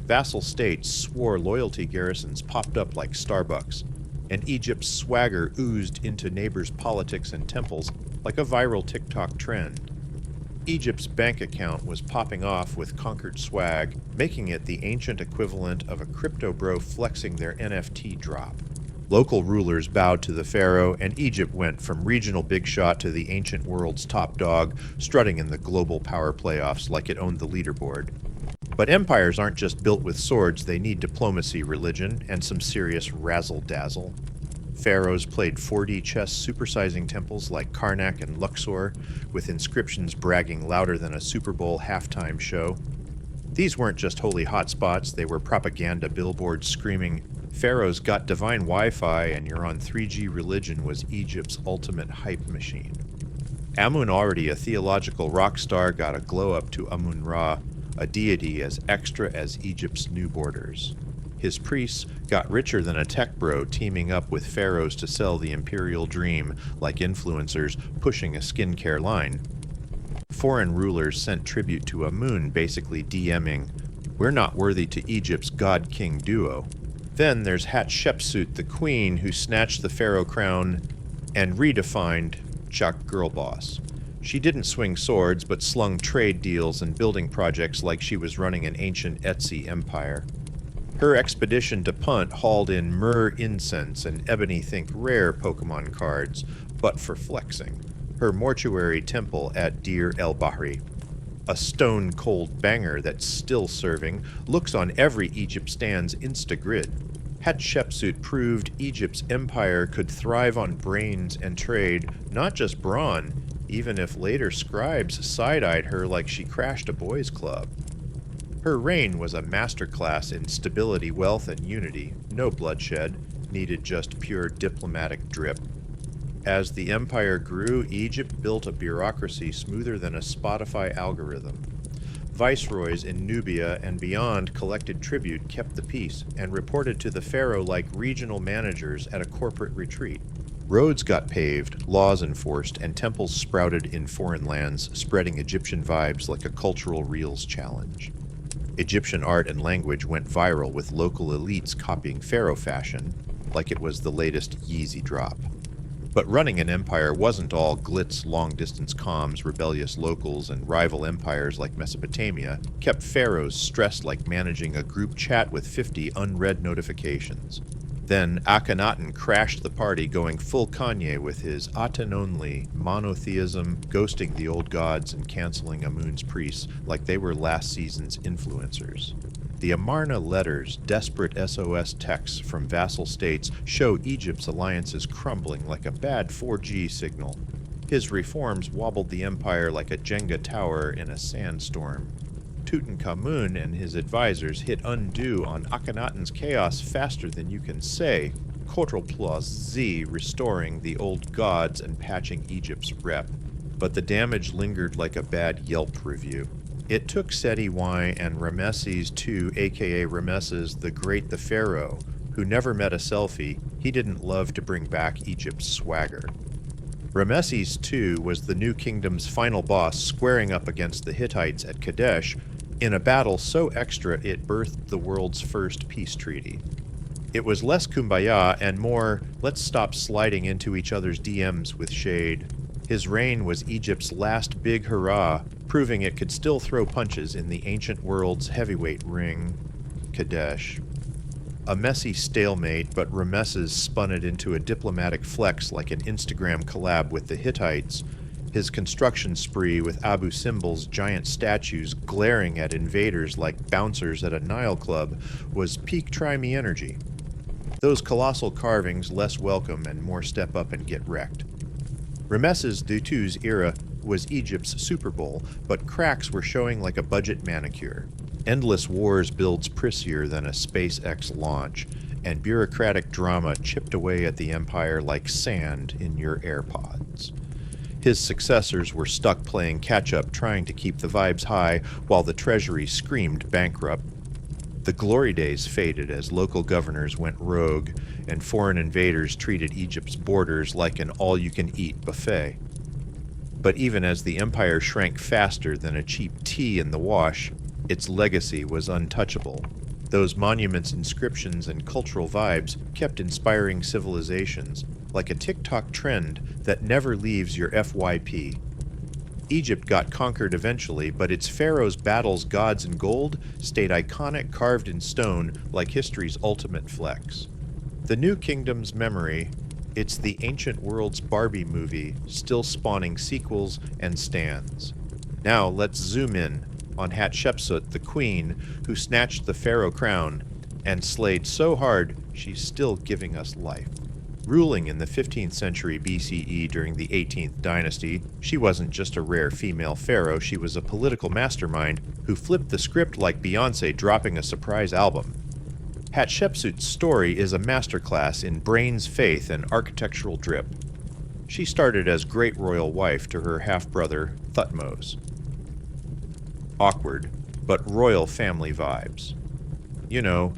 Vassal states swore loyalty garrisons popped up like Starbucks, and Egypt's swagger oozed into neighbors' politics and temples like a viral TikTok trend. Egypt's bank account was popping off with conquered swag, making it the ancient equivalent of a crypto bro flexing their NFT drop. Local rulers bowed to the pharaoh, and Egypt went from regional big shot to the ancient world's top dog, strutting in the global power playoffs like it owned the leaderboard. But empires aren't just built with swords, they need diplomacy, religion, and some serious razzle-dazzle. Pharaohs played 4D chess supersizing temples like Karnak and Luxor, with inscriptions bragging louder than a Super Bowl halftime show. These weren't just holy hotspots, they were propaganda billboards screaming, "Pharaohs got divine Wi-Fi and you're on 3G religion" was Egypt's ultimate hype machine. Amun, already a theological rock star, got a glow-up to Amun-Ra, a deity as extra as Egypt's new borders. His priests got richer than a tech bro, teaming up with pharaohs to sell the imperial dream, like influencers pushing a skincare line. Foreign rulers sent tribute to Amun, basically DMing, "We're not worthy to Egypt's god-king duo." Then there's Hatshepsut, the queen, who snatched the pharaoh crown and redefined Chuck Girlboss. She didn't swing swords, but slung trade deals and building projects like she was running an ancient Etsy empire. Her expedition to Punt hauled in myrrh incense and ebony think rare Pokemon cards, but for flexing. Her mortuary temple at Deir el-Bahri, a stone-cold banger that's still serving, looks on every Egypt stand's Instagrid. Hatshepsut proved Egypt's empire could thrive on brains and trade, not just brawn, even if later scribes side-eyed her like she crashed a boys' club. Her reign was a masterclass in stability, wealth, and unity. No bloodshed, needed just pure diplomatic drip. As the empire grew, Egypt built a bureaucracy smoother than a Spotify algorithm. Viceroys in Nubia and beyond collected tribute, kept the peace, and reported to the pharaoh like regional managers at a corporate retreat. Roads got paved, laws enforced, and temples sprouted in foreign lands, spreading Egyptian vibes like a cultural reels challenge. Egyptian art and language went viral, with local elites copying pharaoh fashion like it was the latest Yeezy drop. But running an empire wasn't all glitz, long-distance comms. Rebellious locals and rival empires like Mesopotamia kept pharaohs stressed like managing a group chat with 50 unread notifications. Then Akhenaten crashed the party, going full Kanye with his Aten-only monotheism, ghosting the old gods and canceling Amun's priests like they were last season's influencers. The Amarna letters, desperate SOS texts from vassal states, show Egypt's alliances crumbling like a bad 4G signal. His reforms wobbled the empire like a Jenga tower in a sandstorm. Tutankhamun and his advisors hit undo on Akhenaten's chaos faster than you can say, Ctrl+Z restoring the old gods and patching Egypt's rep. But the damage lingered like a bad Yelp review. It took Seti I and Ramesses II, aka Ramesses the Great the Pharaoh, who never met a selfie. He didn't love to bring back Egypt's swagger. Ramesses II was the new kingdom's final boss, squaring up against the Hittites at Kadesh in a battle so extra it birthed the world's first peace treaty. It was less kumbaya and more, let's stop sliding into each other's DMs with shade. His reign was Egypt's last big hurrah, proving it could still throw punches in the ancient world's heavyweight ring, Kadesh. A messy stalemate, but Ramesses spun it into a diplomatic flex like an Instagram collab with the Hittites. His construction spree with Abu Simbel's giant statues glaring at invaders like bouncers at a Nile club was peak try me energy. Those colossal carvings less welcome and more step up and get wrecked. Ramesses II's era was Egypt's Super Bowl, but cracks were showing like a budget manicure. Endless wars builds prissier than a SpaceX launch, and bureaucratic drama chipped away at the empire like sand in your AirPods. His successors were stuck playing catch-up, trying to keep the vibes high, while the treasury screamed bankrupt. The glory days faded as local governors went rogue, and foreign invaders treated Egypt's borders like an all-you-can-eat buffet. But even as the empire shrank faster than a cheap tea in the wash, its legacy was untouchable. Those monuments, inscriptions, and cultural vibes kept inspiring civilizations, like a TikTok trend that never leaves your FYP. Egypt got conquered eventually, but its pharaohs' battles, gods, and gold stayed iconic, carved in stone, like history's ultimate flex. The new kingdom's memory, it's the ancient world's Barbie movie, still spawning sequels and stands. Now let's zoom in on Hatshepsut, the queen, who snatched the pharaoh crown and slayed so hard she's still giving us life. Ruling in the 15th century BCE during the 18th dynasty, she wasn't just a rare female pharaoh, she was a political mastermind who flipped the script like Beyoncé dropping a surprise album. Hatshepsut's story is a masterclass in brains, faith, and architectural drip. She started as great royal wife to her half-brother, Thutmose. Awkward, but royal family vibes. You know,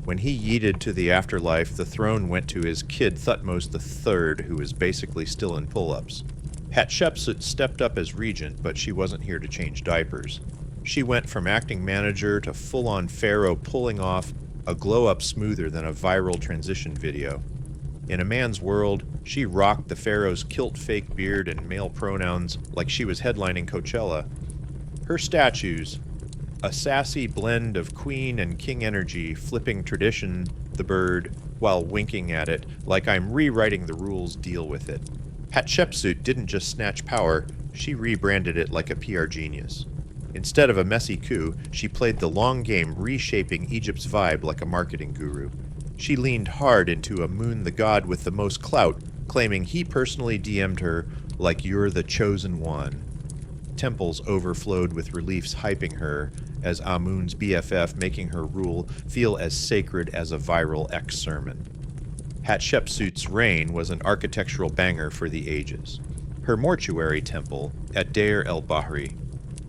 when he yeeted to the afterlife, the throne went to his kid Thutmose III, who is basically still in pull-ups. Hatshepsut stepped up as regent, but she wasn't here to change diapers. She went from acting manager to full-on pharaoh, pulling off a glow-up smoother than a viral transition video. In a man's world, she rocked the pharaoh's kilt fake beard and male pronouns like she was headlining Coachella. Her statues, a sassy blend of queen and king energy, flipping tradition, the bird, while winking at it like I'm rewriting the rules, deal with it. Hatshepsut didn't just snatch power, she rebranded it like a PR genius. Instead of a messy coup, she played the long game, reshaping Egypt's vibe like a marketing guru. She leaned hard into Amun, the god with the most clout, claiming he personally DM'd her like you're the chosen one. Temples overflowed with reliefs hyping her as Amun's BFF, making her rule feel as sacred as a viral X sermon. Hatshepsut's reign was an architectural banger for the ages. Her mortuary temple at Deir el-Bahri,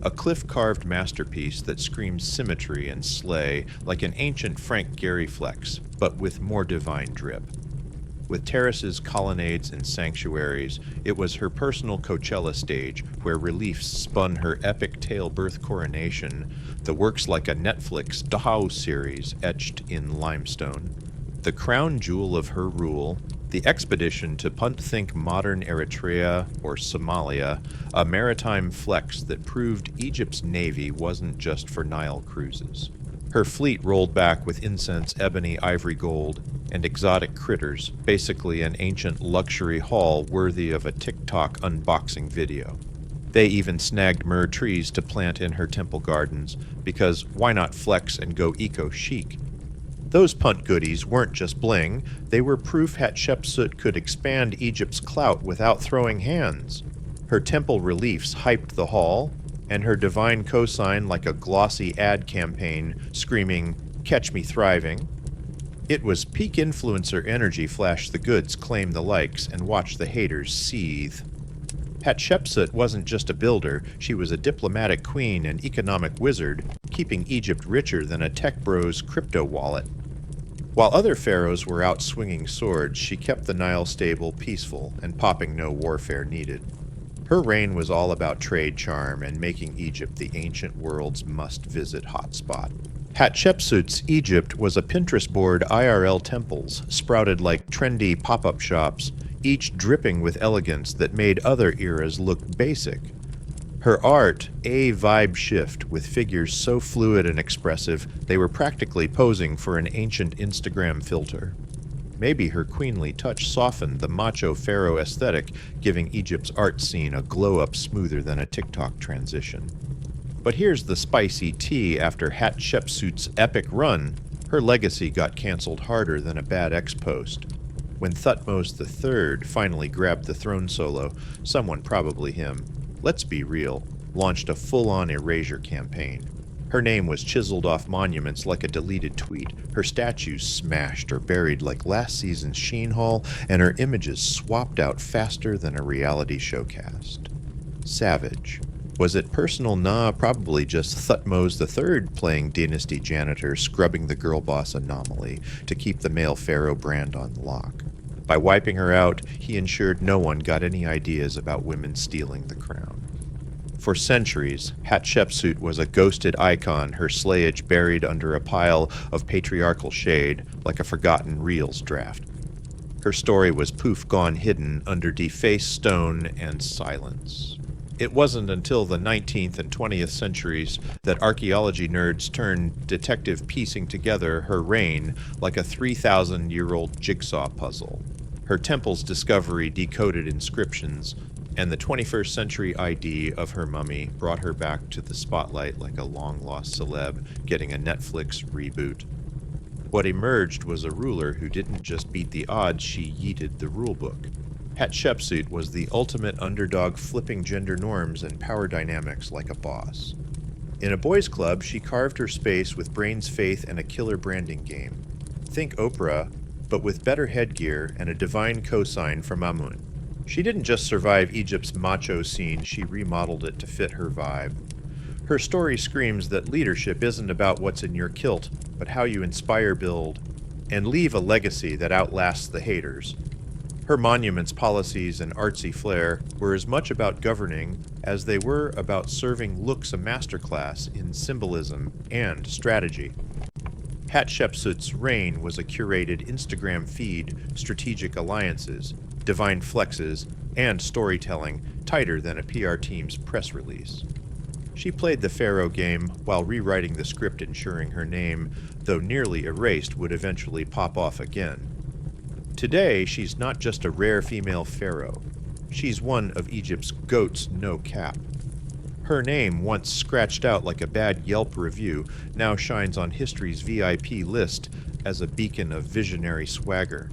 a cliff-carved masterpiece that screams symmetry and slay like an ancient Frank Gehry flex, but with more divine drip. With terraces, colonnades, and sanctuaries, it was her personal Coachella stage where reliefs spun her epic tale birth coronation, the works like a Netflix Dahau series etched in limestone. The crown jewel of her rule, the expedition to punt-think modern Eritrea or Somalia, a maritime flex that proved Egypt's navy wasn't just for Nile cruises. Her fleet rolled back with incense, ebony, ivory, gold, and exotic critters, basically an ancient luxury haul worthy of a TikTok unboxing video. They even snagged myrrh trees to plant in her temple gardens, because why not flex and go eco-chic? Those punt goodies weren't just bling, they were proof Hatshepsut could expand Egypt's clout without throwing hands. Her temple reliefs hyped the hall, and her divine cosign like a glossy ad campaign screaming, "Catch me thriving." It was peak influencer energy flash the goods, claim the likes, and watch the haters seethe. Hatshepsut wasn't just a builder, she was a diplomatic queen and economic wizard, keeping Egypt richer than a tech bro's crypto wallet. While other pharaohs were out swinging swords, she kept the Nile stable peaceful and popping no warfare needed. Her reign was all about trade charm and making Egypt the ancient world's must-visit hotspot. Hatshepsut's Egypt was a Pinterest board IRL temples, sprouted like trendy pop-up shops, each dripping with elegance that made other eras look basic. Her art, a vibe shift, with figures so fluid and expressive they were practically posing for an ancient Instagram filter. Maybe her queenly touch softened the macho pharaoh aesthetic, giving Egypt's art scene a glow-up smoother than a TikTok transition. But here's the spicy tea after Hatshepsut's epic run. Her legacy got canceled harder than a bad ex-post. When Thutmose III finally grabbed the throne solo, someone, probably him, let's be real, launched a full-on erasure campaign. Her name was chiseled off monuments like a deleted tweet, her statues smashed or buried like last season's Sheen Hall, and her images swapped out faster than a reality showcast. Savage. Was it personal? Nah, probably just Thutmose III playing dynasty janitor, scrubbing the girl boss anomaly to keep the male pharaoh brand on lock. By wiping her out, he ensured no one got any ideas about women stealing the crown. For centuries, Hatshepsut was a ghosted icon, her slayage buried under a pile of patriarchal shade, like a forgotten Reels draft. Her story was poof gone hidden under defaced stone and silence. It wasn't until the 19th and 20th centuries that archaeology nerds turned detective piecing together her reign like a 3,000-year-old jigsaw puzzle. Her temple's discovery decoded inscriptions, and the 21st century ID of her mummy brought her back to the spotlight like a long-lost celeb getting a Netflix reboot. What emerged was a ruler who didn't just beat the odds, she yeeted the rulebook. Hatshepsut was the ultimate underdog, flipping gender norms and power dynamics like a boss. In a boys' club, she carved her space with brains, faith, and a killer branding game. Think Oprah, but with better headgear and a divine cosign from Amun. She didn't just survive Egypt's macho scene, she remodeled it to fit her vibe. Her story screams that leadership isn't about what's in your kilt, but how you inspire, build, and leave a legacy that outlasts the haters. Her monuments, policies, and artsy flair were as much about governing as they were about serving looks a masterclass in symbolism and strategy. Hatshepsut's reign was a curated Instagram feed, strategic alliances, divine flexes, and storytelling tighter than a PR team's press release. She played the pharaoh game while rewriting the script, ensuring her name, though nearly erased, would eventually pop off again. Today, she's not just a rare female pharaoh. She's one of Egypt's goats, no cap. Her name, once scratched out like a bad Yelp review, now shines on history's VIP list as a beacon of visionary swagger.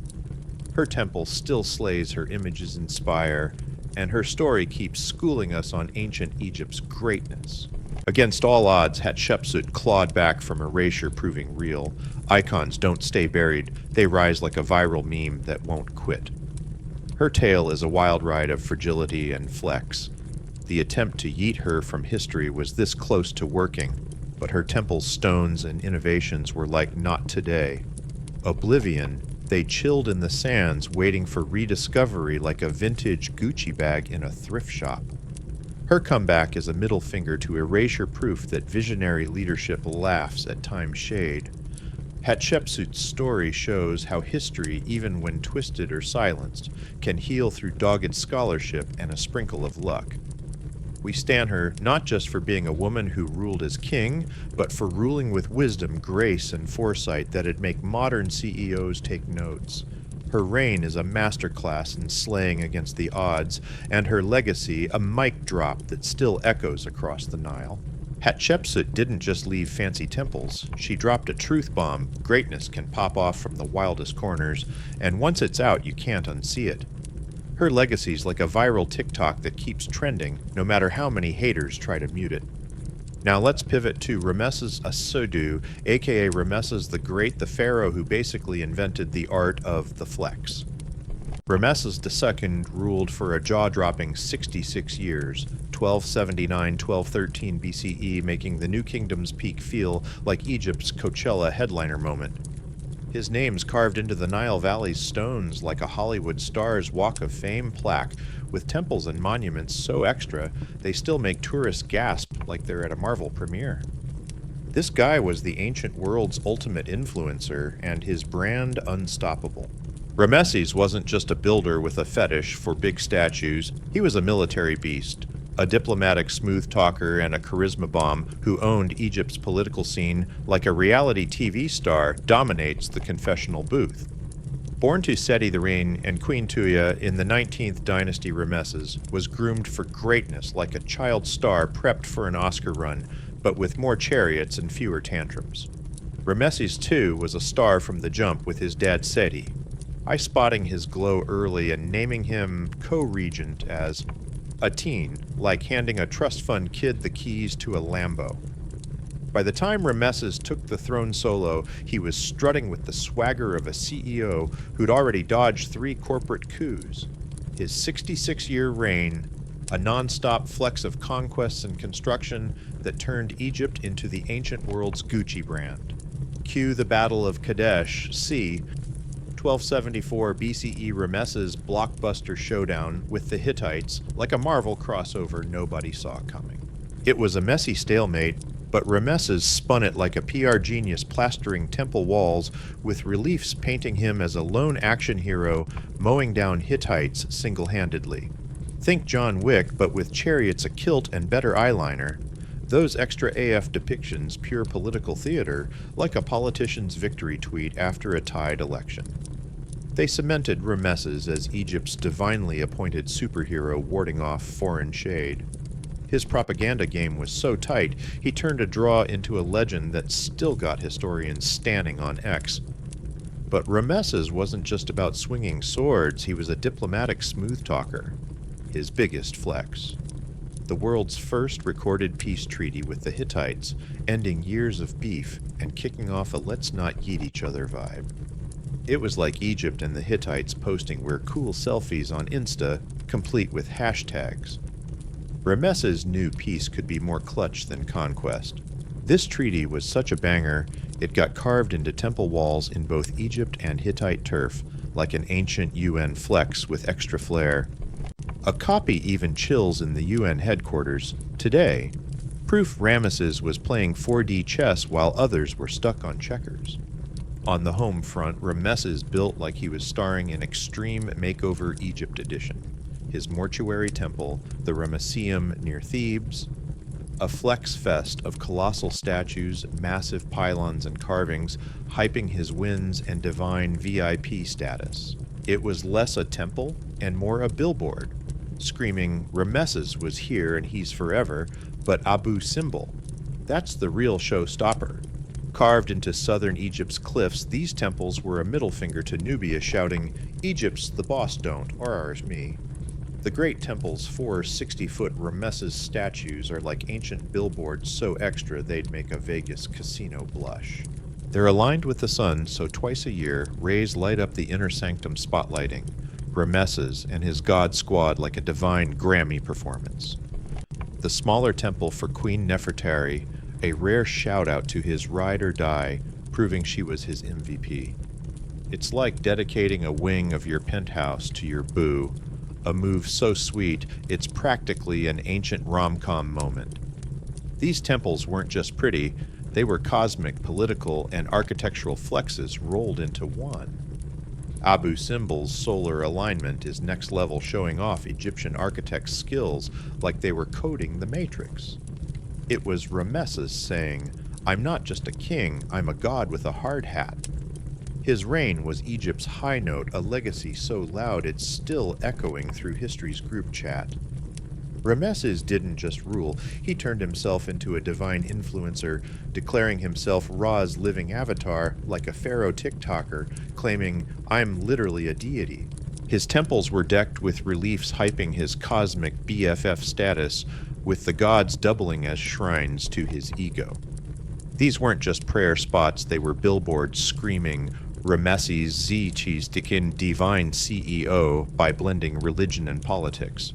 Her temple still slays, her images inspire, and her story keeps schooling us on ancient Egypt's greatness. Against all odds, Hatshepsut clawed back from erasure, proving real. Icons don't stay buried, they rise like a viral meme that won't quit. Her tale is a wild ride of fragility and flex. The attempt to yeet her from history was this close to working, but her temple's stones and innovations were like not today. Oblivion, they chilled in the sands, waiting for rediscovery like a vintage Gucci bag in a thrift shop. Her comeback is a middle finger to erasure proof that visionary leadership laughs at time's shade. Hatshepsut's story shows how history, even when twisted or silenced, can heal through dogged scholarship and a sprinkle of luck. We stan her not just for being a woman who ruled as king, but for ruling with wisdom, grace, and foresight that'd make modern CEOs take notes. Her reign is a masterclass in slaying against the odds, and her legacy a mic drop that still echoes across the Nile. Hatshepsut didn't just leave fancy temples. She dropped a truth bomb. Greatness can pop off from the wildest corners, and once it's out, you can't unsee it. Her legacy's like a viral TikTok that keeps trending, no matter how many haters try to mute it. Now let's pivot to Ramesses Asudu, aka Ramesses the Great, the pharaoh who basically invented the art of the flex. Ramesses II ruled for a jaw-dropping 66 years, 1279-1213 BCE, making the New Kingdom's peak feel like Egypt's Coachella headliner moment. His name's carved into the Nile Valley's stones like a Hollywood star's Walk of Fame plaque, with temples and monuments so extra they still make tourists gasp like they're at a Marvel premiere. This guy was the ancient world's ultimate influencer, and his brand unstoppable. Ramesses wasn't just a builder with a fetish for big statues, he was a military beast, a diplomatic smooth talker and a charisma bomb who owned Egypt's political scene like a reality TV star dominates the confessional booth. Born to Seti III and Queen Tuya in the 19th dynasty, Ramesses was groomed for greatness like a child star prepped for an Oscar run, but with more chariots and fewer tantrums. Ramesses II was a star from the jump with his dad Seti, eye-spotting his glow early and naming him co-regent as a teen, like handing a trust fund kid the keys to a Lambo. By the time Ramesses took the throne solo, he was strutting with the swagger of a CEO who'd already dodged 3 corporate coups. His 66-year reign, a non-stop flex of conquests and construction that turned Egypt into the ancient world's Gucci brand. Cue the Battle of Kadesh, c. 1274 BCE Ramesses' blockbuster showdown with the Hittites, like a Marvel crossover nobody saw coming. It was a messy stalemate, but Ramesses spun it like a PR genius plastering temple walls with reliefs painting him as a lone action hero mowing down Hittites single-handedly. Think John Wick, but with chariots, a kilt, and better eyeliner. Those extra AF depictions pure political theater, like a politician's victory tweet after a tied election. They cemented Ramesses as Egypt's divinely appointed superhero warding off foreign shade. His propaganda game was so tight, he turned a draw into a legend that still got historians standing on X. But Ramesses wasn't just about swinging swords, he was a diplomatic smooth talker. His biggest flex. The world's first recorded peace treaty with the Hittites, ending years of beef and kicking off a let's not yeet each other vibe. It was like Egypt and the Hittites posting we're cool selfies on Insta, complete with hashtags. Ramesses knew peace could be more clutch than conquest. This treaty was such a banger, it got carved into temple walls in both Egypt and Hittite turf, like an ancient UN flex with extra flair. A copy even chills in the UN headquarters today. Proof Ramesses was playing 4D chess while others were stuck on checkers. On the home front, Ramesses built like he was starring in Extreme Makeover Egypt Edition. His mortuary temple, the Ramesseum near Thebes, a flex fest of colossal statues, massive pylons and carvings, hyping his wins and divine VIP status. It was less a temple and more a billboard, screaming, Ramesses was here and he's forever, but Abu Simbel. That's the real showstopper. Carved into southern Egypt's cliffs, these temples were a middle finger to Nubia shouting, Egypt's the boss don't, or ours me. The Great Temple's 4 60-foot Ramesses statues are like ancient billboards so extra they'd make a Vegas casino blush. They're aligned with the sun, so twice a year, rays light up the inner sanctum spotlighting, Ramesses and his god squad like a divine Grammy performance. The smaller temple for Queen Nefertari, a rare shout-out to his ride or die, proving she was his MVP. It's like dedicating a wing of your penthouse to your boo, a move so sweet it's practically an ancient rom-com moment. These temples weren't just pretty, they were cosmic, political, and architectural flexes rolled into one. Abu Simbel's solar alignment is next level, showing off Egyptian architects' skills like they were coding the Matrix. It was Ramesses saying, "I'm not just a king, I'm a god with a hard hat." His reign was Egypt's high note, a legacy so loud it's still echoing through history's group chat. Ramesses didn't just rule, he turned himself into a divine influencer, declaring himself Ra's living avatar like a pharaoh TikToker, claiming, "I'm literally a deity." His temples were decked with reliefs hyping his cosmic BFF status, with the gods doubling as shrines to his ego. These weren't just prayer spots, they were billboards screaming, "Ramesses Z Cheesetikin Divine CEO," by blending religion and politics.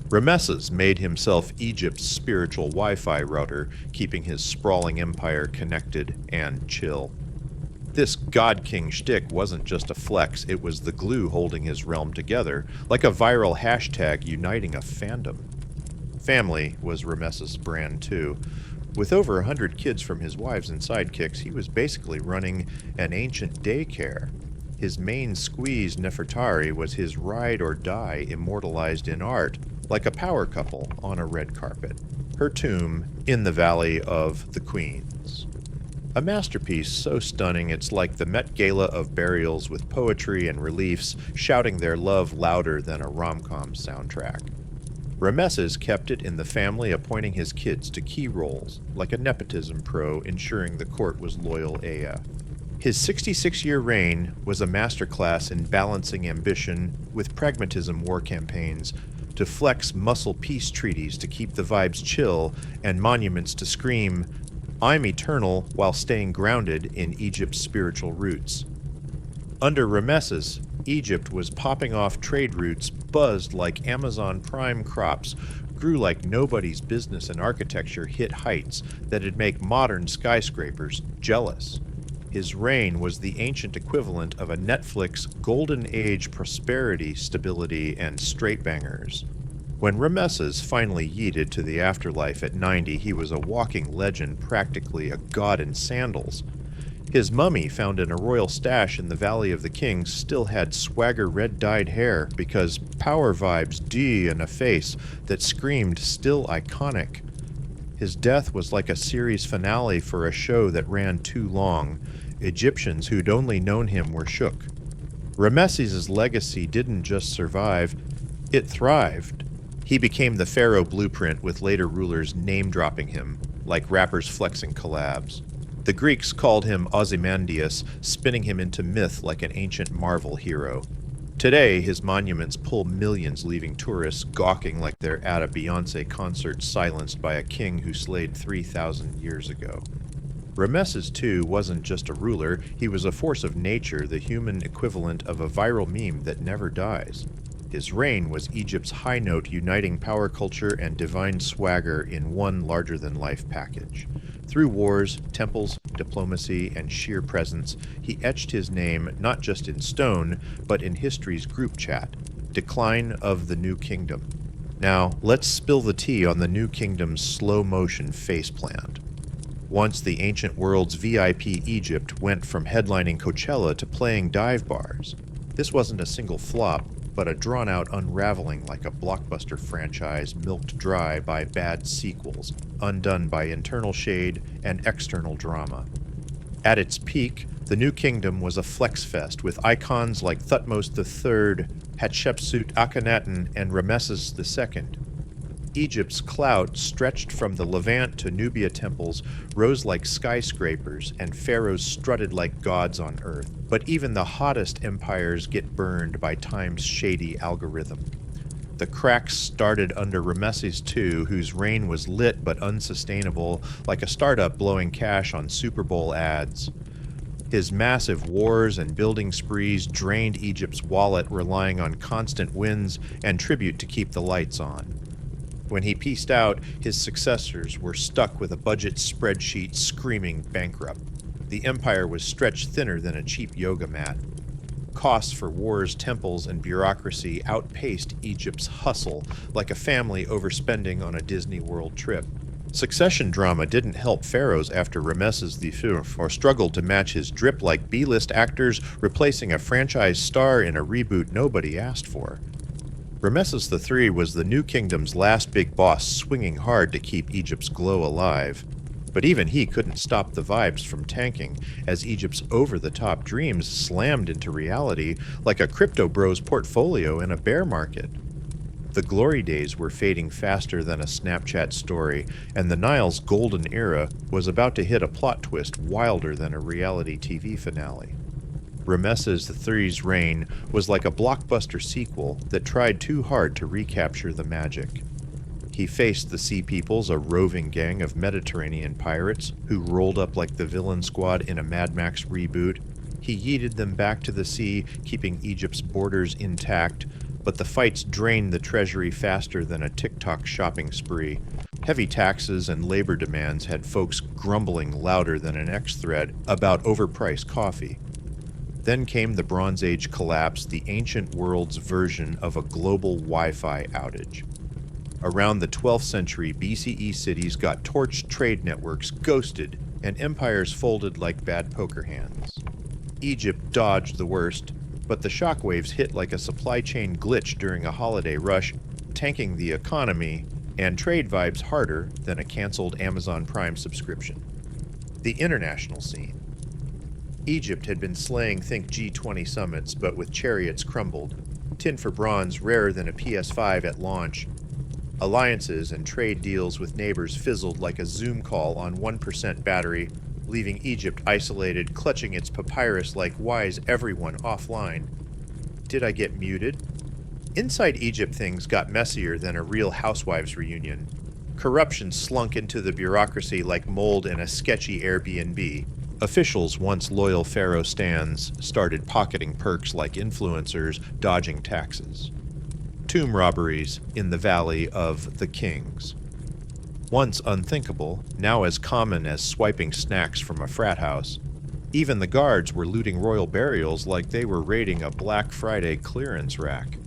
Ramesses made himself Egypt's spiritual Wi-Fi router, keeping his sprawling empire connected and chill. This God King shtick wasn't just a flex, it was the glue holding his realm together, like a viral hashtag uniting a fandom. Family was Ramesses' brand too. With over 100 kids from his wives and sidekicks, he was basically running an ancient daycare. His main squeeze, Nefertari, was his ride or die immortalized in art, like a power couple on a red carpet. Her tomb in the Valley of the Queens. A masterpiece so stunning it's like the Met Gala of burials, with poetry and reliefs shouting their love louder than a rom-com soundtrack. Ramesses kept it in the family, appointing his kids to key roles, like a nepotism pro, ensuring the court was loyal AF. His 66-year reign was a masterclass in balancing ambition with pragmatism war campaigns, to flex muscle peace treaties to keep the vibes chill, and monuments to scream, "I'm eternal," while staying grounded in Egypt's spiritual roots. Under Ramesses, Egypt was popping off trade routes, buzzed like Amazon prime crops, grew like nobody's business, and architecture hit heights that'd make modern skyscrapers jealous. His reign was the ancient equivalent of a Netflix golden age prosperity, stability, and straight bangers. When Ramesses finally yeeted to the afterlife at 90, he was a walking legend, practically a god in sandals. His mummy, found in a royal stash in the Valley of the Kings, still had swagger red-dyed hair because power vibes D and a face that screamed still iconic. His death was like a series finale for a show that ran too long. Egyptians who'd only known him were shook. Ramesses' legacy didn't just survive, it thrived. He became the pharaoh blueprint, with later rulers name-dropping him, like rappers flexing collabs. The Greeks called him Ozymandias, spinning him into myth like an ancient Marvel hero. Today, his monuments pull millions, leaving tourists gawking like they're at a Beyoncé concert silenced by a king who slayed 3,000 years ago. Ramesses, too, wasn't just a ruler, he was a force of nature, the human equivalent of a viral meme that never dies. His reign was Egypt's high note, uniting power culture and divine swagger in one larger-than-life package. Through wars, temples, diplomacy, and sheer presence, he etched his name not just in stone, but in history's group chat. Decline of the New Kingdom. Now, let's spill the tea on the New Kingdom's slow-motion faceplant. Once the ancient world's VIP Egypt went from headlining Coachella to playing dive bars. This wasn't a single flop, but a drawn-out unraveling like a blockbuster franchise milked dry by bad sequels, undone by internal shade and external drama. At its peak, the New Kingdom was a flex fest with icons like Thutmose III, Hatshepsut Akhenaten, and Ramesses II. Egypt's clout stretched from the Levant to Nubia temples, rose like skyscrapers, and pharaohs strutted like gods on earth. But even the hottest empires get burned by time's shady algorithm. The cracks started under Ramesses II, whose reign was lit but unsustainable, like a startup blowing cash on Super Bowl ads. His massive wars and building sprees drained Egypt's wallet, relying on constant wins and tribute to keep the lights on. When he pieced out, his successors were stuck with a budget spreadsheet screaming bankrupt. The empire was stretched thinner than a cheap yoga mat. Costs for wars, temples, and bureaucracy outpaced Egypt's hustle, like a family overspending on a Disney World trip. Succession drama didn't help Pharaohs after Ramesses III struggled to match his drip-like B-list actors, replacing a franchise star in a reboot nobody asked for. Ramesses III was the new kingdom's last big boss, swinging hard to keep Egypt's glow alive. But even he couldn't stop the vibes from tanking, as Egypt's over-the-top dreams slammed into reality like a crypto bro's portfolio in a bear market. The glory days were fading faster than a Snapchat story, and the Nile's golden era was about to hit a plot twist wilder than a reality TV finale. Ramesses III's reign was like a blockbuster sequel that tried too hard to recapture the magic. He faced the Sea Peoples, a roving gang of Mediterranean pirates who rolled up like the villain squad in a Mad Max reboot. He yeeted them back to the sea, keeping Egypt's borders intact, but the fights drained the treasury faster than a TikTok shopping spree. Heavy taxes and labor demands had folks grumbling louder than an X-thread about overpriced coffee. Then came the Bronze Age collapse, the ancient world's version of a global Wi-Fi outage. Around the 12th century, BCE cities got torched, trade networks ghosted, and empires folded like bad poker hands. Egypt dodged the worst, but the shockwaves hit like a supply chain glitch during a holiday rush, tanking the economy and trade vibes harder than a canceled Amazon Prime subscription. The international scene. Egypt had been slaying Think G20 summits, but with chariots crumbled. Tin for bronze rarer than a PS5 at launch. Alliances and trade deals with neighbors fizzled like a Zoom call on 1% battery, leaving Egypt isolated, clutching its papyrus like why is everyone offline? Did I get muted? Inside Egypt, things got messier than a Real Housewives reunion. Corruption slunk into the bureaucracy like mold in a sketchy Airbnb. Officials, once loyal Pharaoh stans, started pocketing perks like influencers, dodging taxes. Tomb robberies in the Valley of the Kings. Once unthinkable, now as common as swiping snacks from a frat house. Even the guards were looting royal burials like they were raiding a Black Friday clearance rack.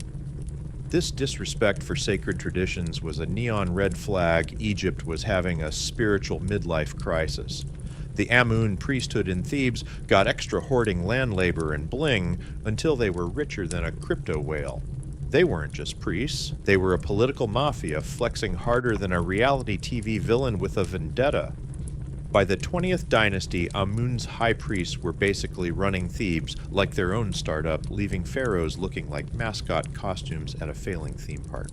This disrespect for sacred traditions was a neon red flag. Egypt was having a spiritual midlife crisis. The Amun priesthood in Thebes got extra hoarding land labor and bling until they were richer than a crypto whale. They weren't just priests, they were a political mafia flexing harder than a reality TV villain with a vendetta. By the 20th dynasty, Amun's high priests were basically running Thebes like their own startup, leaving pharaohs looking like mascot costumes at a failing theme park.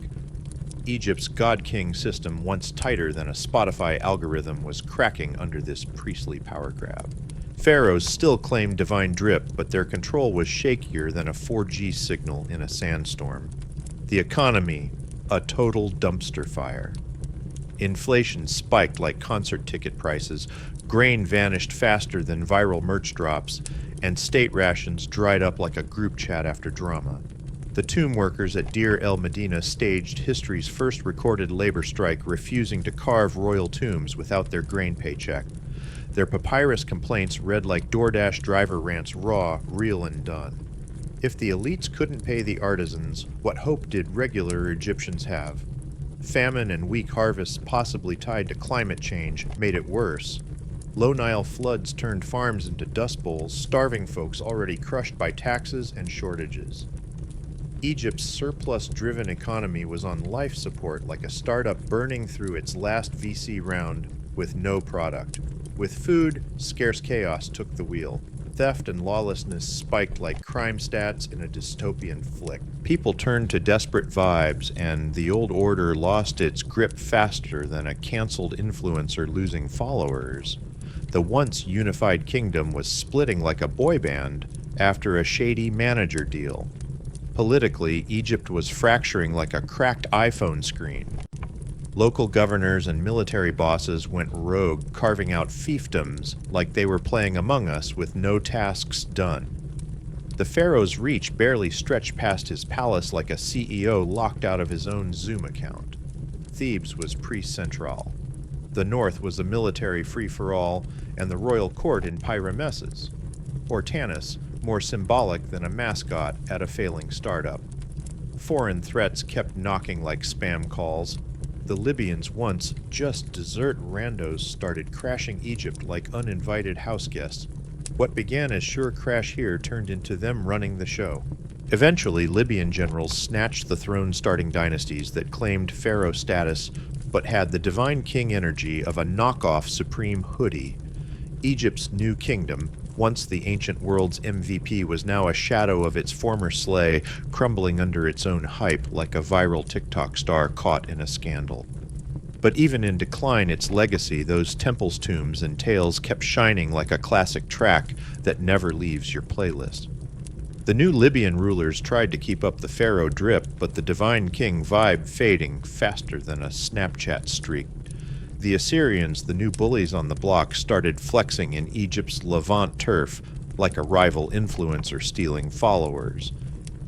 Egypt's god-king system, once tighter than a Spotify algorithm, was cracking under this priestly power grab. Pharaohs still claimed divine drip, but their control was shakier than a 4G signal in a sandstorm. The economy, a total dumpster fire. Inflation spiked like concert ticket prices, grain vanished faster than viral merch drops, and state rations dried up like a group chat after drama. The tomb workers at Deir el Medina staged history's first recorded labor strike, refusing to carve royal tombs without their grain paycheck. Their papyrus complaints read like DoorDash driver rants, raw, real, and done. If the elites couldn't pay the artisans, what hope did regular Egyptians have? Famine and weak harvests, possibly tied to climate change, made it worse. Low Nile floods turned farms into dust bowls, starving folks already crushed by taxes and shortages. Egypt's surplus-driven economy was on life support like a startup burning through its last VC round with no product. With food, scarce chaos took the wheel. Theft and lawlessness spiked like crime stats in a dystopian flick. People turned to desperate vibes, and the old order lost its grip faster than a canceled influencer losing followers. The once unified kingdom was splitting like a boy band after a shady manager deal. Politically, Egypt was fracturing like a cracked iPhone screen. Local governors and military bosses went rogue, carving out fiefdoms like they were playing Among Us with no tasks done. The pharaoh's reach barely stretched past his palace like a CEO locked out of his own Zoom account. Thebes was priest-central. The north was a military free-for-all, and the royal court in Pyramesses. Or Tanis, more symbolic than a mascot at a failing startup. Foreign threats kept knocking like spam calls. The Libyans, once just desert randos, started crashing Egypt like uninvited house guests. What began as sure crash here turned into them running the show. Eventually, Libyan generals snatched the throne-starting dynasties that claimed pharaoh status but had the divine king energy of a knockoff supreme hoodie. Egypt's new kingdom, once the ancient world's MVP, was now a shadow of its former slay, crumbling under its own hype like a viral TikTok star caught in a scandal. But even in decline, its legacy, those temples' tombs and tales kept shining like a classic track that never leaves your playlist. The new Libyan rulers tried to keep up the pharaoh drip, but the divine king vibe fading faster than a Snapchat streak. The Assyrians, the new bullies on the block, started flexing in Egypt's Levant turf like a rival influencer stealing followers.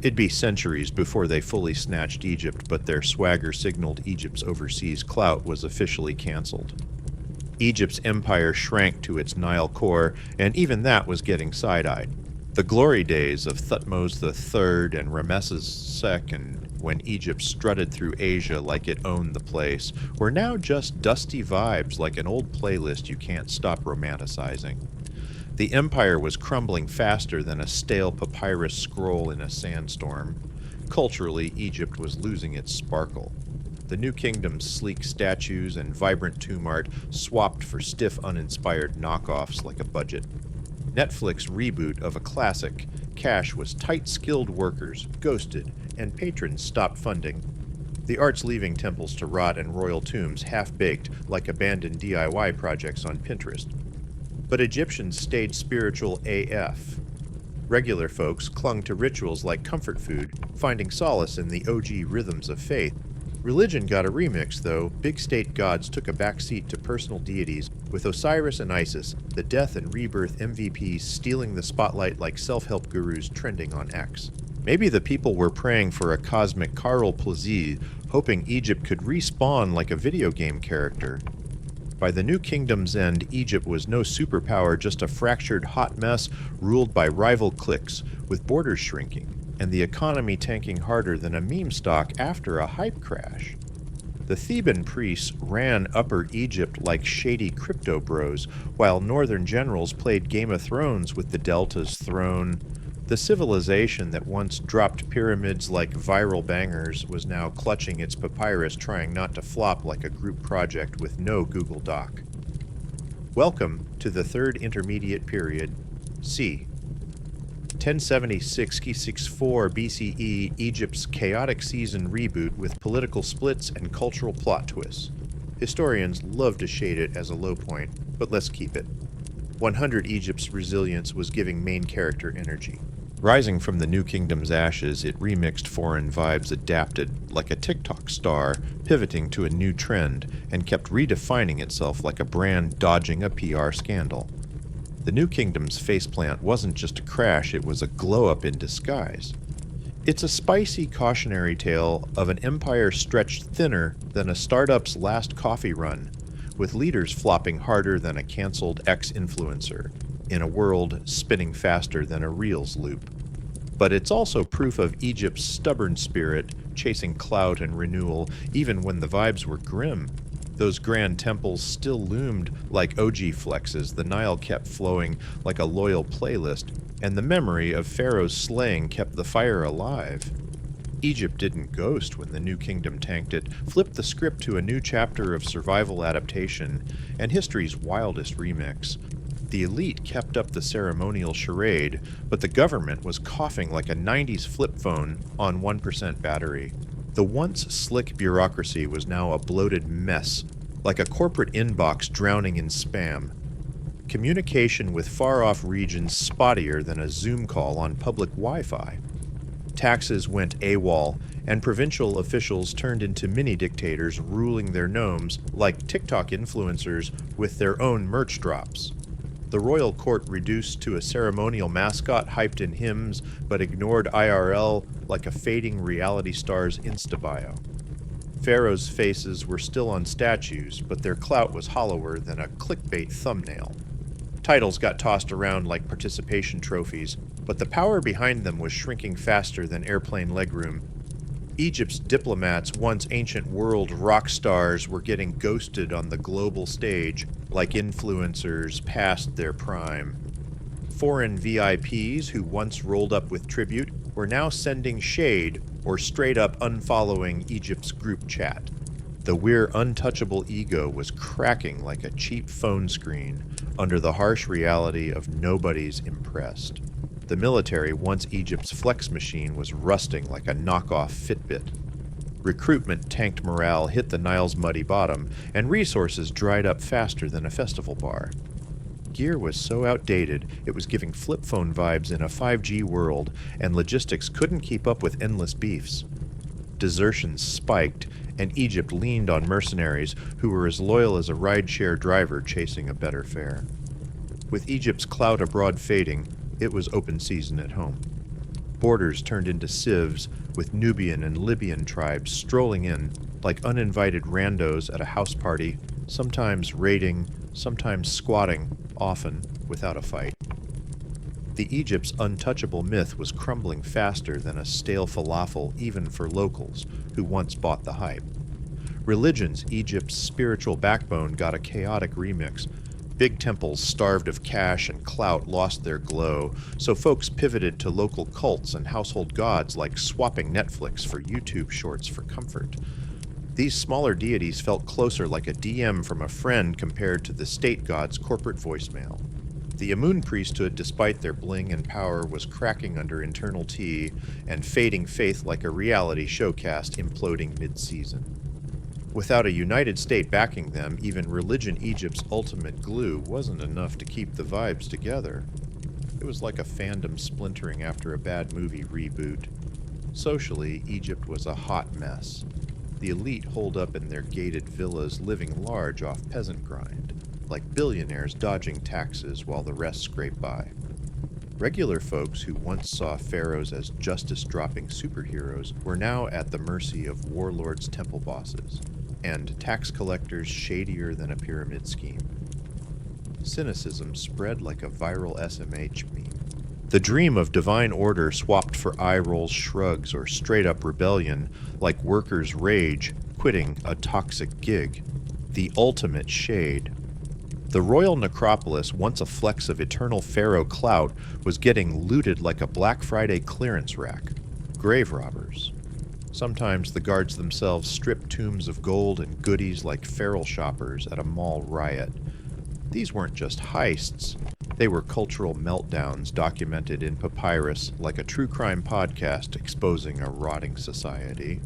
It'd be centuries before they fully snatched Egypt, but their swagger signaled Egypt's overseas clout was officially canceled. Egypt's empire shrank to its Nile core, and even that was getting side-eyed. The glory days of Thutmose III and Ramesses II, when Egypt strutted through Asia like it owned the place, were now just dusty vibes like an old playlist you can't stop romanticizing. The empire was crumbling faster than a stale papyrus scroll in a sandstorm. Culturally, Egypt was losing its sparkle. The new kingdom's sleek statues and vibrant tomb art swapped for stiff, uninspired knockoffs like a budget. Netflix reboot of a classic, cash was tight skilled workers, ghosted, and patrons stopped funding. The art's leaving temples to rot and royal tombs half-baked like abandoned DIY projects on Pinterest. But Egyptians stayed spiritual AF. Regular folks clung to rituals like comfort food, finding solace in the OG rhythms of faith. Religion got a remix, though. Big state gods took a backseat to personal deities, with Osiris and Isis, the death and rebirth MVPs, stealing the spotlight like self-help gurus trending on X. Maybe the people were praying for a cosmic Carl Plaisir, hoping Egypt could respawn like a video game character. By the new kingdom's end, Egypt was no superpower, just a fractured hot mess ruled by rival cliques, with borders shrinking, and the economy tanking harder than a meme stock after a hype crash. The Theban priests ran Upper Egypt like shady crypto bros, while northern generals played Game of Thrones with the Delta's throne. The civilization that once dropped pyramids like viral bangers was now clutching its papyrus, trying not to flop like a group project with no Google Doc. Welcome to the Third Intermediate Period, C. 1076-64 BCE, Egypt's chaotic season reboot with political splits and cultural plot twists. Historians love to shade it as a low point, but let's keep it. 100 Egypt's resilience was giving main character energy. Rising from the new kingdom's ashes, it remixed foreign vibes, adapted like a TikTok star, pivoting to a new trend, and kept redefining itself like a brand dodging a PR scandal. The new kingdom's faceplant wasn't just a crash, it was a glow-up in disguise. It's a spicy cautionary tale of an empire stretched thinner than a startup's last coffee run, with leaders flopping harder than a canceled ex-influencer, in a world spinning faster than a Reels loop. But it's also proof of Egypt's stubborn spirit, chasing clout and renewal, even when the vibes were grim. Those grand temples still loomed like OG flexes, the Nile kept flowing like a loyal playlist, and the memory of Pharaoh's slaying kept the fire alive. Egypt didn't ghost when the new kingdom tanked it, flipped the script to a new chapter of survival adaptation, and history's wildest remix. The elite kept up the ceremonial charade, but the government was coughing like a 90s flip phone on 1% battery. The once slick bureaucracy was now a bloated mess, like a corporate inbox drowning in spam. Communication with far-off regions spottier than a Zoom call on public Wi-Fi. Taxes went AWOL, and provincial officials turned into mini-dictators ruling their gnomes like TikTok influencers with their own merch drops. The royal court reduced to a ceremonial mascot hyped in hymns but ignored IRL like a fading reality star's Insta-bio. Pharaoh's faces were still on statues, but their clout was hollower than a clickbait thumbnail. Titles got tossed around like participation trophies, but the power behind them was shrinking faster than airplane legroom. Egypt's diplomats, once ancient world rock stars, were getting ghosted on the global stage like influencers past their prime. Foreign VIPs who once rolled up with tribute were now sending shade or straight up unfollowing Egypt's group chat. The We're Untouchable ego was cracking like a cheap phone screen under the harsh reality of nobody's impressed. The military, once Egypt's flex machine, was rusting like a knockoff Fitbit. Recruitment tanked morale, hit the Nile's muddy bottom, and resources dried up faster than a festival bar. Gear was so outdated, it was giving flip phone vibes in a 5G world, and logistics couldn't keep up with endless beefs. Desertions spiked, and Egypt leaned on mercenaries who were as loyal as a rideshare driver chasing a better fare. With Egypt's clout abroad fading, it was open season at home. Borders turned into civs, with Nubian and Libyan tribes strolling in like uninvited randos at a house party, sometimes raiding, sometimes squatting, often without a fight. The Egypt's untouchable myth was crumbling faster than a stale falafel even for locals who once bought the hype. Religion's Egypt's spiritual backbone got a chaotic remix. Big temples starved of cash and clout lost their glow, so folks pivoted to local cults and household gods like swapping Netflix for YouTube shorts for comfort. These smaller deities felt closer like a DM from a friend compared to the state god's corporate voicemail. The Amun priesthood, despite their bling and power, was cracking under internal tea and fading faith like a reality showcast imploding mid-season. Without a united state backing them, even Religion Egypt's ultimate glue wasn't enough to keep the vibes together. It was like a fandom splintering after a bad movie reboot. Socially, Egypt was a hot mess. The elite holed up in their gated villas, living large off peasant grind, like billionaires dodging taxes while the rest scrape by. Regular folks who once saw pharaohs as justice-dropping superheroes were now at the mercy of warlords' temple bosses, and tax collectors shadier than a pyramid scheme. Cynicism spread like a viral SMH meme. The dream of divine order swapped for eye-roll shrugs or straight-up rebellion, like workers' rage quitting a toxic gig. The ultimate shade. The royal necropolis, once a flex of eternal pharaoh clout, was getting looted like a Black Friday clearance rack. Grave robbers. Sometimes the guards themselves stripped tombs of gold and goodies like feral shoppers at a mall riot. These weren't just heists. They were cultural meltdowns documented in papyrus like a true crime podcast exposing a rotting society.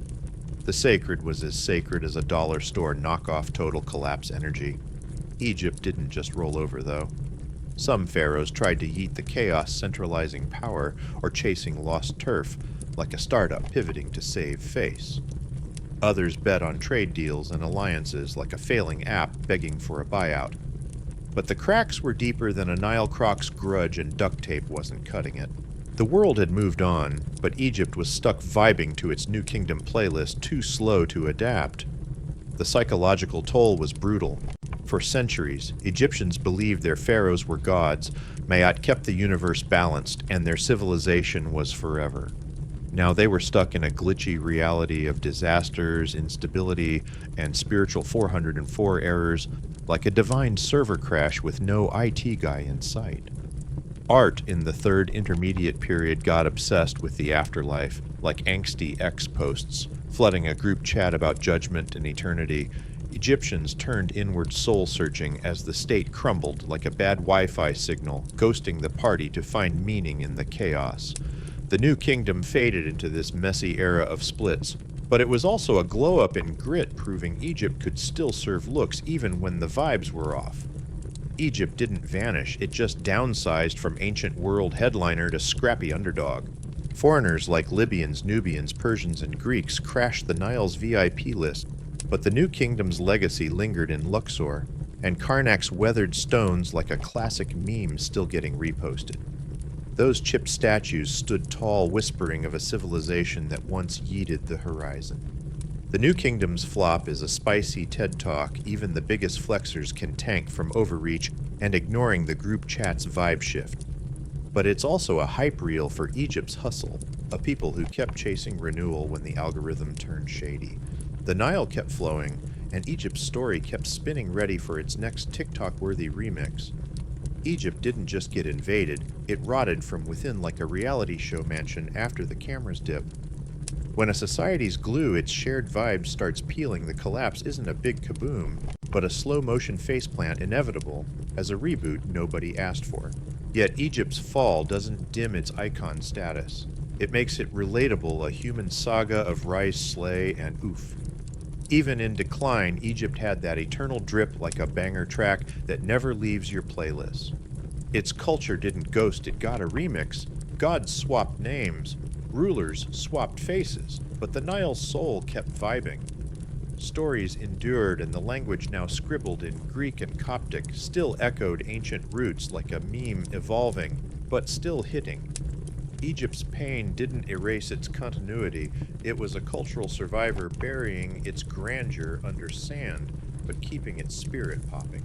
The sacred was as sacred as a dollar store knockoff Total Collapse Energy. Egypt didn't just roll over, though. Some pharaohs tried to yeet the chaos centralizing power or chasing lost turf, like a startup pivoting to save face. Others bet on trade deals and alliances like a failing app begging for a buyout. But the cracks were deeper than a Nile croc's grudge, and duct tape wasn't cutting it. The world had moved on, but Egypt was stuck vibing to its New Kingdom playlist, too slow to adapt. The psychological toll was brutal. For centuries, Egyptians believed their pharaohs were gods, Maat kept the universe balanced, and their civilization was forever. Now they were stuck in a glitchy reality of disasters, instability, and spiritual 404 errors, like a divine server crash with no IT guy in sight. Art in the Third Intermediate Period got obsessed with the afterlife, like angsty X-posts, flooding a group chat about judgment and eternity. Egyptians turned inward soul-searching as the state crumbled like a bad Wi-Fi signal, ghosting the party to find meaning in the chaos. The New Kingdom faded into this messy era of splits, but it was also a glow-up in grit, proving Egypt could still serve looks even when the vibes were off. Egypt didn't vanish, it just downsized from ancient world headliner to scrappy underdog. Foreigners like Libyans, Nubians, Persians, and Greeks crashed the Nile's VIP list, but the New Kingdom's legacy lingered in Luxor, and Karnak's weathered stones like a classic meme still getting reposted. Those chipped statues stood tall, whispering of a civilization that once yeeted the horizon. The New Kingdom's flop is a spicy TED Talk even the biggest flexers can tank from overreach and ignoring the group chat's vibe shift. But it's also a hype reel for Egypt's hustle. a people who kept chasing renewal when the algorithm turned shady. The Nile kept flowing, and Egypt's story kept spinning ready for its next TikTok-worthy remix. Egypt didn't just get invaded, it rotted from within like a reality show mansion after the cameras dip. When a society's glue, its shared vibes, starts peeling, the collapse isn't a big kaboom, but a slow-motion faceplant inevitable as a reboot nobody asked for. Yet Egypt's fall doesn't dim its icon status. It makes it relatable, a human saga of rise, slay, and oof. Even in decline, Egypt had that eternal drip like a banger track that never leaves your playlist. Its culture didn't ghost, it got a remix. Gods swapped names, rulers swapped faces, but the Nile's soul kept vibing. Stories endured, and the language, now scribbled in Greek and Coptic, still echoed ancient roots like a meme evolving, but still hitting. Egypt's pain didn't erase its continuity. It was a cultural survivor burying its grandeur under sand, but keeping its spirit popping.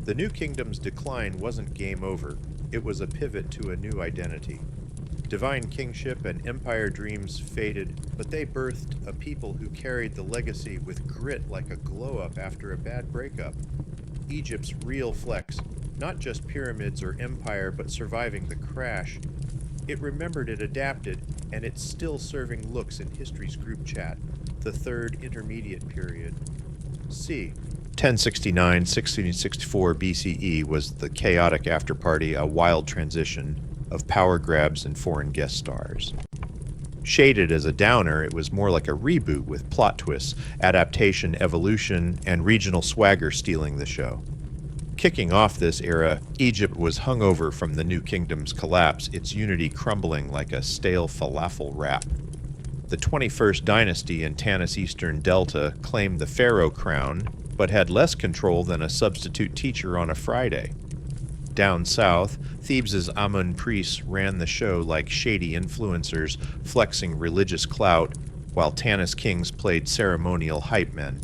The New Kingdom's decline wasn't game over. It was a pivot to a new identity. Divine kingship and empire dreams faded, but they birthed a people who carried the legacy with grit like a glow-up after a bad breakup. Egypt's real flex, not just pyramids or empire, but surviving the crash. It remembered, it adapted, and it's still serving looks in history's group chat, the third intermediate period. C. 1069-1664 BCE was the chaotic afterparty, a wild transition of power grabs and foreign guest stars. Shaded as a downer, it was more like a reboot with plot twists, adaptation, evolution, and regional swagger stealing the show. Kicking off this era, Egypt was hungover from the New Kingdom's collapse, its unity crumbling like a stale falafel wrap. The 21st dynasty in Tanis Eastern Delta claimed the pharaoh crown, but had less control than a substitute teacher on a Friday. Down south, Thebes' Amun priests ran the show like shady influencers, flexing religious clout, while Tanis kings played ceremonial hype men.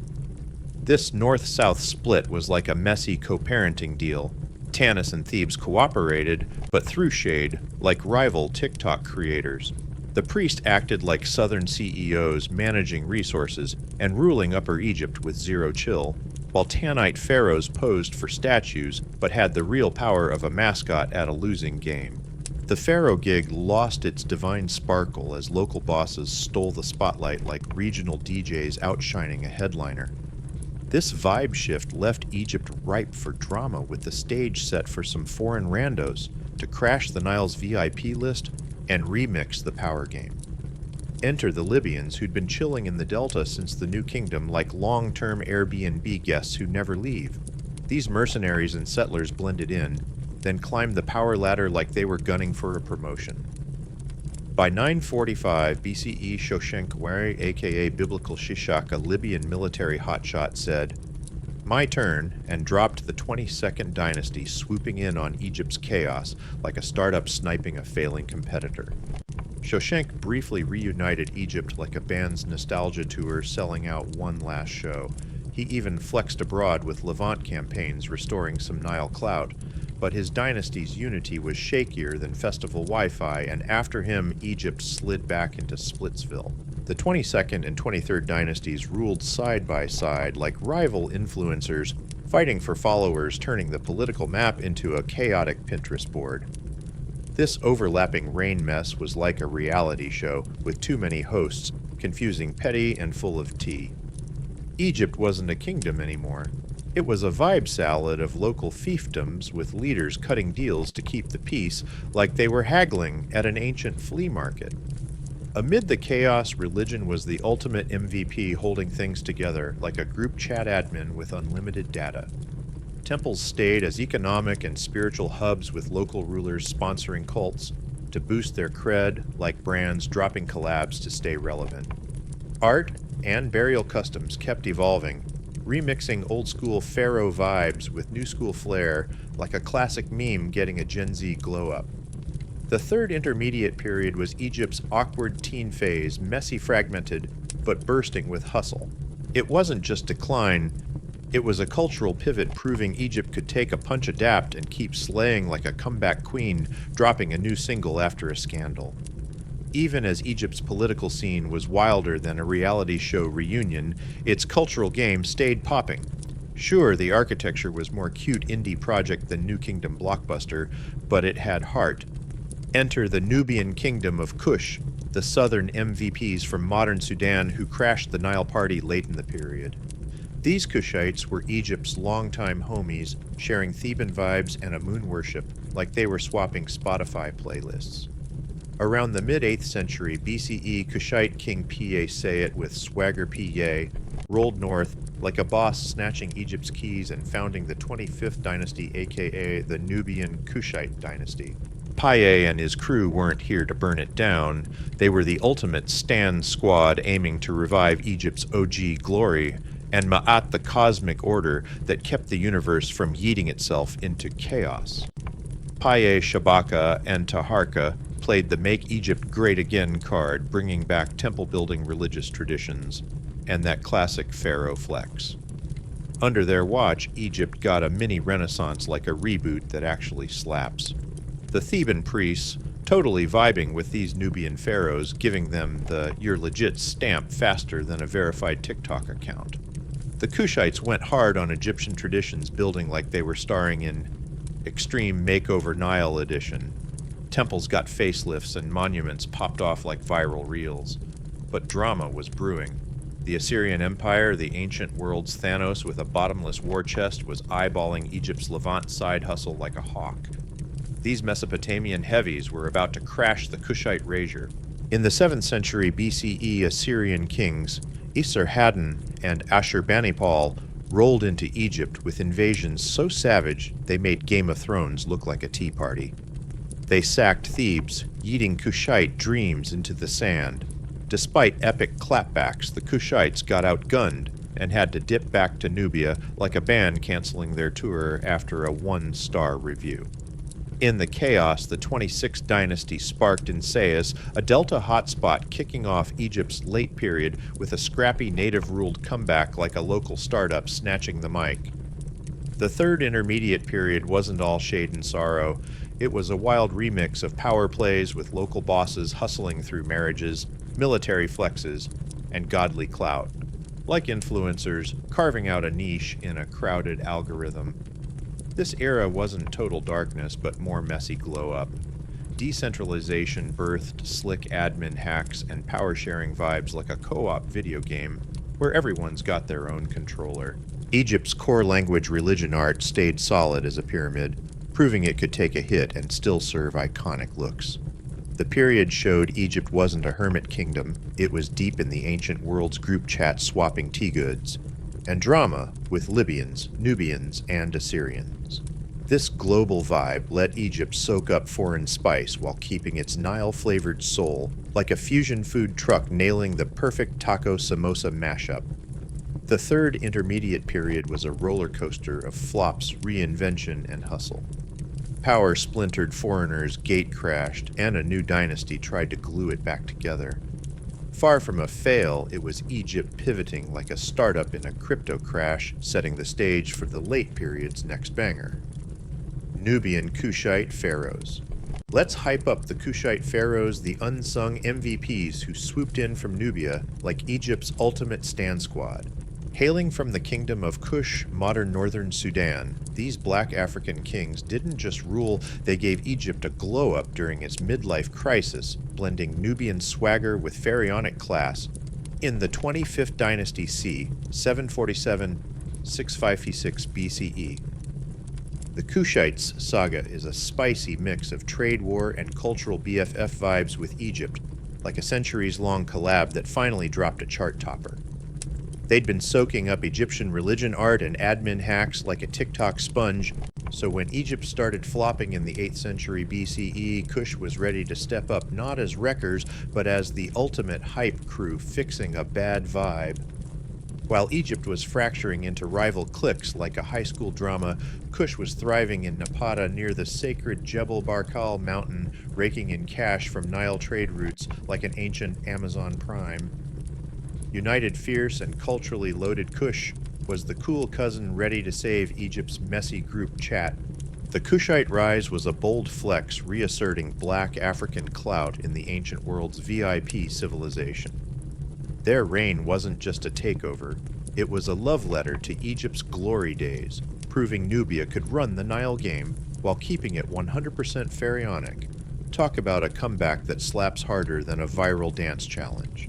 This north-south split was like a messy co-parenting deal. Tanis and Thebes cooperated, but threw shade, like rival TikTok creators. The priest acted like southern CEOs, managing resources and ruling Upper Egypt with zero chill, while Tanite pharaohs posed for statues but had the real power of a mascot at a losing game. The pharaoh gig lost its divine sparkle as local bosses stole the spotlight like regional DJs outshining a headliner. This vibe shift left Egypt ripe for drama, with the stage set for some foreign randos to crash the Nile's VIP list and remix the power game. Enter the Libyans, who'd been chilling in the Delta since the New Kingdom like long-term Airbnb guests who never leave. These mercenaries and settlers blended in, then climbed the power ladder like they were gunning for a promotion. By 945 BCE, Shoshenq, aka Biblical Shishak, a Libyan military hotshot, said, "My turn," and dropped the 22nd dynasty, swooping in on Egypt's chaos like a startup sniping a failing competitor. Shoshenq briefly reunited Egypt like a band's nostalgia tour selling out one last show. He even flexed abroad with Levant campaigns restoring some Nile clout, but his dynasty's unity was shakier than festival Wi-Fi, and after him, Egypt slid back into Splitsville. The 22nd and 23rd dynasties ruled side by side like rival influencers, fighting for followers, turning the political map into a chaotic Pinterest board. This overlapping rain mess was like a reality show, with too many hosts, confusing petty and full of tea. Egypt wasn't a kingdom anymore. It was a vibe salad of local fiefdoms with leaders cutting deals to keep the peace like they were haggling at an ancient flea market. Amid the chaos, religion was the ultimate MVP, holding things together like a group chat admin with unlimited data. Temples stayed as economic and spiritual hubs, with local rulers sponsoring cults to boost their cred, like brands dropping collabs to stay relevant. Art and burial customs kept evolving, remixing old-school pharaoh vibes with new-school flair, like a classic meme getting a Gen Z glow-up. The third intermediate period was Egypt's awkward teen phase, messy, fragmented, but bursting with hustle. It wasn't just decline, it was a cultural pivot, proving Egypt could take a punch, adapt, and keep slaying like a comeback queen, dropping a new single after a scandal. Even as Egypt's political scene was wilder than a reality show reunion, its cultural game stayed popping. Sure, the architecture was more cute indie project than New Kingdom blockbuster, but it had heart. Enter the Nubian kingdom of Kush, the southern MVPs from modern Sudan who crashed the Nile Party late in the period. These Kushites were Egypt's longtime homies, sharing Theban vibes and a moon worship like they were swapping Spotify playlists. Around the mid-8th century BCE, Kushite king Sayet with swagger Piye rolled north like a boss snatching Egypt's keys and founding the 25th dynasty, aka the Nubian Kushite dynasty. Piye and his crew weren't here to burn it down. They were the ultimate stand squad aiming to revive Egypt's OG glory, and Ma'at the cosmic order that kept the universe from yeeting itself into chaos. Piye, Shabaka, and Taharka played the Make Egypt Great Again card, bringing back temple-building religious traditions, and that classic pharaoh flex. Under their watch, Egypt got a mini renaissance like a reboot that actually slaps. The Theban priests, totally vibing with these Nubian pharaohs, giving them the "you're legit" stamp faster than a verified TikTok account. The Kushites went hard on Egyptian traditions, building like they were starring in Extreme Makeover Nile Edition. Temples got facelifts and monuments popped off like viral reels. But drama was brewing. The Assyrian Empire, the ancient world's Thanos with a bottomless war chest, was eyeballing Egypt's Levant side hustle like a hawk. These Mesopotamian heavies were about to crash the Kushite razor. In the 7th century BCE Assyrian kings, Esarhaddon and Ashurbanipal rolled into Egypt with invasions so savage they made Game of Thrones look like a tea party. They sacked Thebes, yeeting Kushite dreams into the sand. Despite epic clapbacks, the Kushites got outgunned and had to dip back to Nubia like a band canceling their tour after a 1-star review. In the chaos, the 26th dynasty sparked in Sais, a delta hotspot kicking off Egypt's late period with a scrappy native-ruled comeback like a local startup snatching the mic. The third intermediate period wasn't all shade and sorrow. It was a wild remix of power plays with local bosses hustling through marriages, military flexes, and godly clout. Like influencers, carving out a niche in a crowded algorithm. This era wasn't total darkness, but more messy glow-up. Decentralization birthed slick admin hacks and power-sharing vibes like a co-op video game, where everyone's got their own controller. Egypt's core language religion art stayed solid as a pyramid, proving it could take a hit and still serve iconic looks. The period showed Egypt wasn't a hermit kingdom, it was deep in the ancient world's group chat swapping tea goods, and drama with Libyans, Nubians, and Assyrians. This global vibe let Egypt soak up foreign spice while keeping its Nile-flavored soul, like a fusion food truck nailing the perfect taco samosa mashup. The third intermediate period was a roller coaster of flops, reinvention, and hustle. Power splintered, foreigners gate crashed, and a new dynasty tried to glue it back together. Far from a fail, it was Egypt pivoting like a startup in a crypto crash, setting the stage for the late period's next banger. Nubian Kushite pharaohs. Let's hype up the Kushite pharaohs, the unsung MVPs who swooped in from Nubia like Egypt's ultimate stand squad. Hailing from the kingdom of Kush, modern northern Sudan, these black African kings didn't just rule, they gave Egypt a glow-up during its midlife crisis, blending Nubian swagger with pharaonic class. In the 25th dynasty c. 747-656 BCE. The Kushites saga is a spicy mix of trade war and cultural BFF vibes with Egypt, like a centuries-long collab that finally dropped a chart topper. They'd been soaking up Egyptian religion art and admin hacks like a TikTok sponge, so when Egypt started flopping in the 8th century BCE, Kush was ready to step up not as wreckers, but as the ultimate hype crew fixing a bad vibe. While Egypt was fracturing into rival cliques like a high school drama, Kush was thriving in Napata near the sacred Jebel Barkal mountain, raking in cash from Nile trade routes like an ancient Amazon Prime. United, fierce, and culturally loaded Kush was the cool cousin ready to save Egypt's messy group chat. The Kushite rise was a bold flex reasserting black African clout in the ancient world's VIP civilization. Their reign wasn't just a takeover, it was a love letter to Egypt's glory days, proving Nubia could run the Nile game while keeping it 100% pharaonic. Talk about a comeback that slaps harder than a viral dance challenge.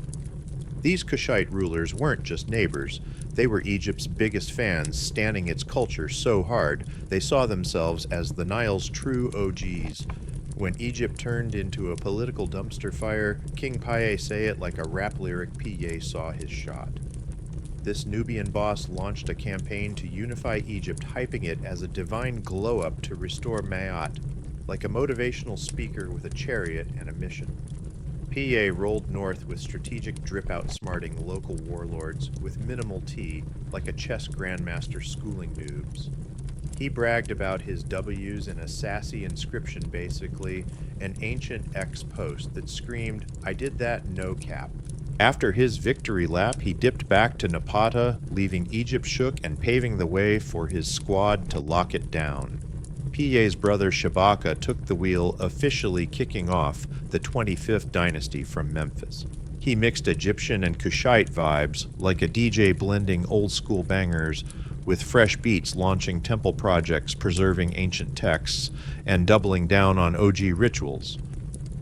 These Kushite rulers weren't just neighbors, they were Egypt's biggest fans, standing its culture so hard they saw themselves as the Nile's true OGs. When Egypt turned into a political dumpster fire, King Paye say it like a rap lyric Paye saw his shot. This Nubian boss launched a campaign to unify Egypt, hyping it as a divine glow-up to restore Maat, like a motivational speaker with a chariot and a mission. PA rolled north with strategic drip-outsmarting local warlords with minimal tea, like a chess grandmaster schooling noobs. He bragged about his W's in a sassy inscription, basically, an ancient X post that screamed, "I did that, no cap." After his victory lap, he dipped back to Napata, leaving Egypt shook and paving the way for his squad to lock it down. PA's brother Shabaka took the wheel, officially kicking off the 25th dynasty from Memphis. He mixed Egyptian and Kushite vibes, like a DJ blending old-school bangers with fresh beats, launching temple projects, preserving ancient texts, and doubling down on OG rituals.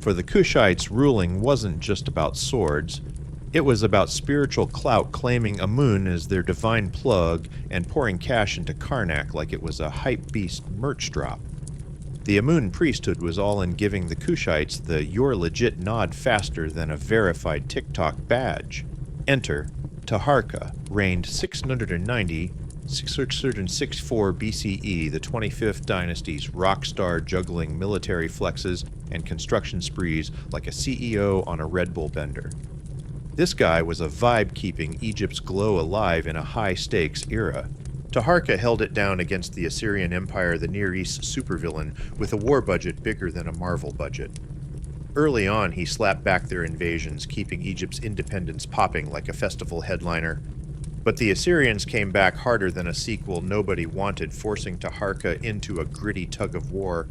For the Kushites, ruling wasn't just about swords. It was about spiritual clout, claiming Amun as their divine plug and pouring cash into Karnak like it was a hype beast merch drop. The Amun priesthood was all in giving the Kushites the "you're legit" nod faster than a verified TikTok badge. Enter Taharqa, reigned 664 BCE, the 25th dynasty's rock star, juggling military flexes and construction sprees like a CEO on a Red Bull bender. This guy was a vibe keeping Egypt's glow alive in a high-stakes era. Taharqa held it down against the Assyrian Empire, the Near East supervillain, with a war budget bigger than a Marvel budget. Early on, he slapped back their invasions, keeping Egypt's independence popping like a festival headliner. But the Assyrians came back harder than a sequel nobody wanted, forcing Taharqa into a gritty tug-of-war.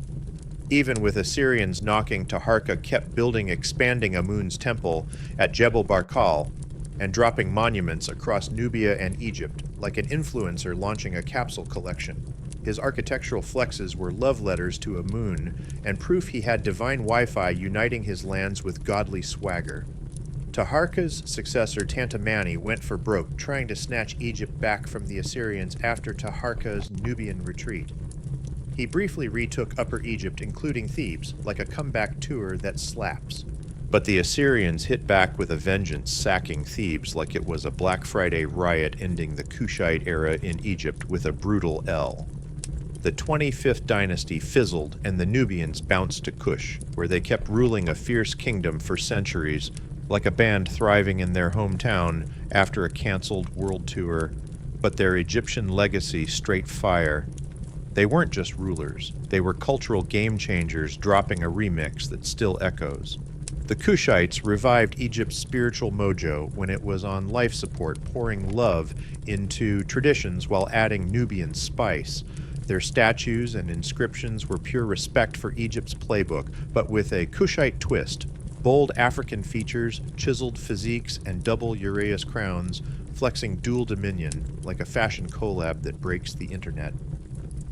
Even with Assyrians knocking, Taharqa kept building, expanding Amun's temple at Jebel Barkal and dropping monuments across Nubia and Egypt, like an influencer launching a capsule collection. His architectural flexes were love letters to Amun and proof he had divine Wi-Fi uniting his lands with godly swagger. Taharqa's successor Tantamani went for broke, trying to snatch Egypt back from the Assyrians after Taharqa's Nubian retreat. He briefly retook Upper Egypt, including Thebes, like a comeback tour that slaps. But the Assyrians hit back with a vengeance, sacking Thebes like it was a Black Friday riot, ending the Kushite era in Egypt with a brutal L. The 25th dynasty fizzled, and the Nubians bounced to Kush, where they kept ruling a fierce kingdom for centuries, like a band thriving in their hometown after a canceled world tour. But their Egyptian legacy straight fire. They weren't just rulers, they were cultural game changers, dropping a remix that still echoes. The Kushites revived Egypt's spiritual mojo when it was on life support, pouring love into traditions while adding Nubian spice. Their statues and inscriptions were pure respect for Egypt's playbook, but with a Kushite twist. Bold African features, chiseled physiques, and double uraeus crowns, flexing dual dominion like a fashion collab that breaks the internet.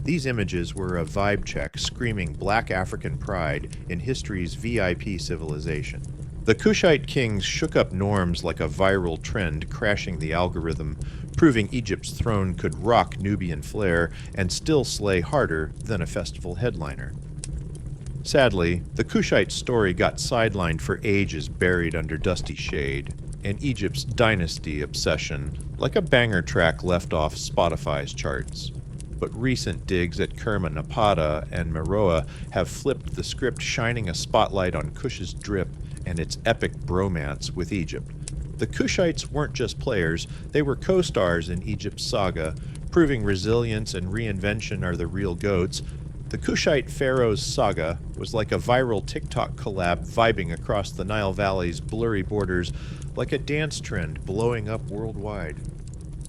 These images were a vibe check, screaming Black African pride in history's VIP civilization. The Kushite kings shook up norms like a viral trend, crashing the algorithm, proving Egypt's throne could rock Nubian flair and still slay harder than a festival headliner. Sadly, the Kushite story got sidelined for ages, buried under dusty shade, and Egypt's dynasty obsession, like a banger track left off Spotify's charts. But recent digs at Kerma, Napata, and Meroe have flipped the script, shining a spotlight on Kush's drip and its epic bromance with Egypt. The Kushites weren't just players, they were co-stars in Egypt's saga, proving resilience and reinvention are the real goats. The Kushite Pharaoh's saga was like a viral TikTok collab vibing across the Nile Valley's blurry borders like a dance trend blowing up worldwide.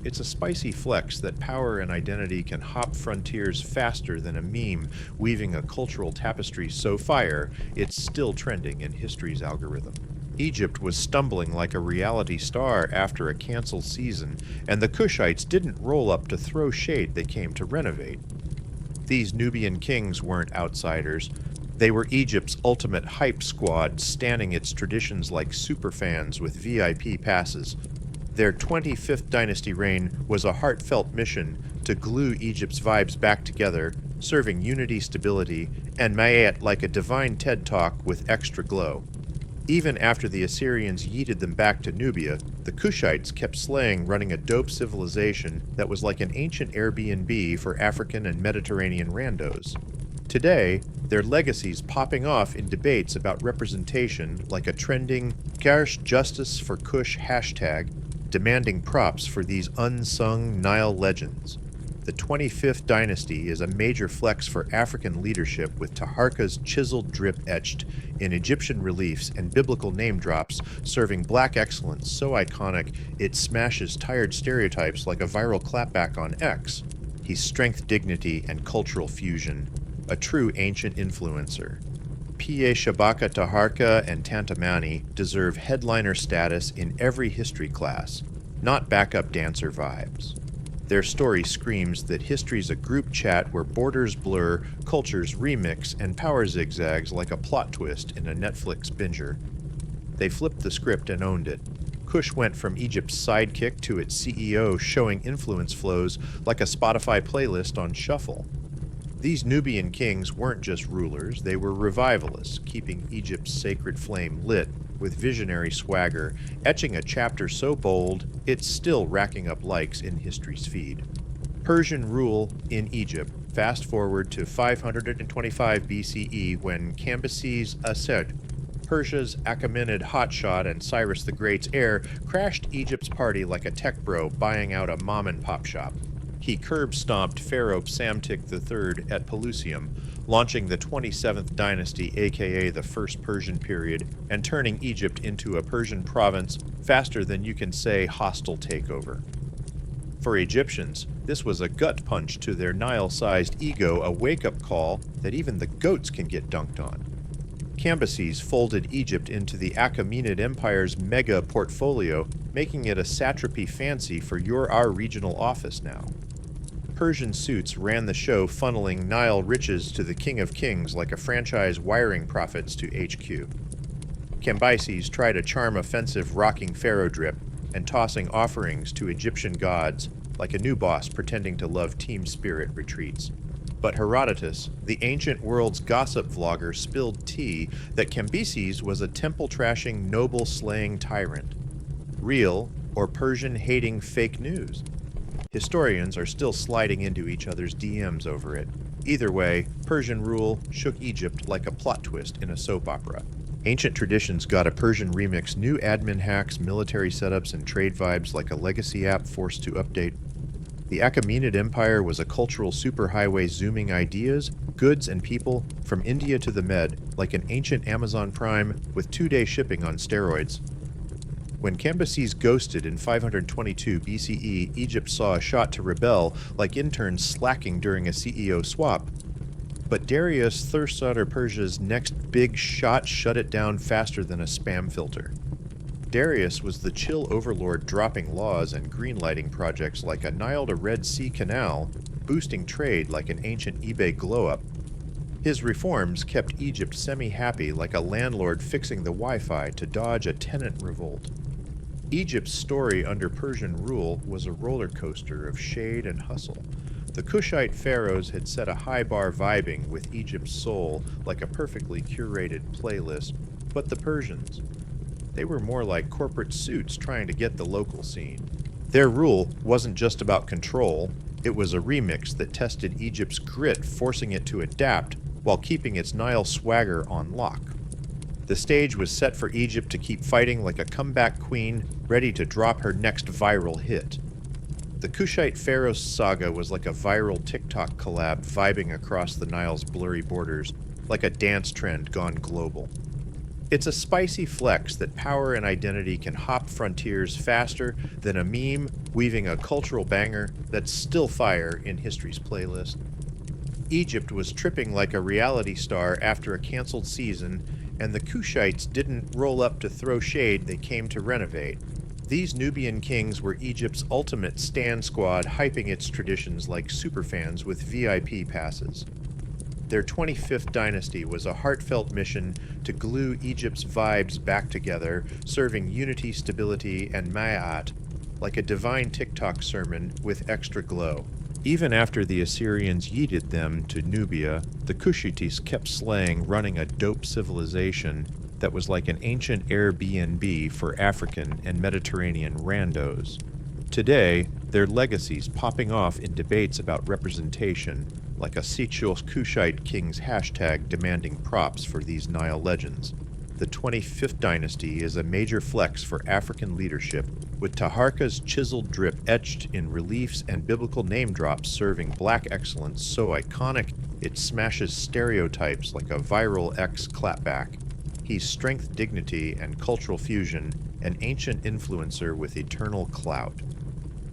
It's a spicy flex that power and identity can hop frontiers faster than a meme, weaving a cultural tapestry so fire it's still trending in history's algorithm. Egypt was stumbling like a reality star after a canceled season, and the Kushites didn't roll up to throw shade, they came to renovate. These Nubian kings weren't outsiders. They were Egypt's ultimate hype squad, standing its traditions like superfans with VIP passes. Their 25th dynasty reign was a heartfelt mission to glue Egypt's vibes back together, serving unity, stability, and Mayat like a divine TED Talk with extra glow. Even after the Assyrians yeeted them back to Nubia, the Kushites kept slaying, running a dope civilization that was like an ancient Airbnb for African and Mediterranean randos. Today, their legacy's popping off in debates about representation like a trending Garsh Justice for Kush hashtag, demanding props for these unsung Nile legends. The 25th dynasty is a major flex for African leadership, with Taharka's chiseled drip etched in Egyptian reliefs and biblical name drops serving black excellence so iconic it smashes tired stereotypes like a viral clapback on X. He's strength, dignity, and cultural fusion, a true ancient influencer. P.A. Shabaka Taharka and Tantamani deserve headliner status in every history class, not backup dancer vibes. Their story screams that history's a group chat where borders blur, cultures remix, and power zigzags like a plot twist in a Netflix binger. They flipped the script and owned it. Kush went from Egypt's sidekick to its CEO, showing influence flows like a Spotify playlist on shuffle. These Nubian kings weren't just rulers, they were revivalists, keeping Egypt's sacred flame lit with visionary swagger, etching a chapter so bold it's still racking up likes in history's feed. Persian rule in Egypt. Fast forward to 525 BCE when Cambyses Assed, Persia's Achaemenid hotshot and Cyrus the Great's heir, crashed Egypt's party like a tech bro buying out a mom-and-pop shop. He curb-stomped Pharaoh Psamtik III at Pelusium, launching the 27th dynasty, aka the First Persian period, and turning Egypt into a Persian province faster than you can say hostile takeover. For Egyptians, this was a gut punch to their Nile-sized ego, a wake-up call that even the goats can get dunked on. Cambyses folded Egypt into the Achaemenid Empire's mega portfolio, making it a satrapy fancy for our regional office now. Persian suits ran the show, funneling Nile riches to the King of Kings like a franchise wiring profits to HQ. Cambyses tried a charm offensive rocking pharaoh drip and tossing offerings to Egyptian gods like a new boss pretending to love team spirit retreats. But Herodotus, the ancient world's gossip vlogger, spilled tea that Cambyses was a temple-trashing, noble-slaying tyrant. Real or Persian-hating fake news? Historians are still sliding into each other's DMs over it. Either way, Persian rule shook Egypt like a plot twist in a soap opera. Ancient traditions got a Persian remix, new admin hacks, military setups, and trade vibes like a legacy app forced to update. The Achaemenid Empire was a cultural superhighway zooming ideas, goods, and people from India to the Med, like an ancient Amazon Prime with 2-day shipping on steroids. When Cambyses ghosted in 522 BCE, Egypt saw a shot to rebel, like interns slacking during a CEO swap. But Darius Thurstar Persia's next big shot shut it down faster than a spam filter. Darius was the chill overlord, dropping laws and greenlighting projects like a Nile to Red Sea canal, boosting trade like an ancient eBay glow-up. His reforms kept Egypt semi-happy, like a landlord fixing the Wi-Fi to dodge a tenant revolt. Egypt's story under Persian rule was a roller coaster of shade and hustle. The Kushite pharaohs had set a high bar, vibing with Egypt's soul like a perfectly curated playlist, but the Persians, they were more like corporate suits trying to get the local scene. Their rule wasn't just about control, it was a remix that tested Egypt's grit, forcing it to adapt while keeping its Nile swagger on lock. The stage was set for Egypt to keep fighting like a comeback queen, ready to drop her next viral hit. The Kushite Pharaoh saga was like a viral TikTok collab, vibing across the Nile's blurry borders, like a dance trend gone global. It's a spicy flex that power and identity can hop frontiers faster than a meme weaving a cultural banger that's still fire in history's playlist. Egypt was tripping like a reality star after a canceled season, and the Kushites didn't roll up to throw shade, they came to renovate. These Nubian kings were Egypt's ultimate stan squad, hyping its traditions like superfans with VIP passes. Their 25th dynasty was a heartfelt mission to glue Egypt's vibes back together, serving unity, stability, and ma'at like a divine TikTok sermon with extra glow. Even after the Assyrians yeeted them to Nubia, the Kushites kept slaying, running a dope civilization that was like an ancient Airbnb for African and Mediterranean randos. Today, their legacies popping off in debates about representation, like a Sechel Kushite king's hashtag demanding props for these Nile legends. The 25th dynasty is a major flex for African leadership, with Taharka's chiseled drip etched in reliefs and biblical name drops serving black excellence so iconic it smashes stereotypes like a viral X clapback. He's strength, dignity, and cultural fusion, an ancient influencer with eternal clout.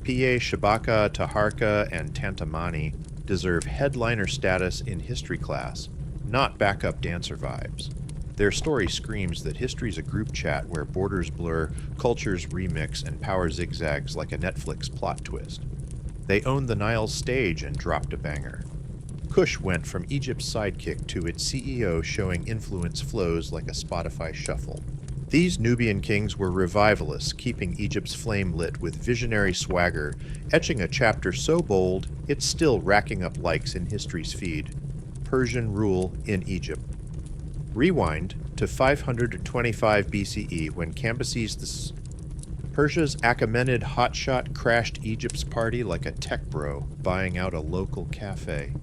P.A. Shabaka, Taharka, and Tantamani deserve headliner status in history class, not backup dancer vibes. Their story screams that history's a group chat where borders blur, cultures remix, and power zigzags like a Netflix plot twist. They owned the Nile's stage and dropped a banger. Kush went from Egypt's sidekick to its CEO, showing influence flows like a Spotify shuffle. These Nubian kings were revivalists, keeping Egypt's flame lit with visionary swagger, etching a chapter so bold it's still racking up likes in history's feed. Persian rule in Egypt. Rewind to 525 BCE when Cambyses Persia's Achaemenid hotshot crashed Egypt's party like a tech bro buying out a local cafe.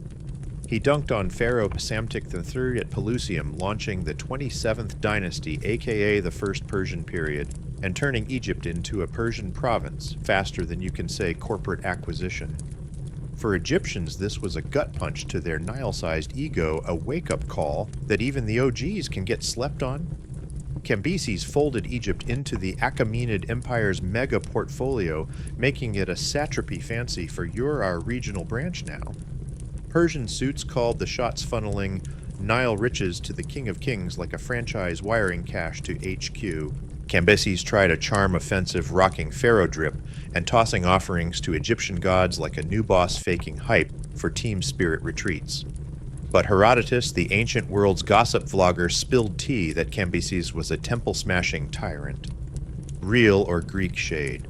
He dunked on Pharaoh Psamtik III at Pelusium, launching the 27th dynasty, aka the First Persian period, and turning Egypt into a Persian province faster than you can say corporate acquisition. For Egyptians, this was a gut punch to their Nile-sized ego, a wake-up call that even the OGs can get slept on. Cambyses folded Egypt into the Achaemenid Empire's mega portfolio, making it a satrapy fancy for you're our regional branch now. Persian suits called the shots, funneling Nile riches to the King of Kings like a franchise wiring cash to HQ. Cambyses tried a charm offensive rocking pharaoh drip and tossing offerings to Egyptian gods like a new boss faking hype for team spirit retreats. But Herodotus, the ancient world's gossip vlogger, spilled tea that Cambyses was a temple-smashing tyrant. Real or Greek shade?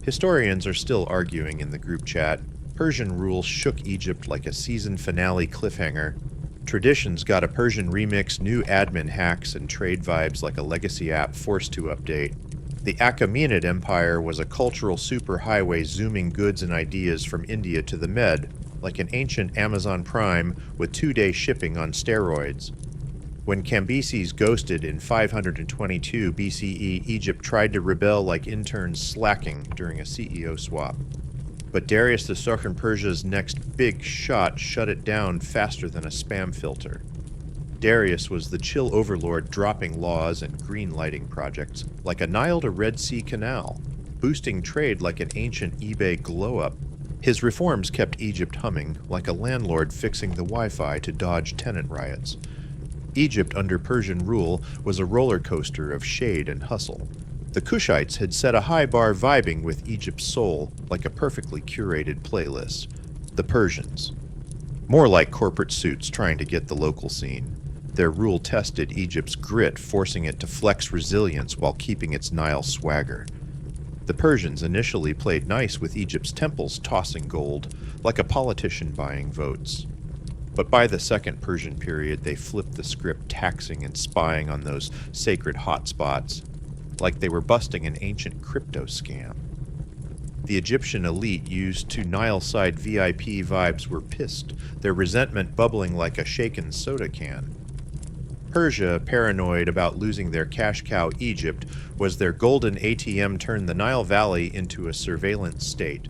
Historians are still arguing in the group chat. Persian rule shook Egypt like a season finale cliffhanger. Traditions got a Persian remix, new admin hacks, and trade vibes like a legacy app forced to update. The Achaemenid Empire was a cultural superhighway zooming goods and ideas from India to the Med, like an ancient Amazon Prime with 2-day shipping on steroids. When Cambyses ghosted in 522 BCE, Egypt tried to rebel like interns slacking during a CEO swap. But Darius the Southern Persia's next big shot shut it down faster than a spam filter. Darius was the chill overlord dropping laws and green-lighting projects like a Nile to Red Sea canal, boosting trade like an ancient eBay glow-up. His reforms kept Egypt humming like a landlord fixing the Wi-Fi to dodge tenant riots. Egypt under Persian rule was a roller coaster of shade and hustle. The Kushites had set a high bar vibing with Egypt's soul like a perfectly curated playlist. The Persians. More like corporate suits trying to get the local scene. Their rule tested Egypt's grit, forcing it to flex resilience while keeping its Nile swagger. The Persians initially played nice with Egypt's temples tossing gold, like a politician buying votes. But by the Second Persian period, they flipped the script, taxing and spying on those sacred hotspots, like they were busting an ancient crypto scam. The Egyptian elite used to Nile-side VIP vibes were pissed, their resentment bubbling like a shaken soda can. Persia, paranoid about losing their cash cow Egypt, was their golden ATM turned the Nile Valley into a surveillance state.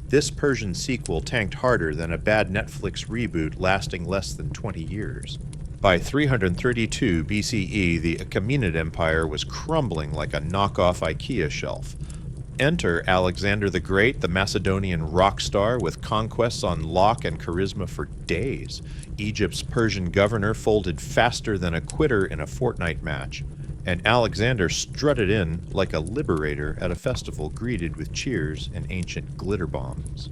This Persian sequel tanked harder than a bad Netflix reboot lasting less than 20 years. By 332 BCE, the Achaemenid Empire was crumbling like a knockoff IKEA shelf. Enter Alexander the Great, the Macedonian rock star with conquests on lock and charisma for days. Egypt's Persian governor folded faster than a quitter in a fortnight match, and Alexander strutted in like a liberator at a festival greeted with cheers and ancient glitter bombs.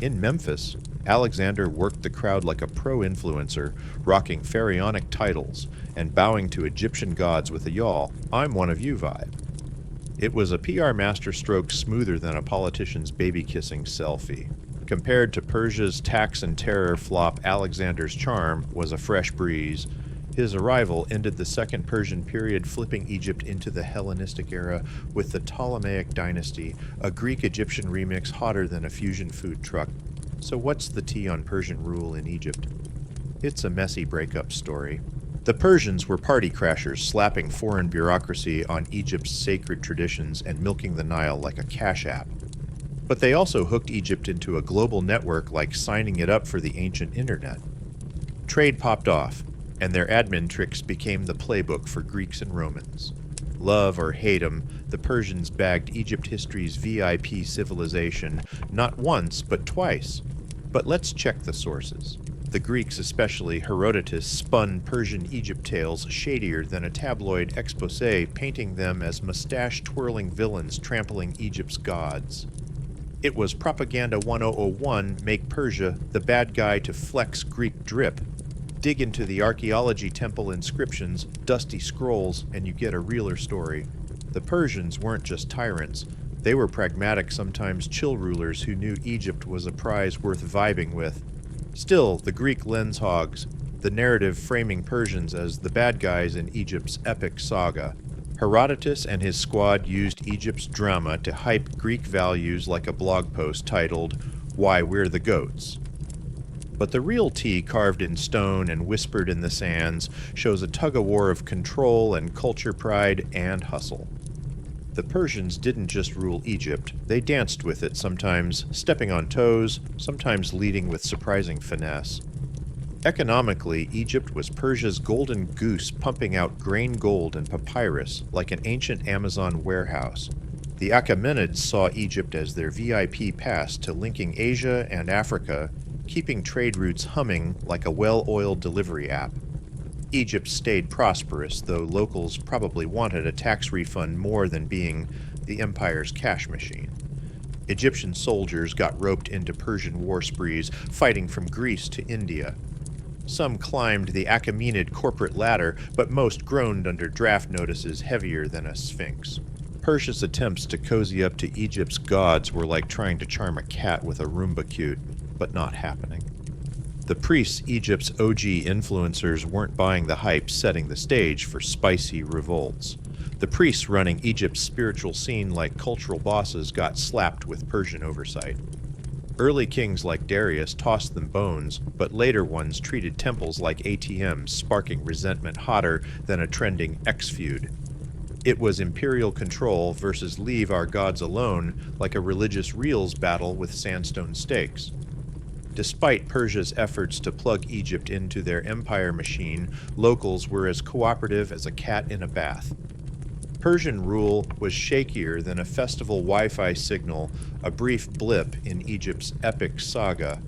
In Memphis, Alexander worked the crowd like a pro-influencer, rocking pharaonic titles and bowing to Egyptian gods with a "y'all, I'm one of you" vibe. It was a PR masterstroke smoother than a politician's baby-kissing selfie. Compared to Persia's tax and terror flop, Alexander's charm was a fresh breeze. His arrival ended the Second Persian period, flipping Egypt into the Hellenistic era with the Ptolemaic dynasty, a Greek-Egyptian remix hotter than a fusion food truck. So what's the tea on Persian rule in Egypt? It's a messy breakup story. The Persians were party crashers, slapping foreign bureaucracy on Egypt's sacred traditions and milking the Nile like a cash app. But they also hooked Egypt into a global network like signing it up for the ancient internet. Trade popped off, and their admin tricks became the playbook for Greeks and Romans. Love or hate 'em, the Persians bagged Egypt history's VIP civilization not once, but twice. But let's check the sources. The Greeks, especially Herodotus, spun Persian Egypt tales shadier than a tabloid exposé, painting them as mustache-twirling villains trampling Egypt's gods. It was Propaganda 1001, make Persia the bad guy to flex Greek drip. Dig into the archaeology temple inscriptions, dusty scrolls, and you get a realer story. The Persians weren't just tyrants. They were pragmatic, sometimes chill rulers who knew Egypt was a prize worth vibing with. Still, the Greek lens hogs, the narrative framing Persians as the bad guys in Egypt's epic saga. Herodotus and his squad used Egypt's drama to hype Greek values like a blog post titled, "Why We're the Goats." But the real tea, carved in stone and whispered in the sands, shows a tug-of-war of control and culture pride and hustle. The Persians didn't just rule Egypt, they danced with it, sometimes stepping on toes, sometimes leading with surprising finesse. Economically, Egypt was Persia's golden goose, pumping out grain gold and papyrus like an ancient Amazon warehouse. The Achaemenids saw Egypt as their VIP pass to linking Asia and Africa, keeping trade routes humming like a well-oiled delivery app. Egypt stayed prosperous, though locals probably wanted a tax refund more than being the empire's cash machine. Egyptian soldiers got roped into Persian war sprees, fighting from Greece to India. Some climbed the Achaemenid corporate ladder, but most groaned under draft notices heavier than a sphinx. Persia's attempts to cozy up to Egypt's gods were like trying to charm a cat with a Roomba cute, but not happening. The priests, Egypt's OG influencers, weren't buying the hype, setting the stage for spicy revolts. The priests running Egypt's spiritual scene like cultural bosses got slapped with Persian oversight. Early kings like Darius tossed them bones, but later ones treated temples like ATMs, sparking resentment hotter than a trending X feud. It was imperial control versus leave our gods alone, like a religious reels battle with sandstone stakes. Despite Persia's efforts to plug Egypt into their empire machine, locals were as cooperative as a cat in a bath. Persian rule was shakier than a festival Wi-Fi signal, a brief blip in Egypt's epic saga.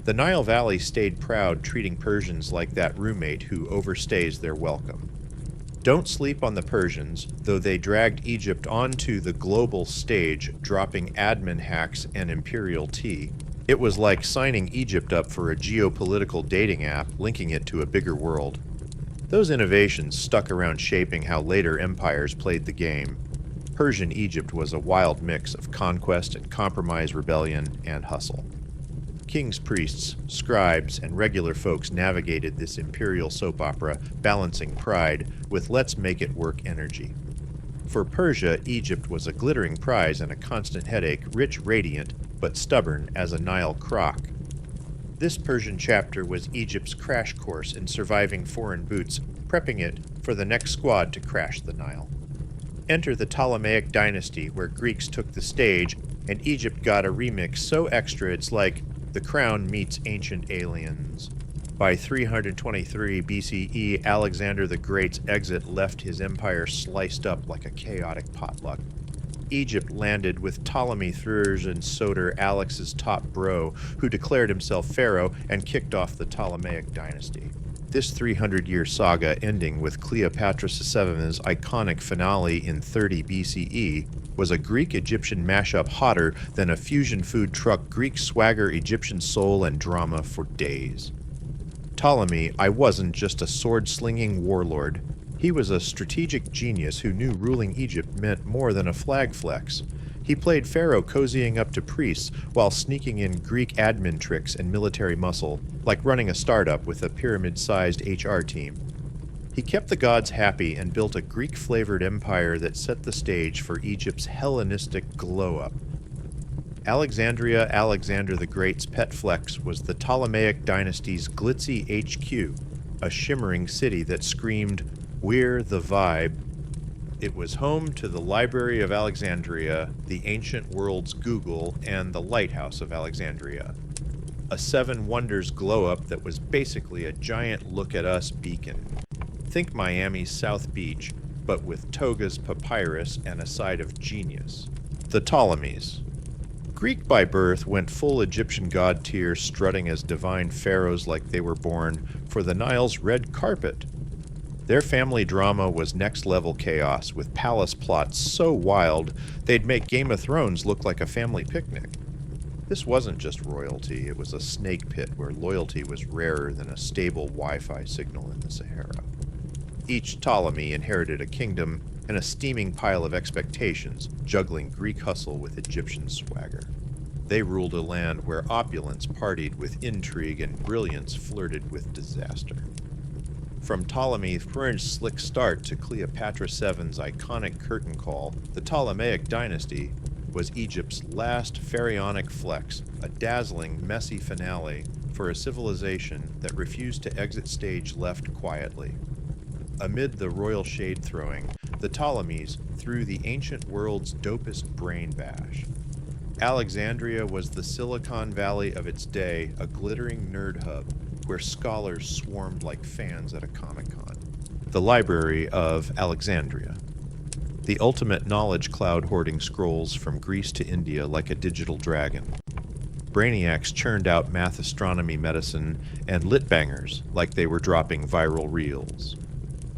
The Nile Valley stayed proud, treating Persians like that roommate who overstays their welcome. Don't sleep on the Persians, though they dragged Egypt onto the global stage, dropping admin hacks and imperial tea. It was like signing Egypt up for a geopolitical dating app, linking it to a bigger world. Those innovations stuck around shaping how later empires played the game. Persian Egypt was a wild mix of conquest and compromise, rebellion and hustle. Kings, priests, scribes, and regular folks navigated this imperial soap opera, balancing pride with let's make it work energy. For Persia, Egypt was a glittering prize and a constant headache, rich, radiant, but stubborn as a Nile croc. This Persian chapter was Egypt's crash course in surviving foreign boots, prepping it for the next squad to crash the Nile. Enter the Ptolemaic dynasty, where Greeks took the stage, and Egypt got a remix so extra it's like The Crown meets Ancient Aliens. By 323 BCE, Alexander the Great's exit left his empire sliced up like a chaotic potluck. Egypt landed with Ptolemy Thurs and Soter, Alex's top bro, who declared himself pharaoh and kicked off the Ptolemaic dynasty. This 300-year saga, ending with Cleopatra VII's iconic finale in 30 BCE, was a Greek-Egyptian mashup hotter than a fusion food truck Greek swagger, Egyptian soul, and drama for days. Ptolemy, I wasn't just a sword-slinging warlord. He was a strategic genius who knew ruling Egypt meant more than a flag flex. He played pharaoh cozying up to priests while sneaking in Greek admin tricks and military muscle, like running a startup with a pyramid-sized HR team. He kept the gods happy and built a Greek-flavored empire that set the stage for Egypt's Hellenistic glow-up. Alexandria, Alexander the Great's pet flex, was the Ptolemaic dynasty's glitzy HQ, a shimmering city that screamed, "We're the vibe." It was home to the Library of Alexandria, the ancient world's Google, and the Lighthouse of Alexandria. A seven wonders glow-up that was basically a giant look-at-us beacon. Think Miami's South Beach, but with togas papyrus and a side of genius. The Ptolemies. Greek by birth, went full Egyptian god tier, strutting as divine pharaohs like they were born for the Nile's red carpet. Their family drama was next-level chaos, with palace plots so wild they'd make Game of Thrones look like a family picnic. This wasn't just royalty, it was a snake pit where loyalty was rarer than a stable Wi-Fi signal in the Sahara. Each Ptolemy inherited a kingdom and a steaming pile of expectations, juggling Greek hustle with Egyptian swagger. They ruled a land where opulence partied with intrigue and brilliance flirted with disaster. From Ptolemy III's slick start to Cleopatra VII's iconic curtain call, the Ptolemaic dynasty was Egypt's last pharaonic flex, a dazzling, messy finale for a civilization that refused to exit stage left quietly. Amid the royal shade-throwing, the Ptolemies threw the ancient world's dopest brain bash. Alexandria was the Silicon Valley of its day, a glittering nerd hub where scholars swarmed like fans at a Comic-Con. The Library of Alexandria. The ultimate knowledge cloud hoarding scrolls from Greece to India like a digital dragon. Brainiacs churned out math, astronomy, medicine, and lit bangers like they were dropping viral reels.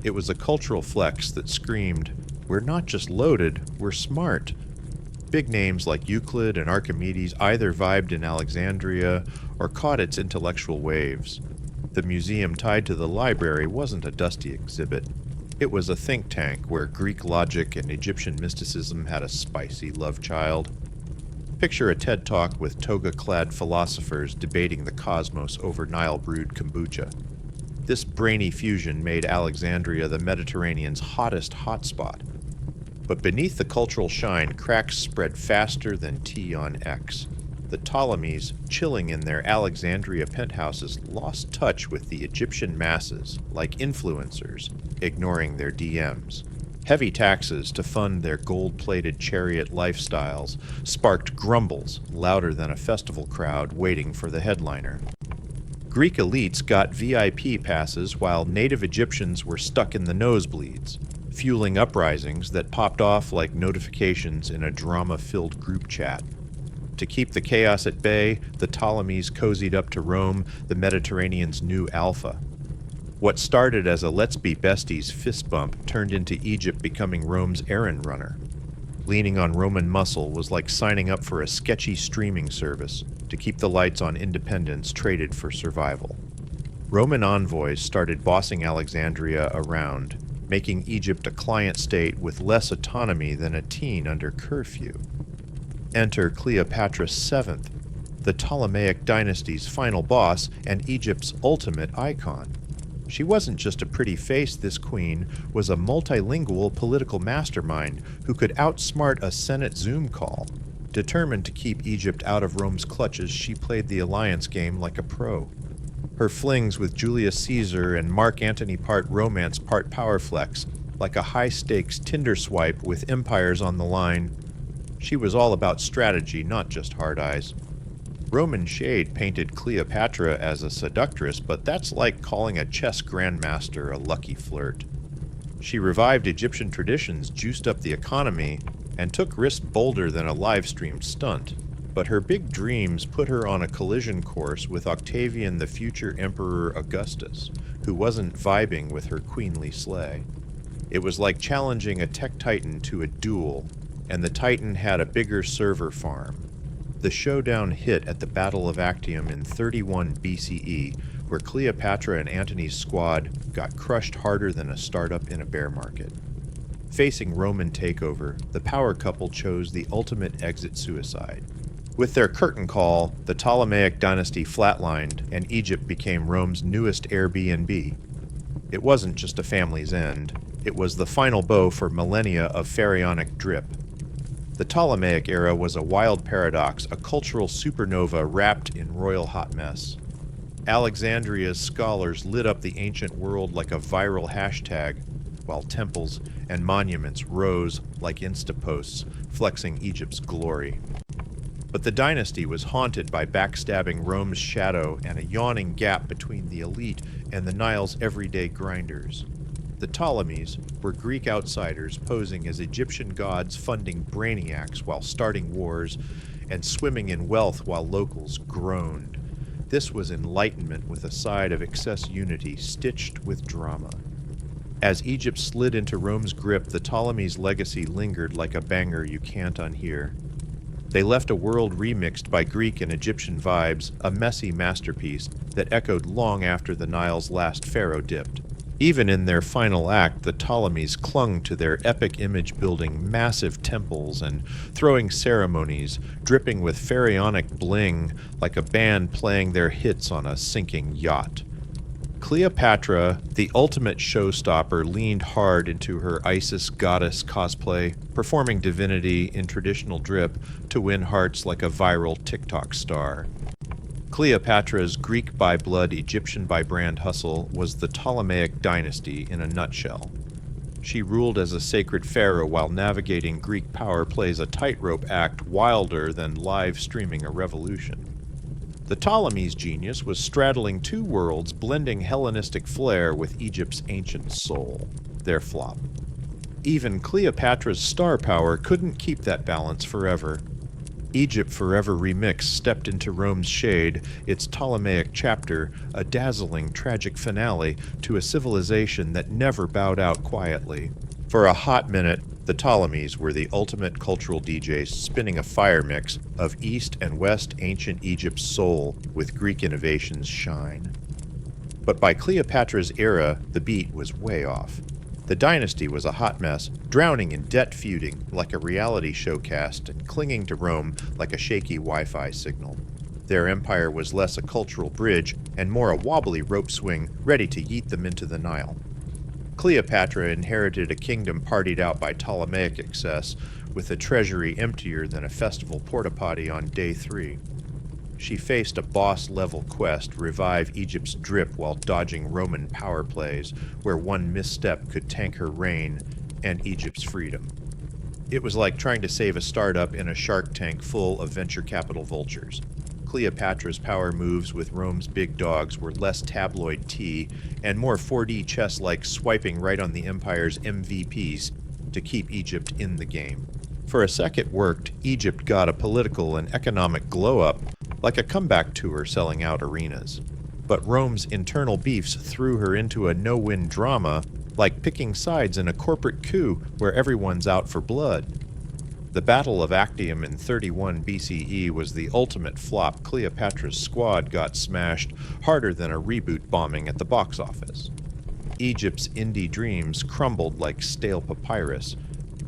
It was a cultural flex that screamed, "We're not just loaded, we're smart." Big names like Euclid and Archimedes either vibed in Alexandria or caught its intellectual waves. The museum tied to the library wasn't a dusty exhibit. It was a think tank where Greek logic and Egyptian mysticism had a spicy love child. Picture a TED Talk with toga-clad philosophers debating the cosmos over Nile-brewed kombucha. This brainy fusion made Alexandria the Mediterranean's hottest hotspot. But beneath the cultural shine, cracks spread faster than tea on X. The Ptolemies, chilling in their Alexandria penthouses, lost touch with the Egyptian masses, like influencers, ignoring their DMs. Heavy taxes to fund their gold-plated chariot lifestyles sparked grumbles louder than a festival crowd waiting for the headliner. Greek elites got VIP passes while native Egyptians were stuck in the nosebleeds, fueling uprisings that popped off like notifications in a drama-filled group chat. To keep the chaos at bay, the Ptolemies cozied up to Rome, the Mediterranean's new alpha. What started as a let's be besties fist bump turned into Egypt becoming Rome's errand runner. Leaning on Roman muscle was like signing up for a sketchy streaming service to keep the lights on independence traded for survival. Roman envoys started bossing Alexandria around, making Egypt a client state with less autonomy than a teen under curfew. Enter Cleopatra VII, the Ptolemaic dynasty's final boss and Egypt's ultimate icon. She wasn't just a pretty face, this queen was a multilingual political mastermind who could outsmart a Senate Zoom call. Determined to keep Egypt out of Rome's clutches, she played the alliance game like a pro. Her flings with Julius Caesar and Mark Antony part romance, part power flex, like a high-stakes Tinder swipe with empires on the line. She was all about strategy, not just hard eyes. Roman Shade painted Cleopatra as a seductress, but that's like calling a chess grandmaster a lucky flirt. She revived Egyptian traditions, juiced up the economy, and took risks bolder than a live-streamed stunt. But her big dreams put her on a collision course with Octavian, the future Emperor Augustus, who wasn't vibing with her queenly sleigh. It was like challenging a tech titan to a duel, and the titan had a bigger server farm. The showdown hit at the Battle of Actium in 31 BCE, where Cleopatra and Antony's squad got crushed harder than a startup in a bear market. Facing Roman takeover, the power couple chose the ultimate exit suicide. With their curtain call, the Ptolemaic dynasty flatlined, and Egypt became Rome's newest Airbnb. It wasn't just a family's end, it was the final bow for millennia of pharaonic drip. The Ptolemaic era was a wild paradox, a cultural supernova wrapped in royal hot mess. Alexandria's scholars lit up the ancient world like a viral hashtag, while temples and monuments rose like Instaposts, flexing Egypt's glory. But the dynasty was haunted by backstabbing Rome's shadow and a yawning gap between the elite and the Nile's everyday grinders. The Ptolemies were Greek outsiders posing as Egyptian gods, funding brainiacs while starting wars, and swimming in wealth while locals groaned. This was enlightenment with a side of excess unity stitched with drama. As Egypt slid into Rome's grip, the Ptolemies' legacy lingered like a banger you can't unhear. They left a world remixed by Greek and Egyptian vibes, a messy masterpiece that echoed long after the Nile's last pharaoh dipped. Even in their final act, the Ptolemies clung to their epic image, building massive temples and throwing ceremonies, dripping with pharaonic bling like a band playing their hits on a sinking yacht. Cleopatra, the ultimate showstopper, leaned hard into her Isis goddess cosplay, performing divinity in traditional drip to win hearts like a viral TikTok star. Cleopatra's Greek by blood, Egyptian by brand hustle was the Ptolemaic dynasty in a nutshell. She ruled as a sacred pharaoh while navigating Greek power plays a tightrope act wilder than live streaming a revolution. The Ptolemies' genius was straddling two worlds, blending Hellenistic flair with Egypt's ancient soul. Their flop. Even Cleopatra's star power couldn't keep that balance forever. Egypt Forever Remix stepped into Rome's shade, its Ptolemaic chapter, a dazzling, tragic finale to a civilization that never bowed out quietly. For a hot minute, the Ptolemies were the ultimate cultural DJs, spinning a fire mix of East and West ancient Egypt's soul with Greek innovation's shine. But by Cleopatra's era, the beat was way off. The dynasty was a hot mess, drowning in debt feuding like a reality showcast and clinging to Rome like a shaky Wi-Fi signal. Their empire was less a cultural bridge and more a wobbly rope swing ready to yeet them into the Nile. Cleopatra inherited a kingdom partied out by Ptolemaic excess, with a treasury emptier than a festival porta-potty on day 3. She faced a boss-level quest, revive Egypt's drip while dodging Roman power plays, where one misstep could tank her reign and Egypt's freedom. It was like trying to save a startup in a shark tank full of venture capital vultures. Cleopatra's power moves with Rome's big dogs were less tabloid tea and more 4D chess like swiping right on the empire's MVPs to keep Egypt in the game. For a sec it worked. Egypt got a political and economic glow-up, like a comeback tour selling out arenas. But Rome's internal beefs threw her into a no-win drama, like picking sides in a corporate coup where everyone's out for blood. The Battle of Actium in 31 BCE was the ultimate flop. Cleopatra's squad got smashed harder than a reboot bombing at the box office. Egypt's indie dreams crumbled like stale papyrus.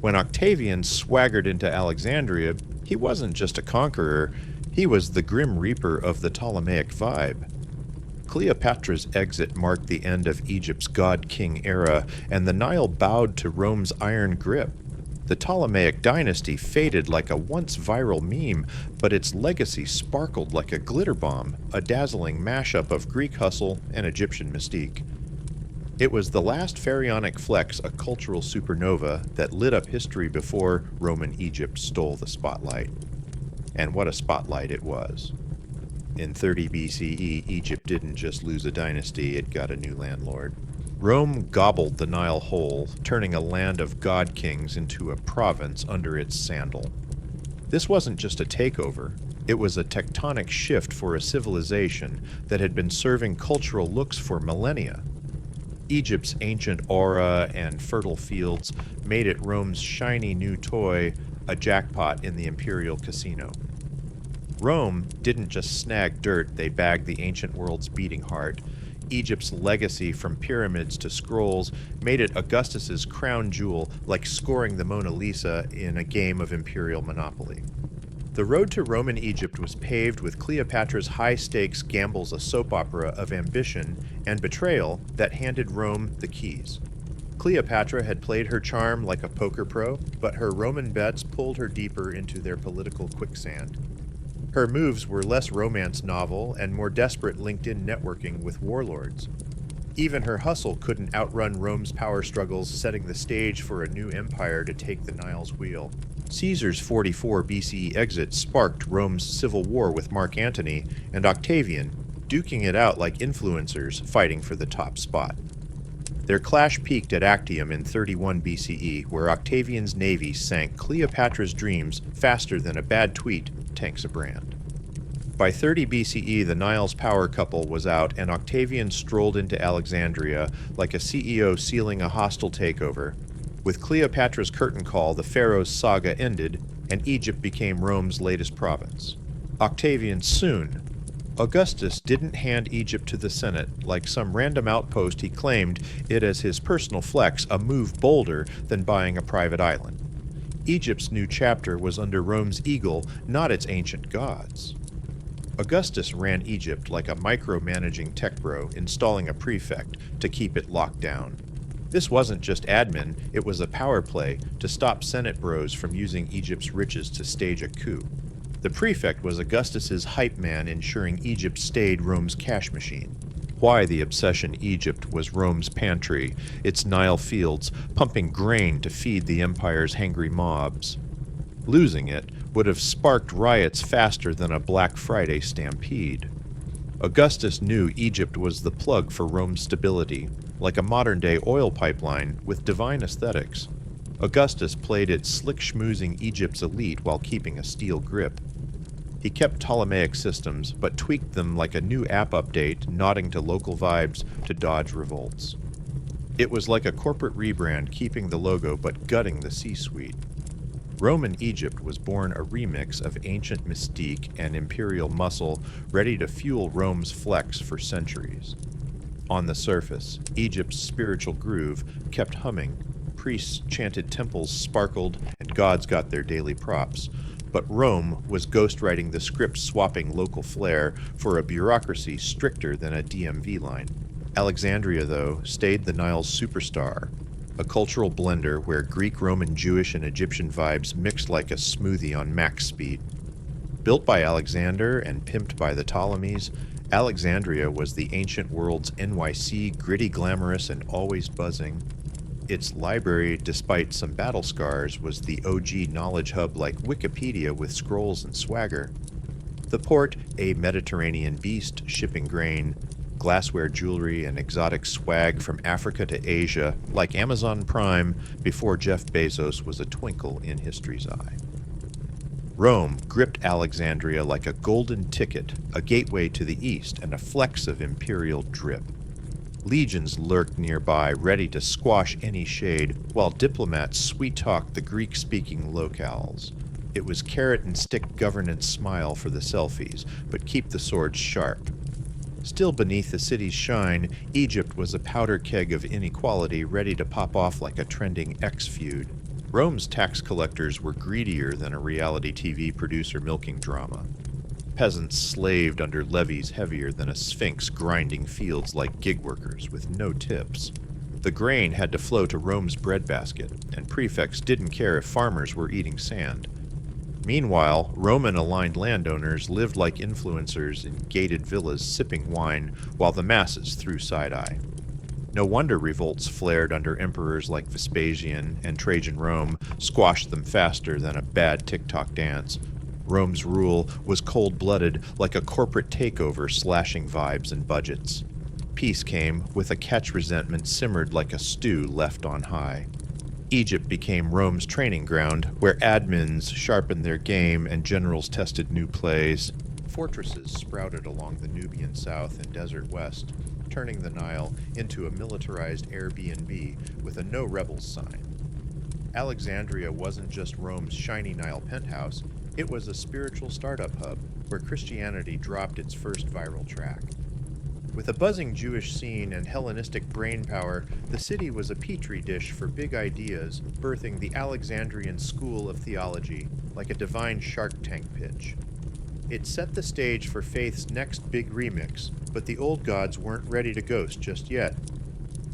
When Octavian swaggered into Alexandria, he wasn't just a conqueror, he was the Grim Reaper of the Ptolemaic vibe. Cleopatra's exit marked the end of Egypt's god-king era, and the Nile bowed to Rome's iron grip. The Ptolemaic dynasty faded like a once-viral meme, but its legacy sparkled like a glitter bomb, a dazzling mashup of Greek hustle and Egyptian mystique. It was the last pharaonic flex, a cultural supernova that lit up history before Roman Egypt stole the spotlight. And what a spotlight it was. In 30 BCE, Egypt didn't just lose a dynasty, it got a new landlord. Rome gobbled the Nile whole, turning a land of god kings into a province under its sandal. This wasn't just a takeover, it was a tectonic shift for a civilization that had been serving cultural looks for millennia. Egypt's ancient aura and fertile fields made it Rome's shiny new toy, a jackpot in the imperial casino. Rome didn't just snag dirt, they bagged the ancient world's beating heart. Egypt's legacy from pyramids to scrolls made it Augustus's crown jewel, like scoring the Mona Lisa in a game of imperial monopoly. The road to Roman Egypt was paved with Cleopatra's high-stakes gambles, a soap opera of ambition and betrayal that handed Rome the keys. Cleopatra had played her charm like a poker pro, but her Roman bets pulled her deeper into their political quicksand. Her moves were less romance novel and more desperate LinkedIn networking with warlords. Even her hustle couldn't outrun Rome's power struggles, setting the stage for a new empire to take the Nile's wheel. Caesar's 44 BCE exit sparked Rome's civil war with Mark Antony and Octavian, duking it out like influencers fighting for the top spot. Their clash peaked at Actium in 31 BCE, where Octavian's navy sank Cleopatra's dreams faster than a bad tweet tanks a brand. By 30 BCE, the Nile's power couple was out, and Octavian strolled into Alexandria like a CEO sealing a hostile takeover. With Cleopatra's curtain call, the pharaoh's saga ended, and Egypt became Rome's latest province. Octavian soon. Augustus didn't hand Egypt to the Senate like some random outpost. He claimed it as his personal flex, a move bolder than buying a private island. Egypt's new chapter was under Rome's eagle, not its ancient gods. Augustus ran Egypt like a micromanaging tech bro, installing a prefect to keep it locked down. This wasn't just admin, it was a power play to stop Senate bros from using Egypt's riches to stage a coup. The prefect was Augustus's hype man, ensuring Egypt stayed Rome's cash machine. Why the obsession? Egypt was Rome's pantry, its Nile fields, pumping grain to feed the empire's hangry mobs. Losing it would have sparked riots faster than a Black Friday stampede. Augustus knew Egypt was the plug for Rome's stability, like a modern-day oil pipeline with divine aesthetics. Augustus played it slick-schmoozing Egypt's elite while keeping a steel grip. He kept Ptolemaic systems, but tweaked them like a new app update, nodding to local vibes to dodge revolts. It was like a corporate rebrand, keeping the logo but gutting the C-suite. Roman Egypt was born a remix of ancient mystique and imperial muscle, ready to fuel Rome's flex for centuries. On the surface, Egypt's spiritual groove kept humming. Priests chanted, temples sparkled, and gods got their daily props. But Rome was ghostwriting the script, swapping local flair for a bureaucracy stricter than a DMV line. Alexandria, though, stayed the Nile's superstar, a cultural blender where Greek, Roman, Jewish, and Egyptian vibes mixed like a smoothie on max speed. Built by Alexander and pimped by the Ptolemies, Alexandria was the ancient world's NYC, gritty, glamorous, and always buzzing. Its library, despite some battle scars, was the OG knowledge hub like Wikipedia with scrolls and swagger. The port, a Mediterranean beast shipping grain, glassware, jewelry, and exotic swag from Africa to Asia, like Amazon Prime before Jeff Bezos was a twinkle in history's eye. Rome gripped Alexandria like a golden ticket, a gateway to the east, and a flex of imperial drip. Legions lurked nearby, ready to squash any shade, while diplomats sweet-talked the Greek-speaking locales. It was carrot-and-stick governance smile for the selfies, but keep the swords sharp. Still beneath the city's shine, Egypt was a powder keg of inequality ready to pop off like a trending X feud. Rome's tax collectors were greedier than a reality TV producer milking drama. Peasants slaved under levies heavier than a sphinx, grinding fields like gig workers with no tips. The grain had to flow to Rome's breadbasket, and prefects didn't care if farmers were eating sand. Meanwhile, Roman-aligned landowners lived like influencers in gated villas sipping wine while the masses threw side-eye. No wonder revolts flared under emperors like Vespasian, and Trajan Rome squashed them faster than a bad TikTok dance. Rome's rule was cold-blooded, like a corporate takeover slashing vibes and budgets. Peace came with a catch resentment simmered like a stew left on high. Egypt became Rome's training ground, where admins sharpened their game and generals tested new plays. Fortresses sprouted along the Nubian south and desert west, turning the Nile into a militarized Airbnb with a no rebels sign. Alexandria wasn't just Rome's shiny Nile penthouse, it was a spiritual startup hub where Christianity dropped its first viral track. With a buzzing Jewish scene and Hellenistic brainpower, the city was a petri dish for big ideas, birthing the Alexandrian school of theology, like a divine Shark Tank pitch. It set the stage for faith's next big remix, but the old gods weren't ready to ghost just yet.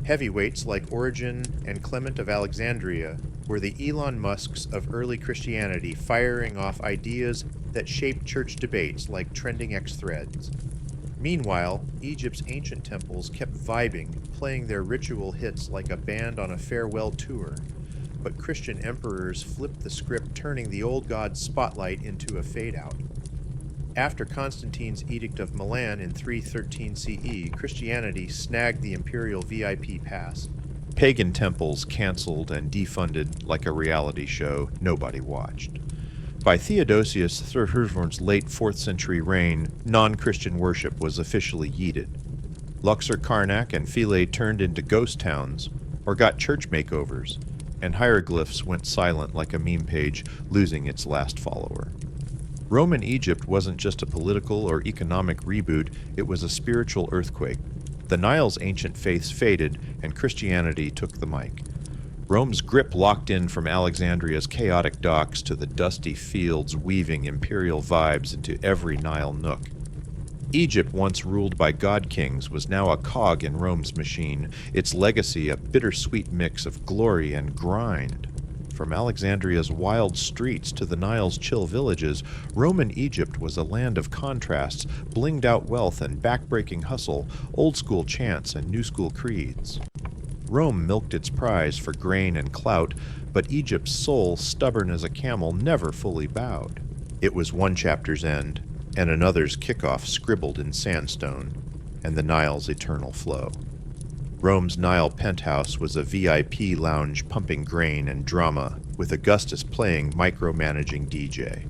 Heavyweights like Origen and Clement of Alexandria were the Elon Musks of early Christianity, firing off ideas that shaped church debates like trending X threads. Meanwhile, Egypt's ancient temples kept vibing, playing their ritual hits like a band on a farewell tour. But Christian emperors flipped the script, turning the old god's spotlight into a fade-out. After Constantine's Edict of Milan in 313 CE, Christianity snagged the imperial VIP pass. Pagan temples canceled and defunded like a reality show nobody watched. By Theodosius III's late 4th century reign, non-Christian worship was officially yeeted. Luxor, Karnak, and Philae turned into ghost towns, or got church makeovers, and hieroglyphs went silent like a meme page, losing its last follower. Roman Egypt wasn't just a political or economic reboot, it was a spiritual earthquake. The Nile's ancient faiths faded, and Christianity took the mic. Rome's grip locked in from Alexandria's chaotic docks to the dusty fields, weaving imperial vibes into every Nile nook. Egypt, once ruled by god-kings, was now a cog in Rome's machine, its legacy a bittersweet mix of glory and grind. From Alexandria's wild streets to the Nile's chill villages, Roman Egypt was a land of contrasts, blinged-out wealth and back-breaking hustle, old-school chants and new-school creeds. Rome milked its prize for grain and clout, but Egypt's soul, stubborn as a camel, never fully bowed. It was one chapter's end, and another's kickoff scribbled in sandstone, and the Nile's eternal flow. Rome's Nile penthouse was a VIP lounge pumping grain and drama, with Augustus playing micromanaging DJ.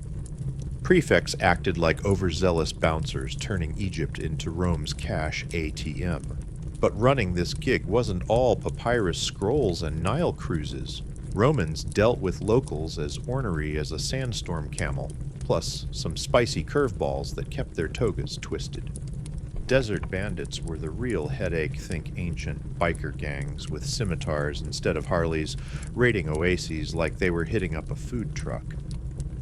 Prefects acted like overzealous bouncers, turning Egypt into Rome's cash ATM. But running this gig wasn't all papyrus scrolls and Nile cruises. Romans dealt with locals as ornery as a sandstorm camel, plus some spicy curveballs that kept their togas twisted. Desert bandits were the real headache, think ancient biker gangs with scimitars instead of Harleys, raiding oases like they were hitting up a food truck.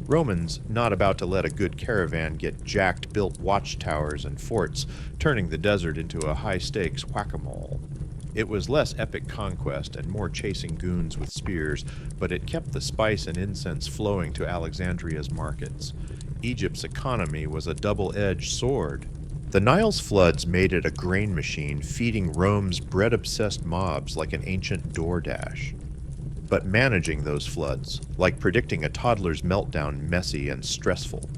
Romans not about to let a good caravan get jacked built watchtowers and forts, turning the desert into a high-stakes whack-a-mole. It was less epic conquest and more chasing goons with spears, but it kept the spice and incense flowing to Alexandria's markets. Egypt's economy was a double-edged sword. The Nile's floods made it a grain machine, feeding Rome's bread-obsessed mobs like an ancient DoorDash. But managing those floods, like predicting a toddler's meltdown, messy and stressful.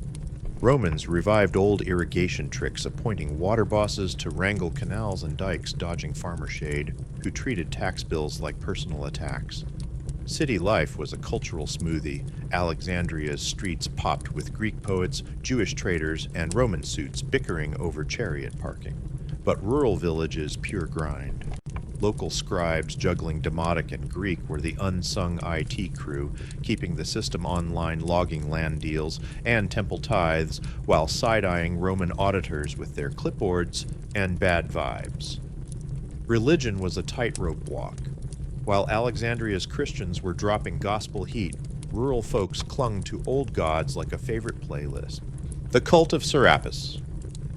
Romans revived old irrigation tricks, appointing water bosses to wrangle canals and dikes, dodging farmer shade, who treated tax bills like personal attacks. City life was a cultural smoothie. Alexandria's streets popped with Greek poets, Jewish traders, and Roman suits bickering over chariot parking. But rural villages pure grind. Local scribes juggling Demotic and Greek were the unsung IT crew, keeping the system online, logging land deals and temple tithes, while side-eyeing Roman auditors with their clipboards and bad vibes. Religion was a tightrope walk. While Alexandria's Christians were dropping gospel heat, rural folks clung to old gods like a favorite playlist. The cult of Serapis.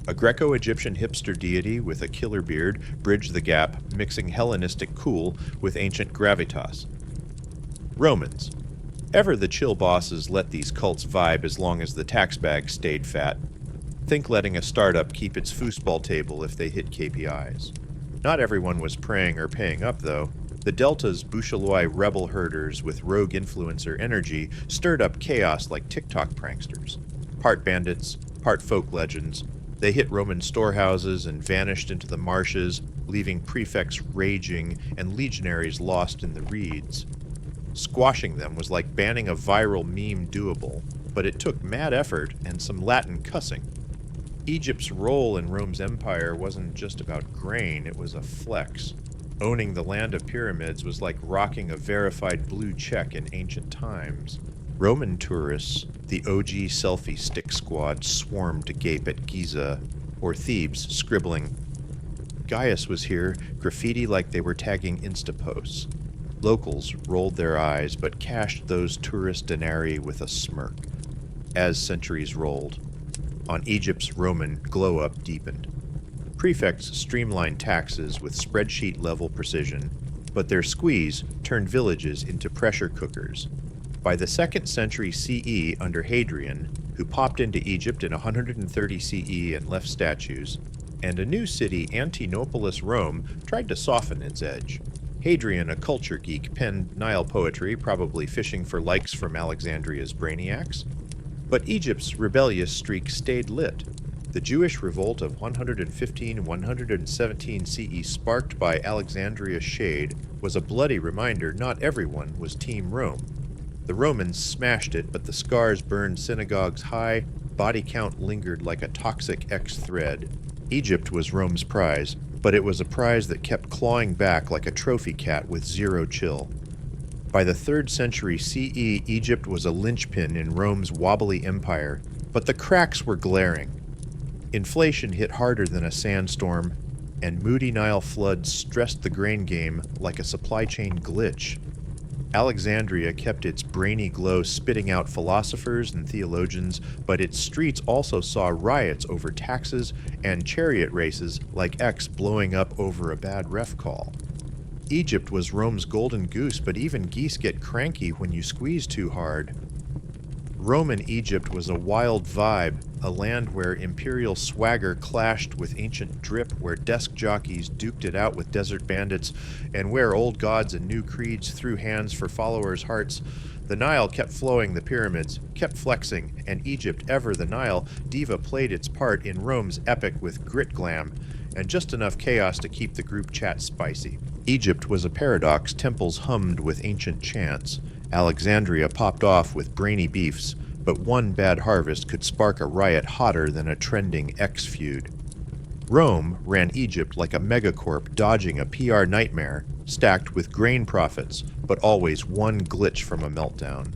A Greco-Egyptian hipster deity with a killer beard bridged the gap, mixing Hellenistic cool with ancient gravitas. Romans. Ever the chill bosses let these cults vibe as long as the tax bag stayed fat. Think letting a startup keep its foosball table if they hit KPIs. Not everyone was praying or paying up, though. The Delta's Bouchalois rebel herders with rogue influencer energy stirred up chaos like TikTok pranksters. Part bandits, part folk legends, they hit Roman storehouses and vanished into the marshes, leaving prefects raging and legionaries lost in the reeds. Squashing them was like banning a viral meme doable, but it took mad effort and some Latin cussing. Egypt's role in Rome's empire wasn't just about grain, it was a flex. Owning the land of pyramids was like rocking a verified blue check in ancient times. Roman tourists, the OG selfie stick squad, swarmed to gape at Giza, or Thebes scribbling, "Gaius was here," graffiti like they were tagging Insta posts. Locals rolled their eyes but cashed those tourist denarii with a smirk. As centuries rolled, on Egypt's Roman glow-up deepened. Prefects streamlined taxes with spreadsheet-level precision, but their squeeze turned villages into pressure cookers. By the 2nd century CE under Hadrian, who popped into Egypt in 130 CE and left statues, and a new city, Antinopolis, Rome, tried to soften its edge. Hadrian, a culture geek, penned Nile poetry, probably fishing for likes from Alexandria's brainiacs. But Egypt's rebellious streak stayed lit. The Jewish revolt of 115-117 CE, sparked by Alexandria's shade, was a bloody reminder not everyone was Team Rome. The Romans smashed it, but the scars burned synagogues high, body count lingered like a toxic X-thread. Egypt was Rome's prize, but it was a prize that kept clawing back like a trophy cat with zero chill. By the 3rd century CE, Egypt was a linchpin in Rome's wobbly empire, but the cracks were glaring. Inflation hit harder than a sandstorm, and moody Nile floods stressed the grain game like a supply chain glitch. Alexandria kept its brainy glow spitting out philosophers and theologians, but its streets also saw riots over taxes and chariot races like X blowing up over a bad ref call. Egypt was Rome's golden goose, but even geese get cranky when you squeeze too hard. Roman Egypt was a wild vibe, a land where imperial swagger clashed with ancient drip, where desk jockeys duked it out with desert bandits, and where old gods and new creeds threw hands for followers' hearts. The Nile kept flowing, the pyramids kept flexing, and Egypt, ever the Nile, diva played its part in Rome's epic with grit glam, and just enough chaos to keep the group chat spicy. Egypt was a paradox, temples hummed with ancient chants. Alexandria popped off with brainy beefs, but one bad harvest could spark a riot hotter than a trending X feud. Rome ran Egypt like a megacorp dodging a PR nightmare, stacked with grain profits, but always one glitch from a meltdown.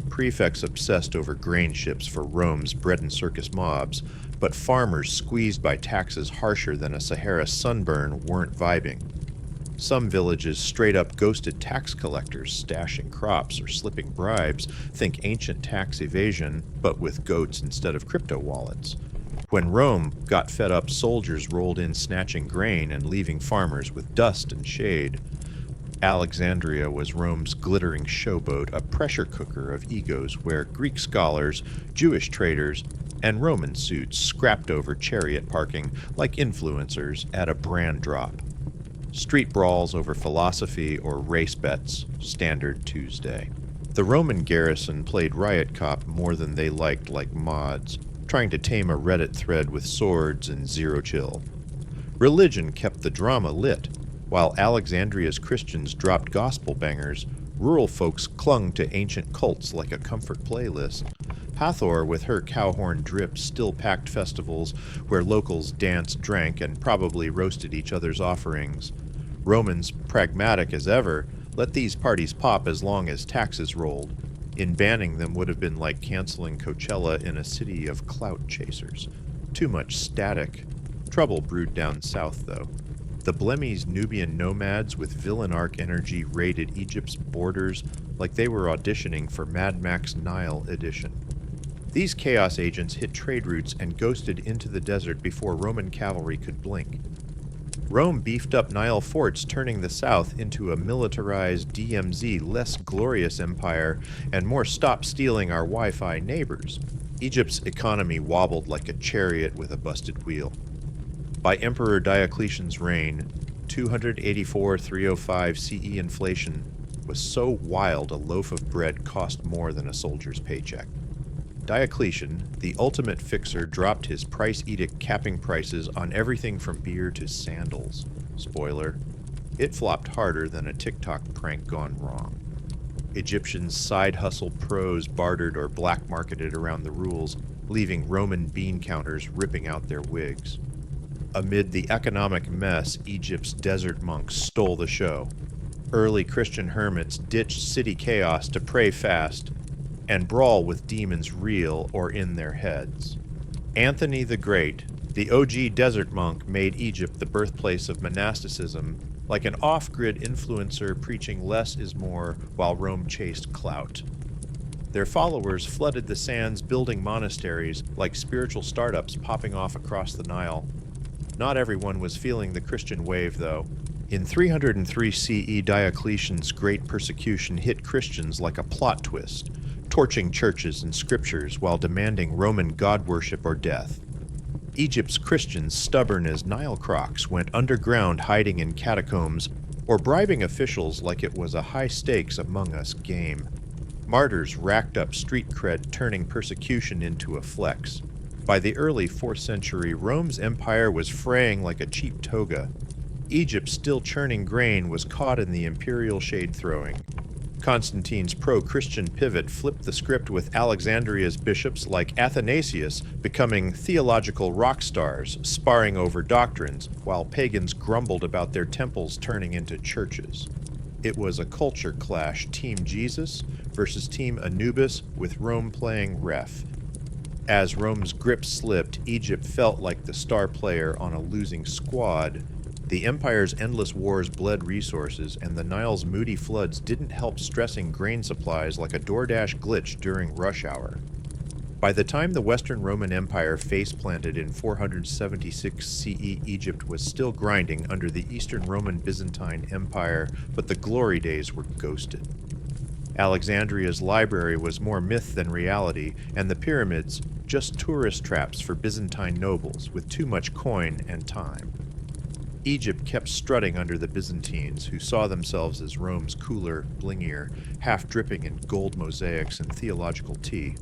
Prefects obsessed over grain ships for Rome's bread and circus mobs, but farmers squeezed by taxes harsher than a Sahara sunburn weren't vibing. Some villages straight up ghosted tax collectors, stashing crops or slipping bribes, think ancient tax evasion, but with goats instead of crypto wallets. When Rome got fed up, soldiers rolled in snatching grain and leaving farmers with dust and shade. Alexandria was Rome's glittering showboat, a pressure cooker of egos where Greek scholars, Jewish traders, and Roman suits scrapped over chariot parking like influencers at a brand drop. Street brawls over philosophy or race bets, standard Tuesday. The Roman garrison played riot cop more than they liked, like mods, trying to tame a Reddit thread with swords and zero chill. Religion kept the drama lit. While Alexandria's Christians dropped gospel bangers, rural folks clung to ancient cults like a comfort playlist. Hathor, with her cowhorn drip, still packed festivals where locals danced, drank, and probably roasted each other's offerings. Romans, pragmatic as ever, let these parties pop as long as taxes rolled. In banning them would have been like canceling Coachella in a city of clout chasers. Too much static. Trouble brewed down south, though. The Blemmy's Nubian nomads with villain arc energy raided Egypt's borders like they were auditioning for Mad Max Nile edition. These chaos agents hit trade routes and ghosted into the desert before Roman cavalry could blink. Rome beefed up Nile forts, turning the south into a militarized DMZ, less glorious empire, and more stop stealing our Wi-Fi neighbors. Egypt's economy wobbled like a chariot with a busted wheel. By Emperor Diocletian's reign, 284-305 CE inflation was so wild a loaf of bread cost more than a soldier's paycheck. Diocletian, the ultimate fixer, dropped his price edict capping prices on everything from beer to sandals. Spoiler, it flopped harder than a TikTok prank gone wrong. Egyptians' side hustle pros bartered or black marketed around the rules, leaving Roman bean counters ripping out their wigs. Amid the economic mess, Egypt's desert monks stole the show. Early Christian hermits ditched city chaos to pray fast and brawl with demons real or in their heads. Anthony the Great, the OG desert monk, made Egypt the birthplace of monasticism, like an off-grid influencer preaching less is more while Rome chased clout. Their followers flooded the sands building monasteries like spiritual startups popping off across the Nile. Not everyone was feeling the Christian wave, though. In 303 CE, Diocletian's great persecution hit Christians like a plot twist, torching churches and scriptures while demanding Roman god worship or death. Egypt's Christians, stubborn as Nile crocs, went underground hiding in catacombs or bribing officials like it was a high-stakes Among Us game. Martyrs racked up street cred, turning persecution into a flex. By the early 4th century, Rome's empire was fraying like a cheap toga. Egypt, still churning grain, was caught in the imperial shade-throwing. Constantine's pro-Christian pivot flipped the script with Alexandria's bishops like Athanasius becoming theological rock stars, sparring over doctrines, while pagans grumbled about their temples turning into churches. It was a culture clash, Team Jesus versus Team Anubis, with Rome playing ref. As Rome's grip slipped, Egypt felt like the star player on a losing squad. The empire's endless wars bled resources, and the Nile's moody floods didn't help stressing grain supplies like a DoorDash glitch during rush hour. By the time the Western Roman Empire face-planted in 476 CE, Egypt was still grinding under the Eastern Roman Byzantine Empire, but the glory days were ghosted. Alexandria's library was more myth than reality, and the pyramids just tourist traps for Byzantine nobles with too much coin and time. Egypt kept strutting under the Byzantines, who saw themselves as Rome's cooler, blingier, half-dripping in gold mosaics and theological tea.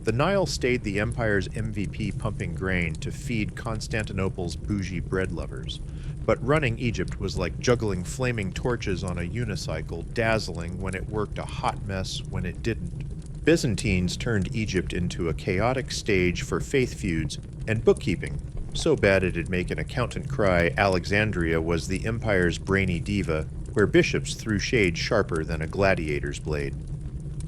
The Nile stayed the empire's MVP, pumping grain to feed Constantinople's bougie bread lovers. But running Egypt was like juggling flaming torches on a unicycle, dazzling when it worked, a hot mess when it didn't. Byzantines turned Egypt into a chaotic stage for faith feuds and bookkeeping. So bad it'd make an accountant cry, Alexandria was the empire's brainy diva, where bishops threw shade sharper than a gladiator's blade.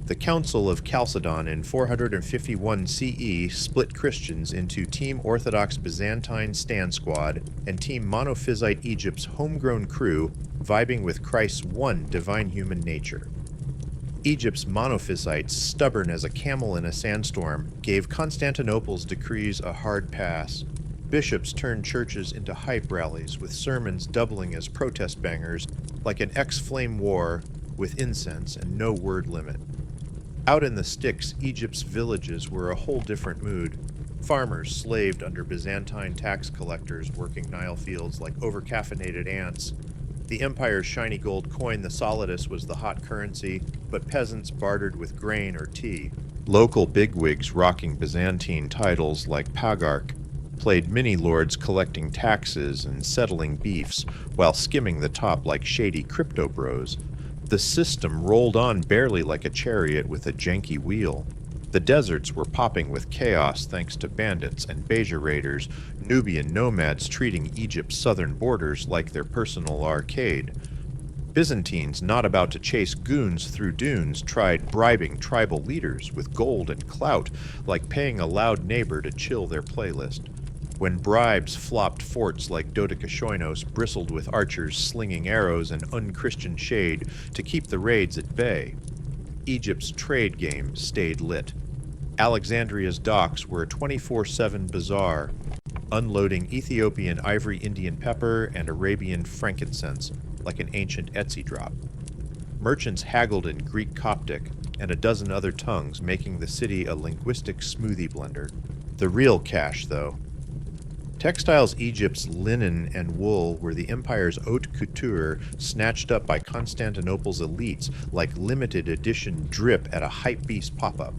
The Council of Chalcedon in 451 CE split Christians into Team Orthodox Byzantine Stand Squad and Team Monophysite Egypt's homegrown crew, vibing with Christ's one divine human nature. Egypt's Monophysites, stubborn as a camel in a sandstorm, gave Constantinople's decrees a hard pass. Bishops turned churches into hype rallies, with sermons doubling as protest bangers, like an ex-flame war with incense and no word limit. Out in the sticks, Egypt's villages were a whole different mood. Farmers slaved under Byzantine tax collectors, working Nile fields like over-caffeinated ants. The empire's shiny gold coin, the solidus, was the hot currency, but peasants bartered with grain or tea. Local bigwigs rocking Byzantine titles like pagarch played mini-lords collecting taxes and settling beefs while skimming the top like shady crypto bros. The system rolled on barely like a chariot with a janky wheel. The deserts were popping with chaos thanks to bandits and Beja raiders, Nubian nomads treating Egypt's southern borders like their personal arcade. Byzantines, not about to chase goons through dunes, tried bribing tribal leaders with gold and clout, like paying a loud neighbor to chill their playlist. When bribes flopped, forts like Dodecashoinos bristled with archers slinging arrows and unchristian shade to keep the raids at bay. Egypt's trade game stayed lit. Alexandria's docks were a 24/7 bazaar, unloading Ethiopian ivory Indian pepper and Arabian frankincense like an ancient Etsy drop. Merchants haggled in Greek Coptic and a dozen other tongues, making the city a linguistic smoothie blender. The real cash, though. Textiles Egypt's linen and wool were the empire's haute couture, snatched up by Constantinople's elites like limited edition drip at a hypebeast pop-up.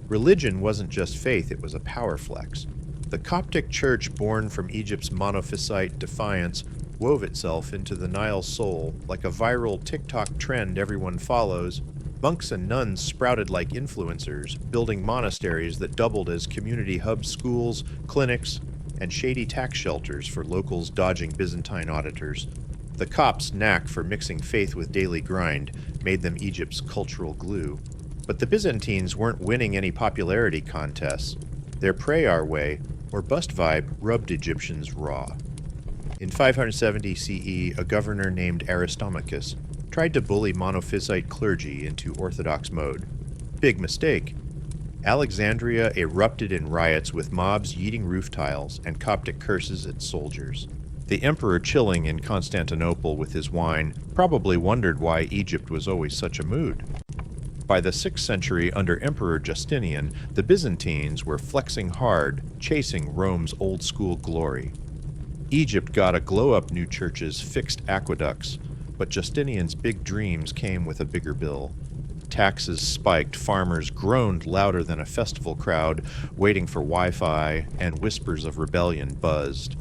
Religion wasn't just faith, it was a power flex. The Coptic Church, born from Egypt's Monophysite defiance, wove itself into the Nile's soul like a viral TikTok trend everyone follows. Monks and nuns sprouted like influencers, building monasteries that doubled as community hubs, schools, clinics, and shady tax shelters for locals dodging Byzantine auditors. The Copts' knack for mixing faith with daily grind made them Egypt's cultural glue. But the Byzantines weren't winning any popularity contests. Their pray our way, or bust vibe, rubbed Egyptians raw. In 570 CE, a governor named Aristomachus tried to bully Monophysite clergy into Orthodox mode. Big mistake. Alexandria erupted in riots with mobs yeeting roof tiles and Coptic curses at soldiers. The emperor, chilling in Constantinople with his wine, probably wondered why Egypt was always such a mood. By the 6th century, under Emperor Justinian, the Byzantines were flexing hard, chasing Rome's old-school glory. Egypt got a glow-up new churches, fixed aqueducts, but Justinian's big dreams came with a bigger bill. Taxes spiked, farmers groaned louder than a festival crowd waiting for Wi-Fi, and whispers of rebellion buzzed.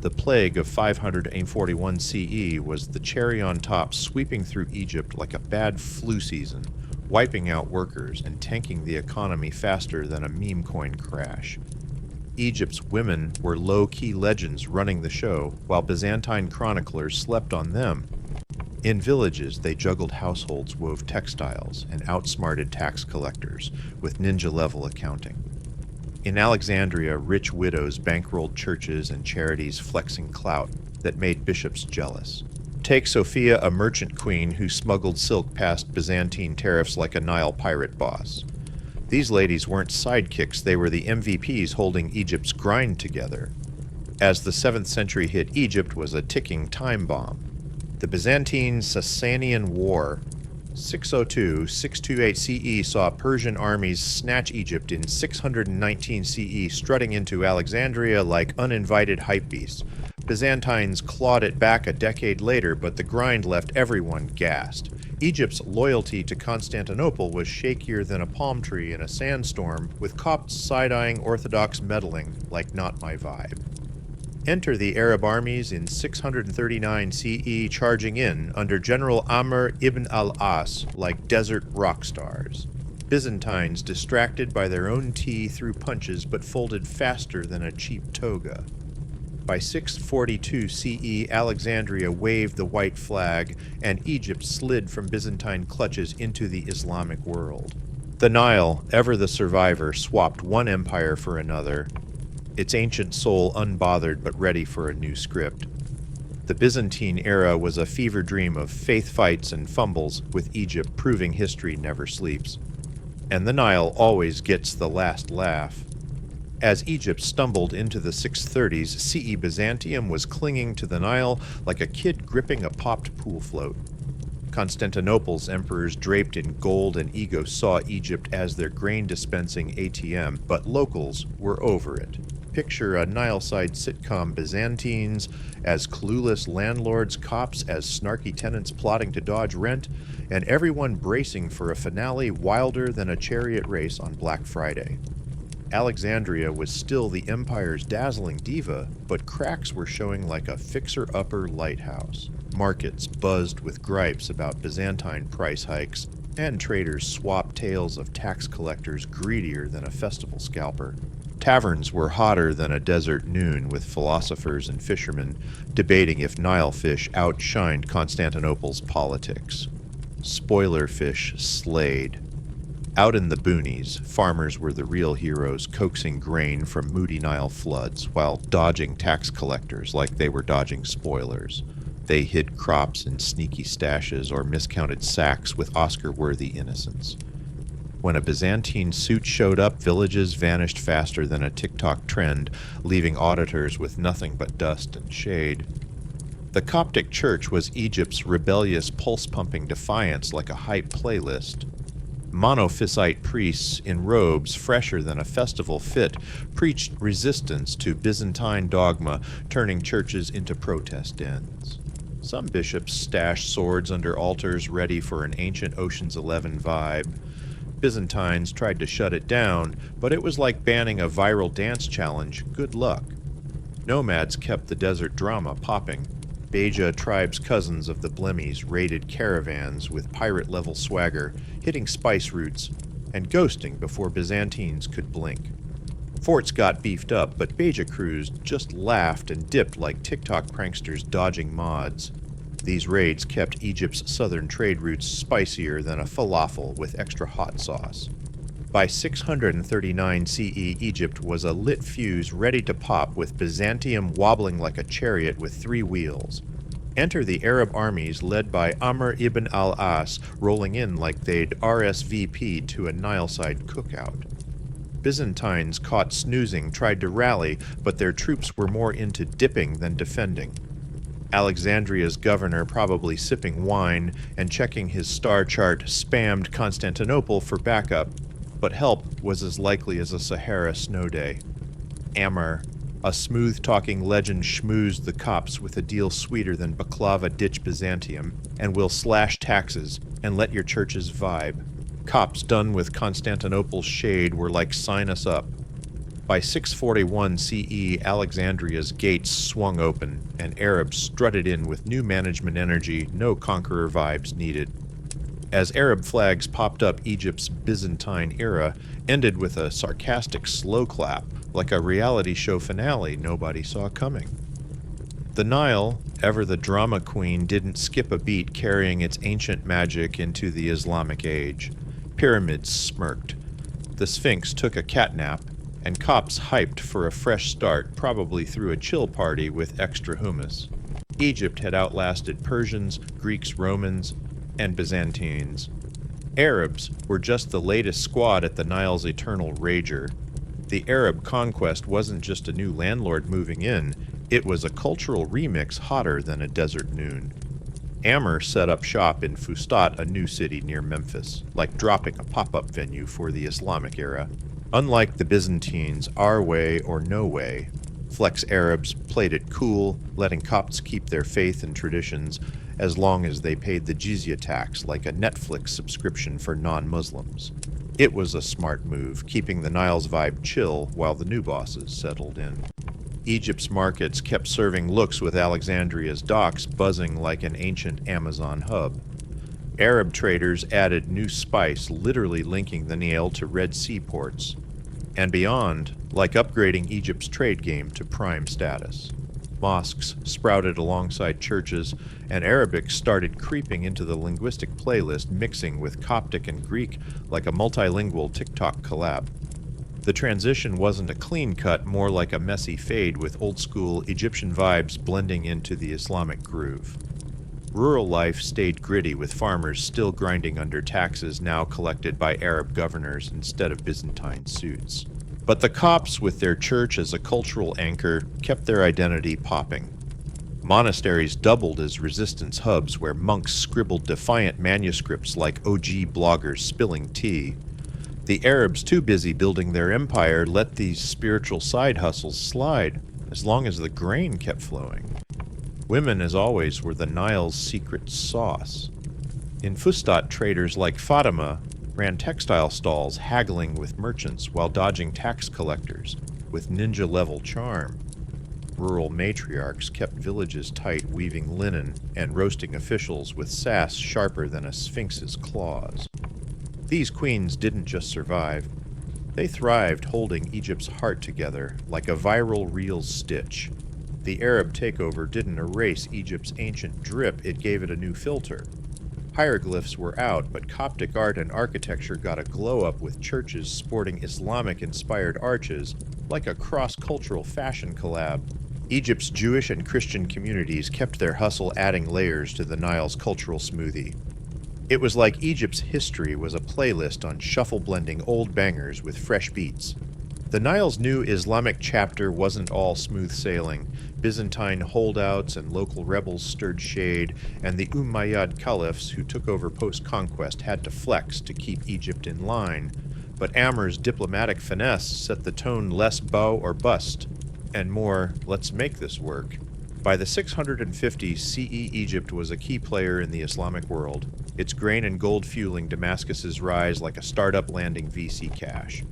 The plague of 541 CE was the cherry on top, sweeping through Egypt like a bad flu season, wiping out workers and tanking the economy faster than a meme coin crash. Egypt's women were low-key legends running the show, while Byzantine chroniclers slept on them. In villages, they juggled households, wove textiles, and outsmarted tax collectors with ninja-level accounting. In Alexandria, rich widows bankrolled churches and charities, flexing clout that made bishops jealous. Take Sophia, a merchant queen who smuggled silk past Byzantine tariffs like a Nile pirate boss. These ladies weren't sidekicks, they were the MVPs holding Egypt's grind together. As the 7th century hit, Egypt was a ticking time bomb. The Byzantine-Sasanian War, 602-628 CE, saw Persian armies snatch Egypt in 619 CE, strutting into Alexandria like uninvited hypebeasts. Byzantines clawed it back a decade later, but the grind left everyone gassed. Egypt's loyalty to Constantinople was shakier than a palm tree in a sandstorm, with Copts side-eyeing Orthodox meddling like not my vibe. Enter the Arab armies in 639 CE, charging in under General Amr ibn al-As like desert rock stars. Byzantines, distracted by their own tea, threw punches but folded faster than a cheap toga. By 642 CE, Alexandria waved the white flag, and Egypt slid from Byzantine clutches into the Islamic world. The Nile, ever the survivor, swapped one empire for another, its ancient soul unbothered but ready for a new script. The Byzantine era was a fever dream of faith fights and fumbles, with Egypt proving history never sleeps. And the Nile always gets the last laugh. As Egypt stumbled into the 630s, CE Byzantium was clinging to the Nile like a kid gripping a popped pool float. Constantinople's emperors draped in gold and ego saw Egypt as their grain-dispensing ATM, but locals were over it. Picture a Nile-side sitcom Byzantines as clueless landlords, Copts as snarky tenants plotting to dodge rent, and everyone bracing for a finale wilder than a chariot race on Black Friday. Alexandria was still the empire's dazzling diva, but cracks were showing like a fixer-upper lighthouse. Markets buzzed with gripes about Byzantine price hikes, and traders swapped tales of tax collectors greedier than a festival scalper. Taverns were hotter than a desert noon, with philosophers and fishermen debating if Nile fish outshined Constantinople's politics. Spoiler fish slayed. Out in the boonies, farmers were the real heroes, coaxing grain from moody Nile floods while dodging tax collectors like they were dodging spoilers. They hid crops in sneaky stashes or miscounted sacks with Oscar-worthy innocence. When a Byzantine suit showed up, villages vanished faster than a TikTok trend, leaving auditors with nothing but dust and shade. The Coptic Church was Egypt's rebellious, pulse-pumping defiance like a hype playlist. Monophysite priests in robes fresher than a festival fit preached resistance to Byzantine dogma, turning churches into protest dens. Some bishops stashed swords under altars ready for an ancient Ocean's 11 vibe. Byzantines tried to shut it down, but it was like banning a viral dance challenge. Good luck. Nomads kept the desert drama popping. Beja tribe's cousins of the Blemmies raided caravans with pirate-level swagger, hitting spice routes, and ghosting before Byzantines could blink. Forts got beefed up, but Beja crews just laughed and dipped like TikTok pranksters dodging mods. These raids kept Egypt's southern trade routes spicier than a falafel with extra hot sauce. By 639 CE, Egypt was a lit fuse ready to pop, with Byzantium wobbling like a chariot with 3 wheels. Enter the Arab armies led by Amr ibn al-As, rolling in like they'd RSVP'd to a Nileside cookout. Byzantines, caught snoozing, tried to rally, but their troops were more into dipping than defending. Alexandria's governor, probably sipping wine and checking his star chart, spammed Constantinople for backup, but help was as likely as a Sahara snow day. Amr, a smooth-talking legend, schmoozed the Copts with a deal sweeter than baklava ditch Byzantium, and will slash taxes and let your churches vibe. Copts done with Constantinople's shade were like sign us up. By 641 CE, Alexandria's gates swung open, and Arabs strutted in with new management energy, no conqueror vibes needed. As Arab flags popped up, Egypt's Byzantine era ended with a sarcastic slow clap, like a reality show finale nobody saw coming. The Nile, ever the drama queen, didn't skip a beat, carrying its ancient magic into the Islamic age. Pyramids smirked. The Sphinx took a catnap, and Copts hyped for a fresh start, probably through a chill party with extra hummus. Egypt had outlasted Persians, Greeks, Romans, and Byzantines. Arabs were just the latest squad at the Nile's eternal rager. The Arab conquest wasn't just a new landlord moving in, it was a cultural remix hotter than a desert noon. Amr set up shop in Fustat, a new city near Memphis, like dropping a pop-up venue for the Islamic era. Unlike the Byzantines, our way or no way, Flex Arabs played it cool, letting Copts keep their faith and traditions as long as they paid the jizya tax like a Netflix subscription for non-Muslims. It was a smart move, keeping the Nile's vibe chill while the new bosses settled in. Egypt's markets kept serving looks, with Alexandria's docks buzzing like an ancient Amazon hub. Arab traders added new spice, literally linking the Nile to Red Sea ports, and beyond, like upgrading Egypt's trade game to prime status. Mosques sprouted alongside churches, and Arabic started creeping into the linguistic playlist, mixing with Coptic and Greek like a multilingual TikTok collab. The transition wasn't a clean cut, more like a messy fade, with old-school Egyptian vibes blending into the Islamic groove. Rural life stayed gritty, with farmers still grinding under taxes now collected by Arab governors instead of Byzantine suits. But the Copts, with their church as a cultural anchor, kept their identity popping. Monasteries doubled as resistance hubs, where monks scribbled defiant manuscripts like OG bloggers spilling tea. The Arabs, too busy building their empire, let these spiritual side hustles slide, as long as the grain kept flowing. Women, as always, were the Nile's secret sauce. In Fustat, traders like Fatima ran textile stalls, haggling with merchants while dodging tax collectors with ninja-level charm. Rural matriarchs kept villages tight, weaving linen and roasting officials with sass sharper than a sphinx's claws. These queens didn't just survive, they thrived, holding Egypt's heart together like a viral reel's stitch. The Arab takeover didn't erase Egypt's ancient drip, it gave it a new filter. Hieroglyphs were out, but Coptic art and architecture got a glow-up, with churches sporting Islamic-inspired arches, like a cross-cultural fashion collab. Egypt's Jewish and Christian communities kept their hustle, adding layers to the Nile's cultural smoothie. It was like Egypt's history was a playlist on shuffle-blending old bangers with fresh beats. The Nile's new Islamic chapter wasn't all smooth sailing. Byzantine holdouts and local rebels stirred shade, and the Umayyad caliphs who took over post-conquest had to flex to keep Egypt in line. But Amr's diplomatic finesse set the tone: less bow or bust, and more, let's make this work. By the 650s CE, Egypt was a key player in the Islamic world. its grain and gold fueling Damascus's rise like a startup landing VC cash.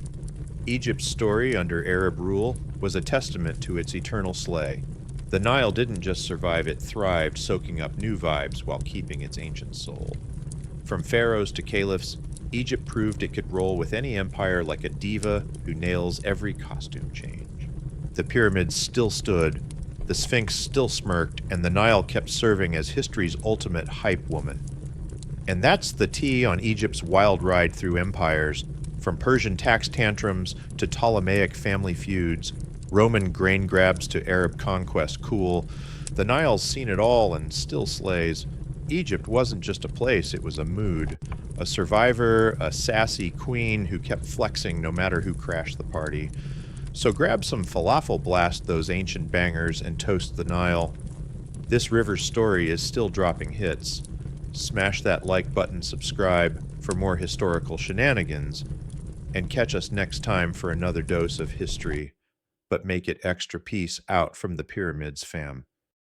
Egypt's story under Arab rule was a testament to its eternal slay. The Nile didn't just survive, it thrived, soaking up new vibes while keeping its ancient soul. From pharaohs to caliphs, Egypt proved it could roll with any empire like a diva who nails every costume change. The pyramids still stood, the Sphinx still smirked, and the Nile kept serving as history's ultimate hype woman. And that's the tea on Egypt's wild ride through empires, from Persian tax tantrums to Ptolemaic family feuds, Roman grain grabs to Arab conquest cool. The Nile's seen it all and still slays. Egypt wasn't just a place, it was a mood. A survivor, a sassy queen who kept flexing no matter who crashed the party. So grab some falafel, blast those ancient bangers, and toast the Nile. This river's story is still dropping hits. Smash that like button, subscribe for more historical shenanigans, and catch us next time for another dose of history. But make it extra peace out from the pyramids, fam.